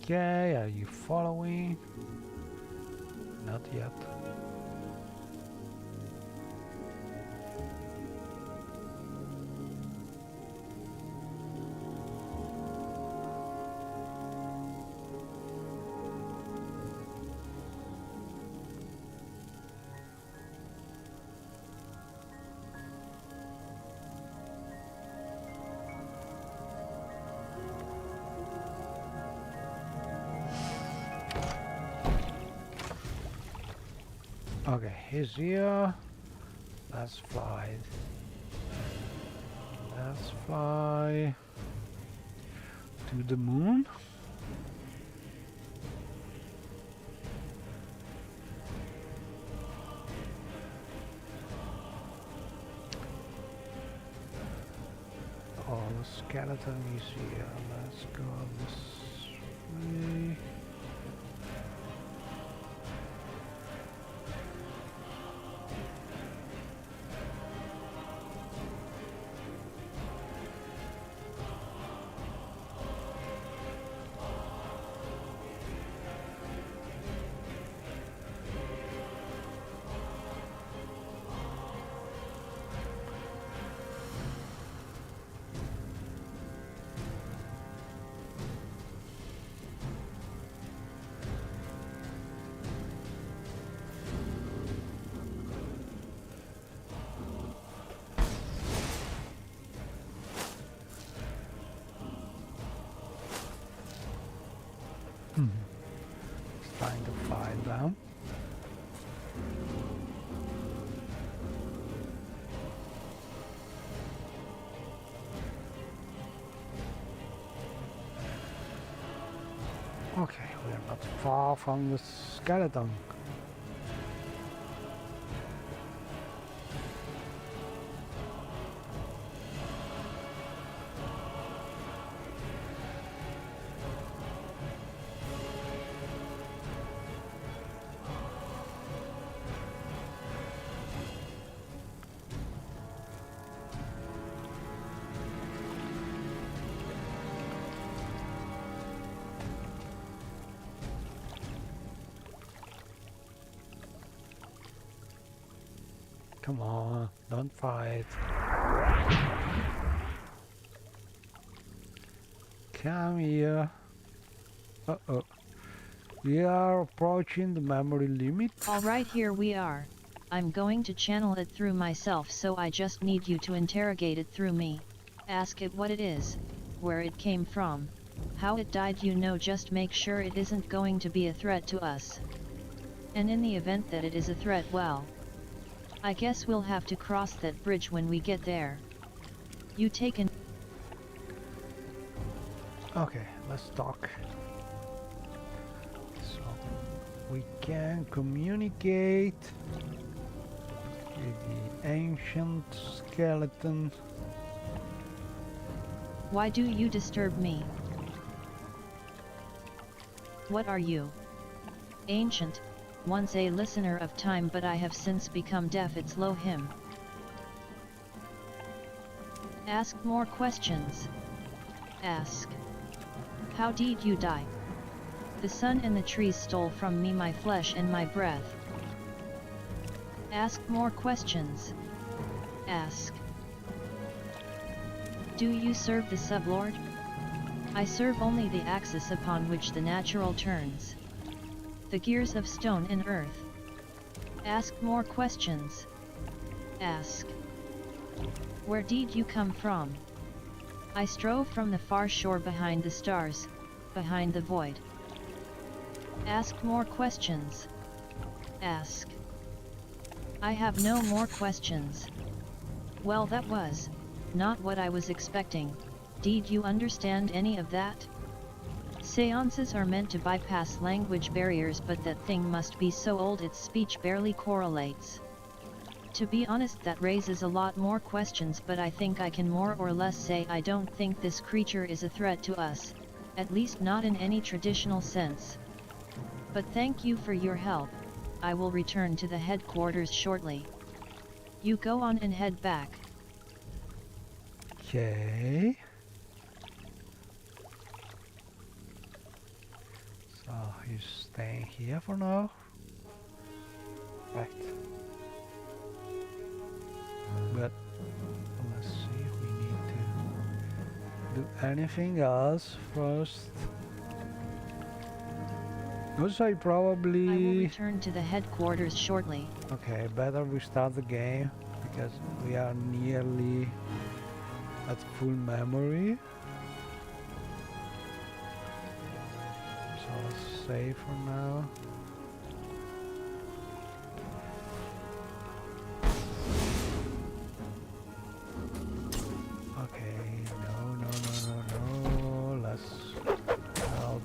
Okay, are you following? Not yet. Okay, he's here. Let's fly. Let's fly to the moon. Oh, the skeleton is here. Let's go this way. It's trying to find them. Okay, we're not far from the skeleton. Come on, don't fight. Come here. Uh-oh. We are approaching the memory limit. Alright, here we are. I'm going to channel it through myself, so I just need you to interrogate it through me. Ask it what it is, where it came from, how it died, just make sure it isn't going to be a threat to us. And in the event that it is a threat, well, I guess we'll have to cross that bridge when we get there. You take an... Okay, let's talk. So, we can communicate with the ancient skeleton. Why do you disturb me? What are you? Ancient, once a listener of time, but I have since become deaf. It's low him. Ask more questions. Ask. How did you die? The sun and the trees stole from me my flesh and my breath. Ask more questions. Ask. Do you serve the sublord? I serve only the axis upon which the natural turns. The gears of stone and earth. Ask more questions. Ask. Where did you come from? I strove from the far shore behind the stars, behind the void. Ask more questions. Ask. I have no more questions. Well, that was not what I was expecting. Did you understand any of that? Seances are meant to bypass language barriers, but that thing must be so old its speech barely correlates. To be honest, that raises a lot more questions, but I think I can more or less say I don't think this creature is a threat to us, at least not in any traditional sense. But thank you for your help. I will return to the headquarters shortly. You go on and head back. Okay. So he's staying here for now. Right. But let's see if we need to do anything else first. Also, I probably... I will return to the headquarters shortly. Okay, better we start the game because we are nearly at full memory. So let's save for now. Okay, no, let's help.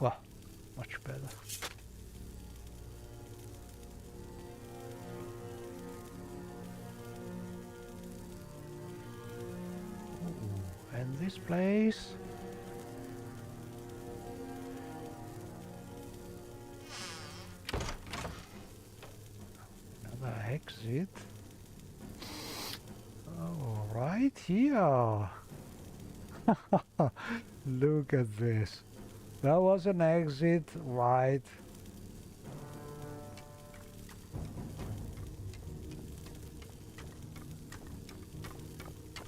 Wow, much better. Ooh, and this place. Another exit. Oh, right here. Look at this. That was an exit, right?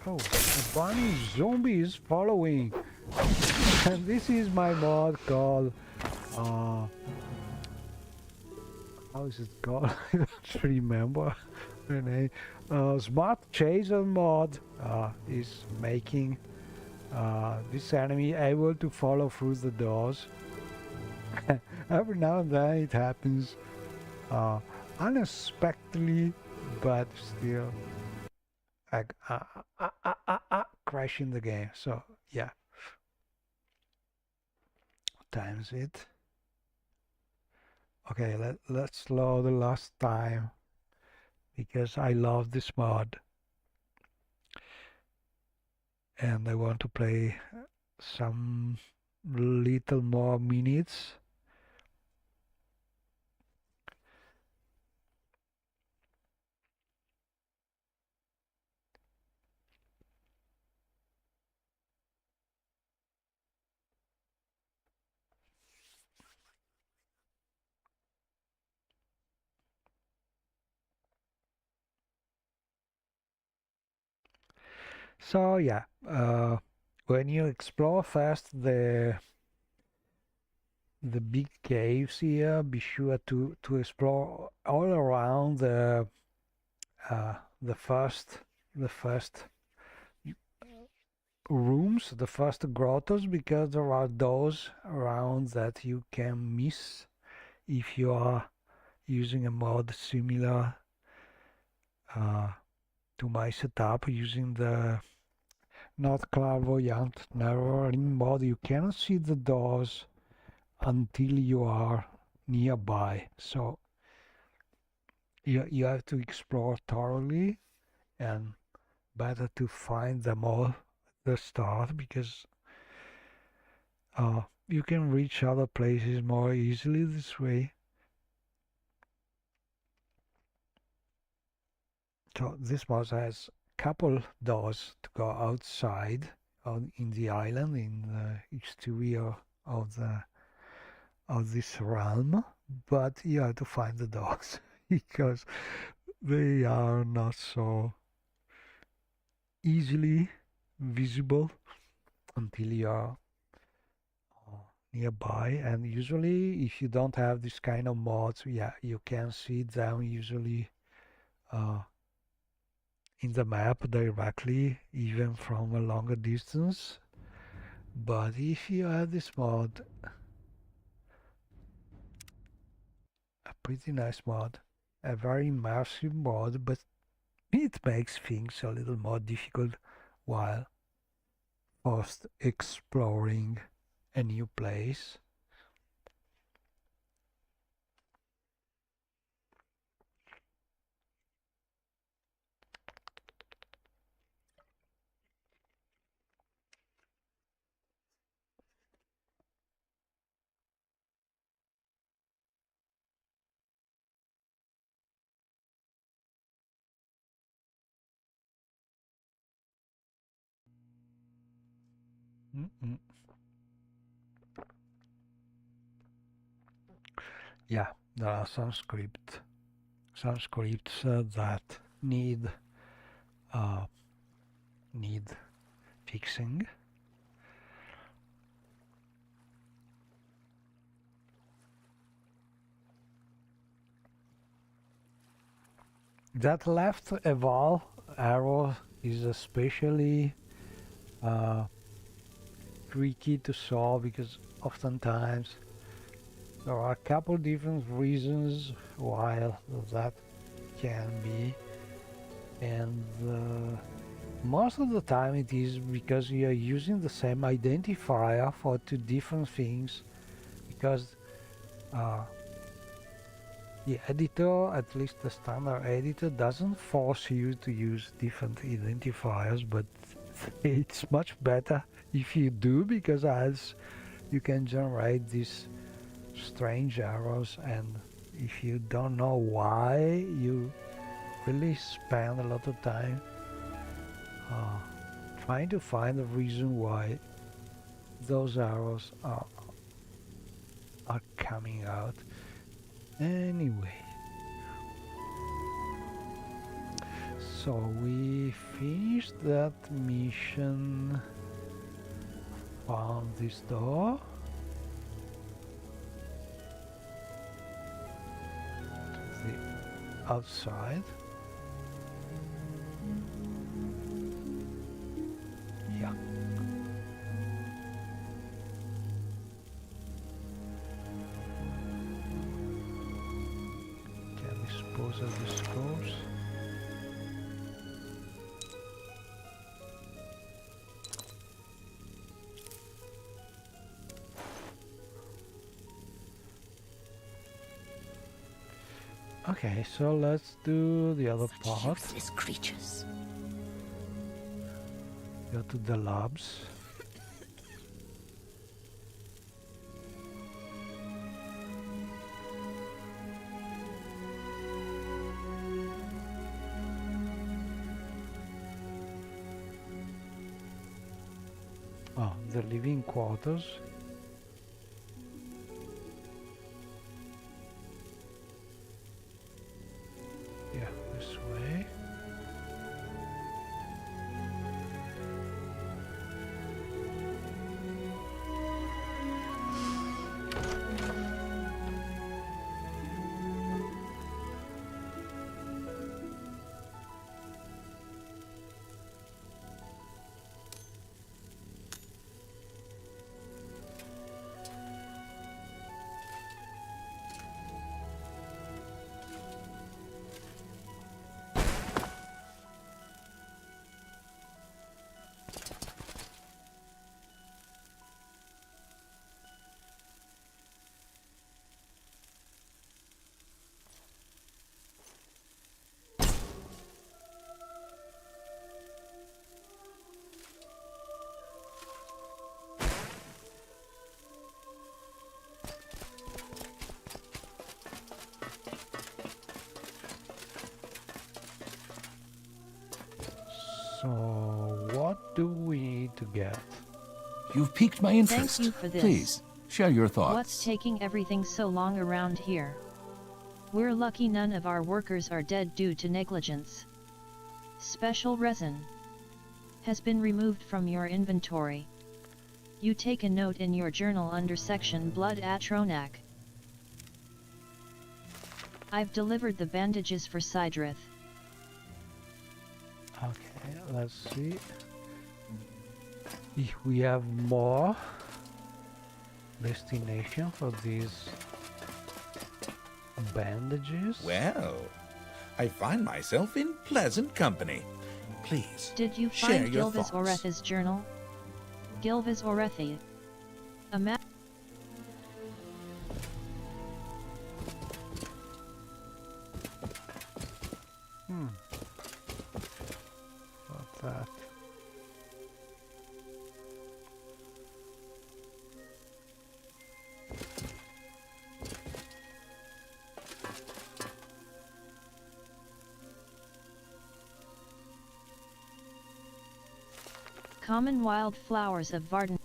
Oh, a bunny zombie is following. And this is my mod called... how is it called? I don't remember the name. Smart Chaser mod is making this enemy able to follow through the doors. Every now and then it happens unexpectedly, but still crashing the game. So yeah, times it. Okay, let's load the last time because I love this mod and I want to play some little more minutes. So yeah, when you explore first the big caves here, be sure to explore all around the first rooms, the first grottos, because there are those around that you can miss if you are using a mod similar to my setup using the not clairvoyant narrowing mod. You cannot see the doors until you are nearby, so you have to explore thoroughly, and better to find them all at the start because you can reach other places more easily this way. So this mod has a couple doors to go outside in the island, in the exterior of the of this realm, but you have to find the dogs because they are not so easily visible until you are nearby. And usually if you don't have this kind of mods, yeah, you can see them usually in the map directly, even from a longer distance. But if you have this mod, a pretty nice mod, a very immersive mod, but it makes things a little more difficult while first exploring a new place. Yeah, there are some scripts that need fixing. That left eval arrow is especially tricky to solve because oftentimes there are a couple different reasons why that can be, and most of the time it is because you are using the same identifier for two different things, because the editor, at least the standard editor, doesn't force you to use different identifiers, but it's much better if you do, because as you can generate these strange arrows, and if you don't know why, you really spend a lot of time trying to find the reason why those arrows are coming out. Anyway, so we finished that mission, found this door, to the outside. Yeah. Can dispose of the scrolls. Okay, so let's do the other part. Useless creatures. Go to the labs. Oh, the living quarters. Yeah, this way. So, what do we need to get? You've piqued my interest. Thank you for this. Please, Share your thoughts. What's taking everything so long around here? We're lucky none of our workers are dead due to negligence. Special resin has been removed from your inventory. You take a note in your journal under section Blood at Tronak. I've delivered the bandages for Sidrith. Okay, let's see if we have more destination for these bandages. Well, I find myself in pleasant company. Please, Did you share find your Gilvis thoughts. Oretha's journal? Gilvis Orethi. A map. What's that? Common wild flowers of Varden.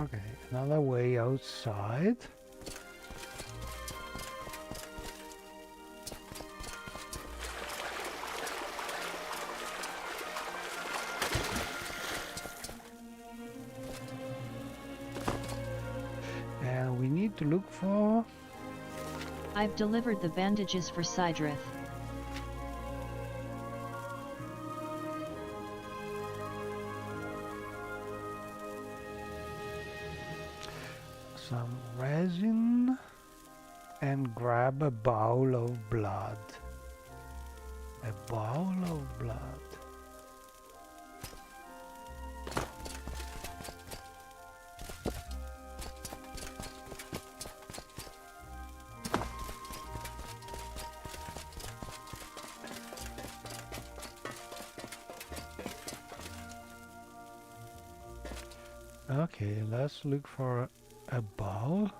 Okay, another way outside. And we need to look for... I've delivered the bandages for Sidrith. some resin and grab a bowl of blood. A bowl of blood. Okay, let's look for a bowl.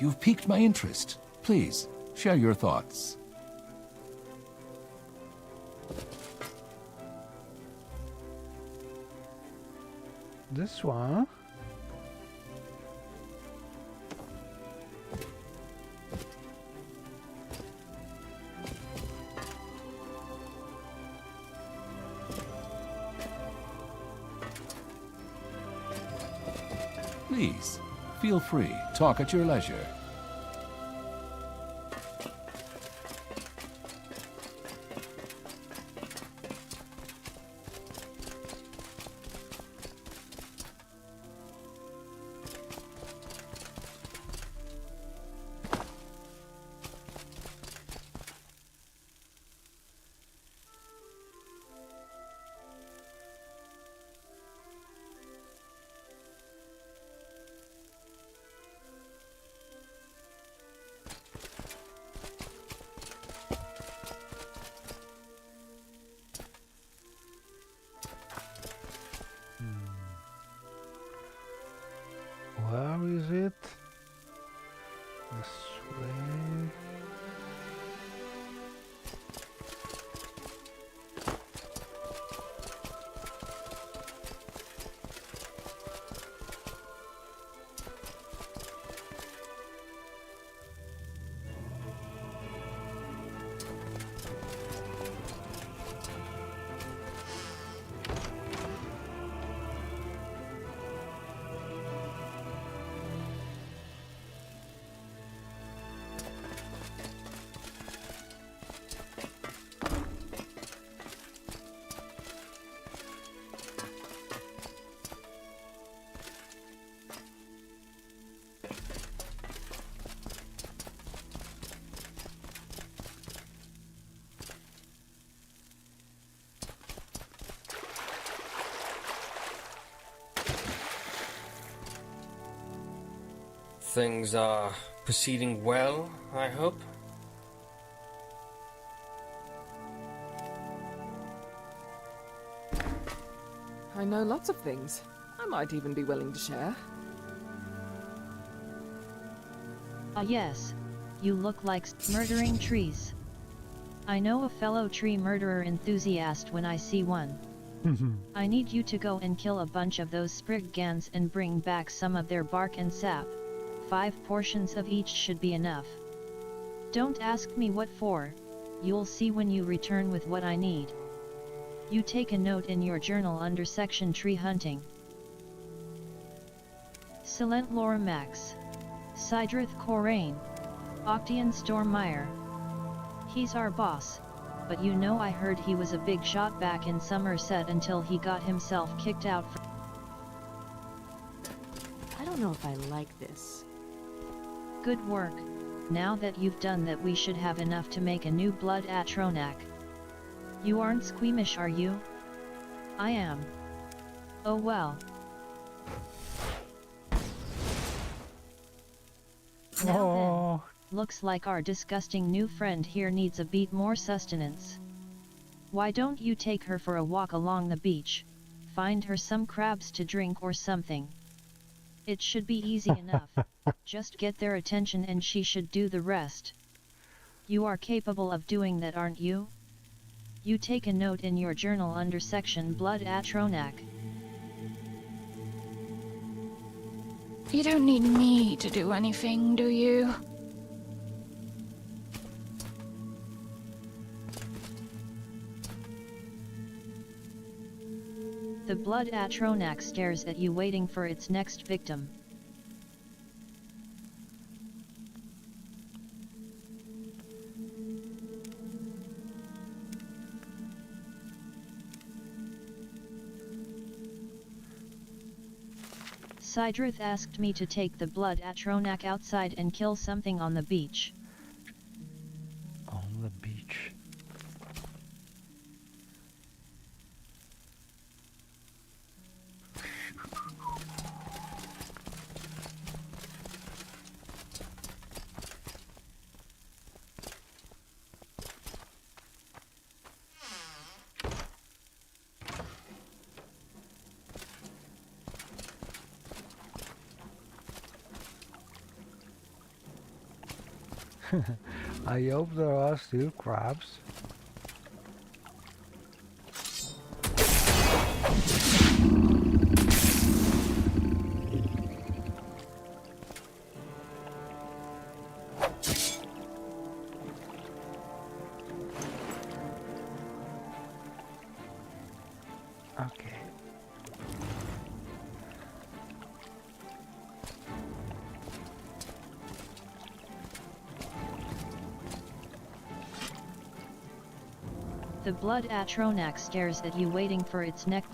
You've piqued my interest. Please, share your thoughts. This one. Please, feel free. Talk at your leisure. Where is it? This way. Things are proceeding well, I hope? I know lots of things. I might even be willing to share. Ah yes. You look like murdering trees. I know a fellow tree murderer enthusiast when I see one. I need you to go and kill a bunch of those spriggans and bring back some of their bark and sap. 5 portions of each should be enough. Don't ask me what for, you'll see when you return with what I need. You take a note in your journal under section tree hunting. Silent Laura Max. Sidrith Corain. Octian Stormire. He's our boss, but you know I heard he was a big shot back in Somerset until he got himself kicked out from... I don't know if I like this. Good work. Now that you've done that, we should have enough to make a new blood Atronak. You aren't squeamish, are you? I am. Oh well. Now then, looks like our disgusting new friend here needs a bit more sustenance. Why don't you take her for a walk along the beach, find her some crabs to drink or something. It should be easy enough, just get their attention and she should do the rest. You are capable of doing that, aren't you? You take a note in your journal under section Blood Atronak. You don't need me to do anything, do you? The blood Atronak stares at you, waiting for its next victim. Sidrith asked me to take the blood Atronak outside and kill something on the beach. On the beach. I hope there are still crabs. Okay. The blood Atronak stares at you, waiting for its next.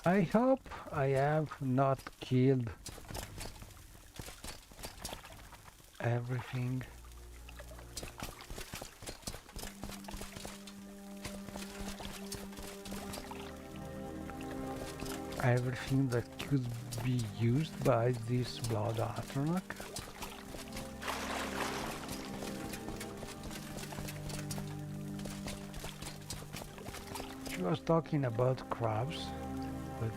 I hope I have not killed everything. everything that could be used by this blood Atronach. She was talking about crabs, but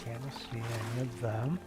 can't see any of them.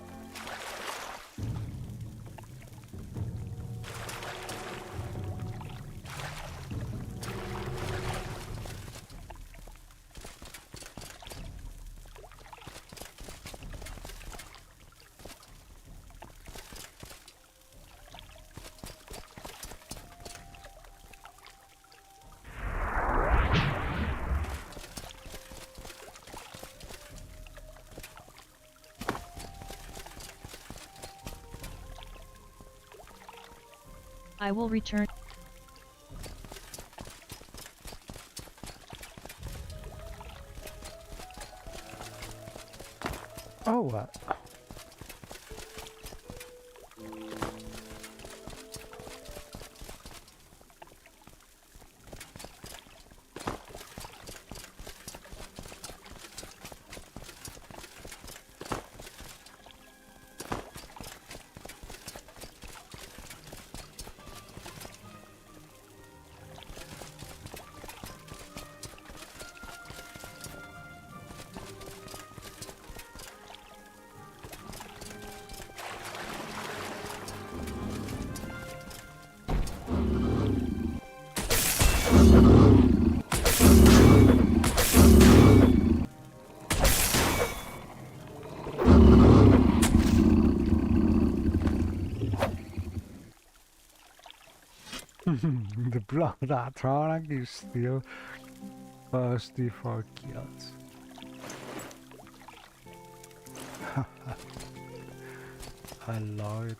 I will return. Oh, the blood Atronach is still thirsty for kills. I love it.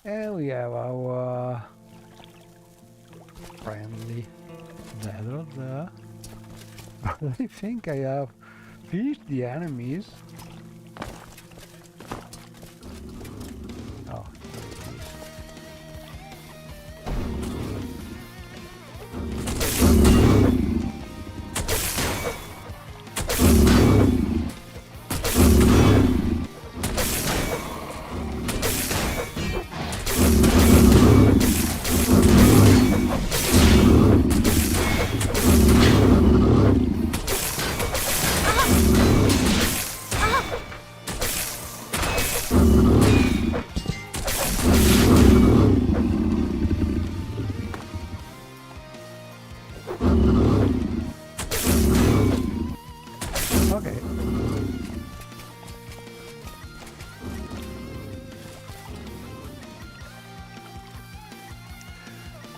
And we have our friendly nether there. I think I have finished the enemies. Oh, there it is. Okay.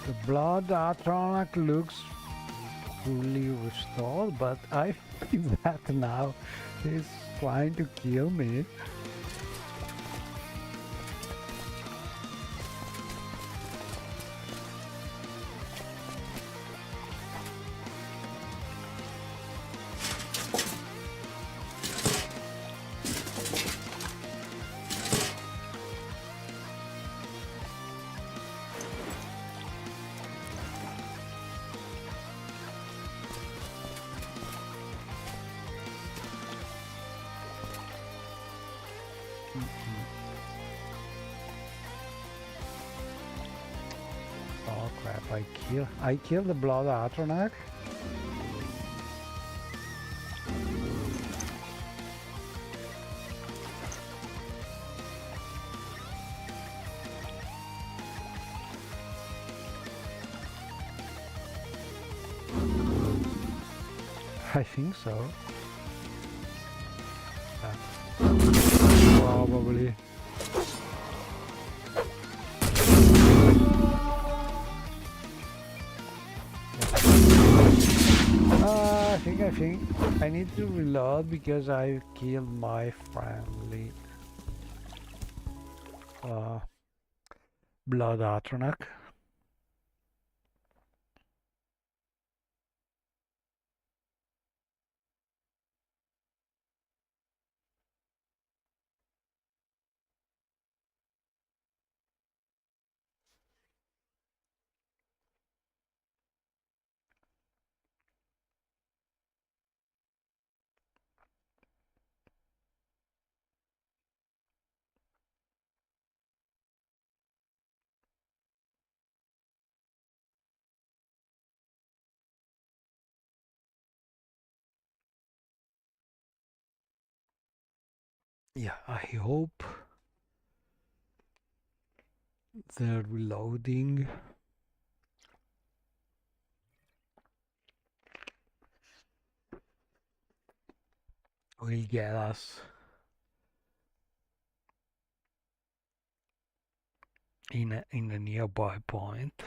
The blood Atronach looks fully restored, but I think that now he's trying to kill me. Oh crap, I killed the blood Atronach. I think so. Probably. I think I need to reload because I killed my friendly blood Atronach. Yeah, I hope the reloading will get us in a nearby point.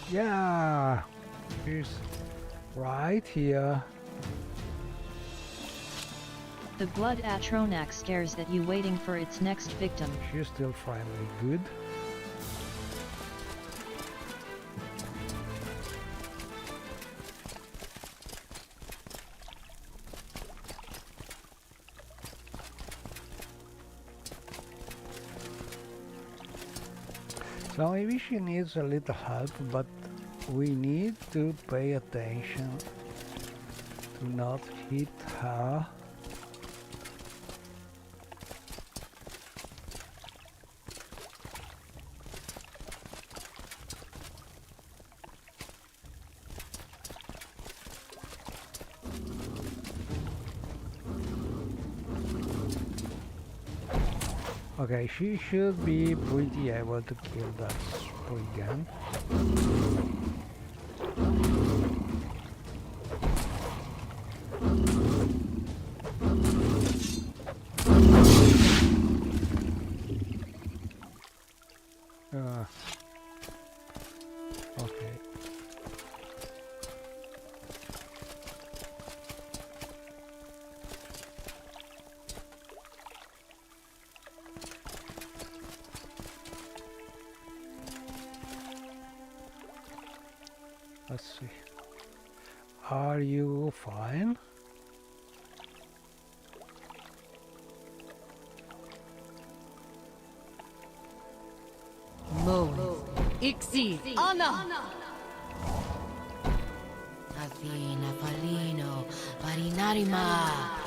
Yeah, here's right here. The blood Atronach stares at you waiting for its next victim. She's still friendly, good. So maybe she needs a little help, but we need to pay attention to not hit her. Okay, she should be pretty able to kill that spriggan. Okay. Let's see. Are you fine? Mo. Ixi. Ana. Avina Falino. Parinarima.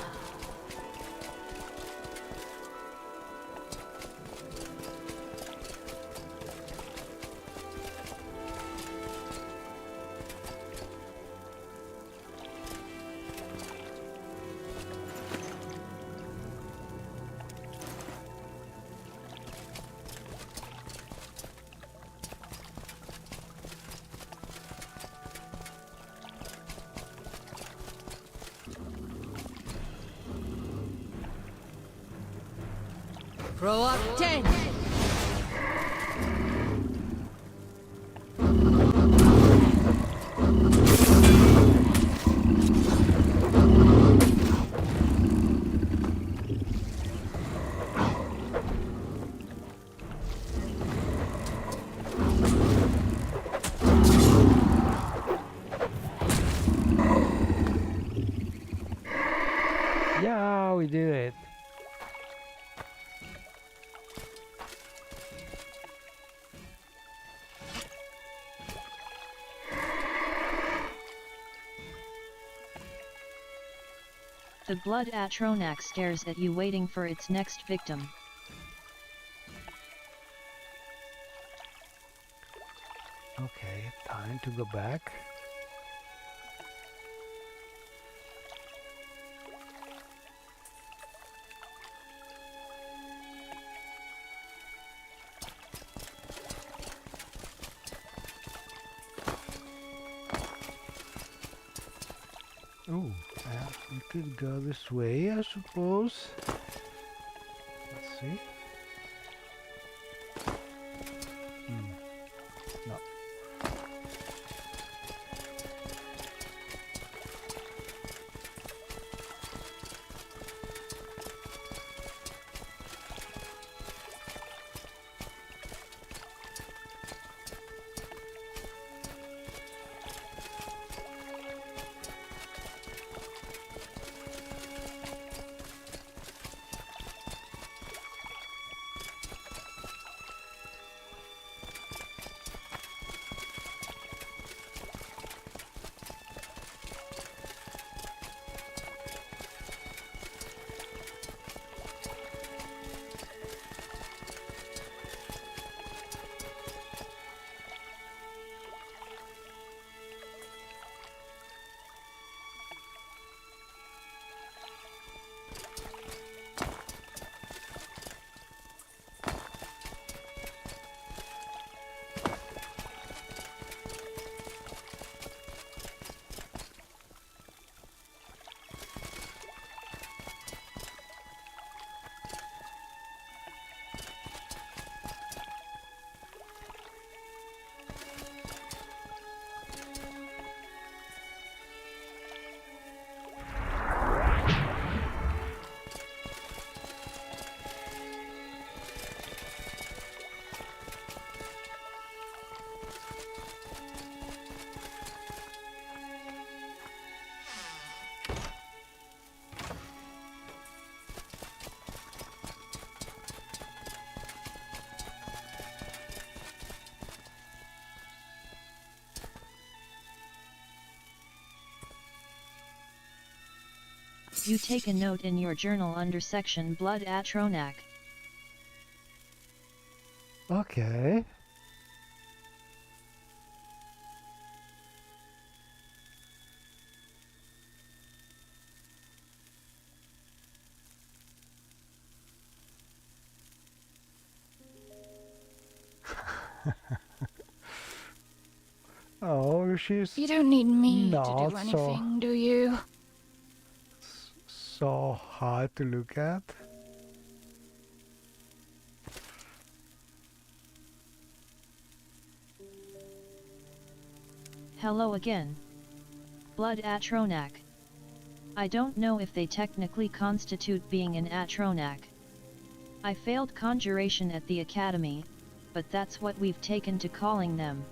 Throw up 10. Yeah, we did it. The blood Atronak stares at you waiting for its next victim. Okay, time to go back. Oh, we could go this way, I suppose. Let's see. No. You take a note in your journal under section Blood Atronak. Okay. Oh, she's You don't need me to not do anything, do you? so hard to look at. Hello again. Blood Atronak. I don't know if they technically constitute being an Atronak. I failed conjuration at the academy, but that's what we've taken to calling them.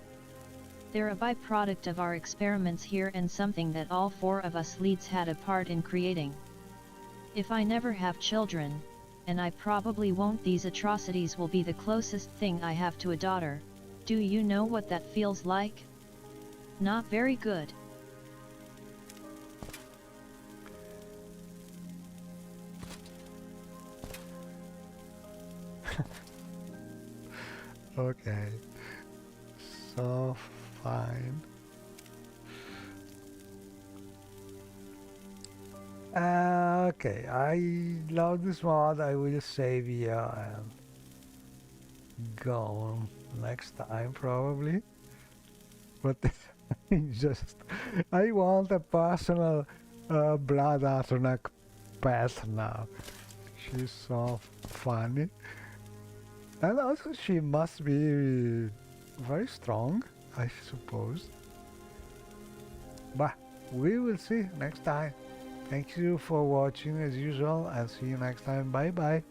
They're a byproduct of our experiments here and something that all four of us leads had a part in creating. If I never have children, and I probably won't, these atrocities will be the closest thing I have to a daughter. Do you know what that feels like? Not very good. Okay. So fine. Okay, I love this mod. I will save here and go on next time probably. But just I want a personal blood Atronak pet now. She's so funny. And also she must be very strong, I suppose. But we will see next time. Thank you for watching as usual and see you next time. Bye bye.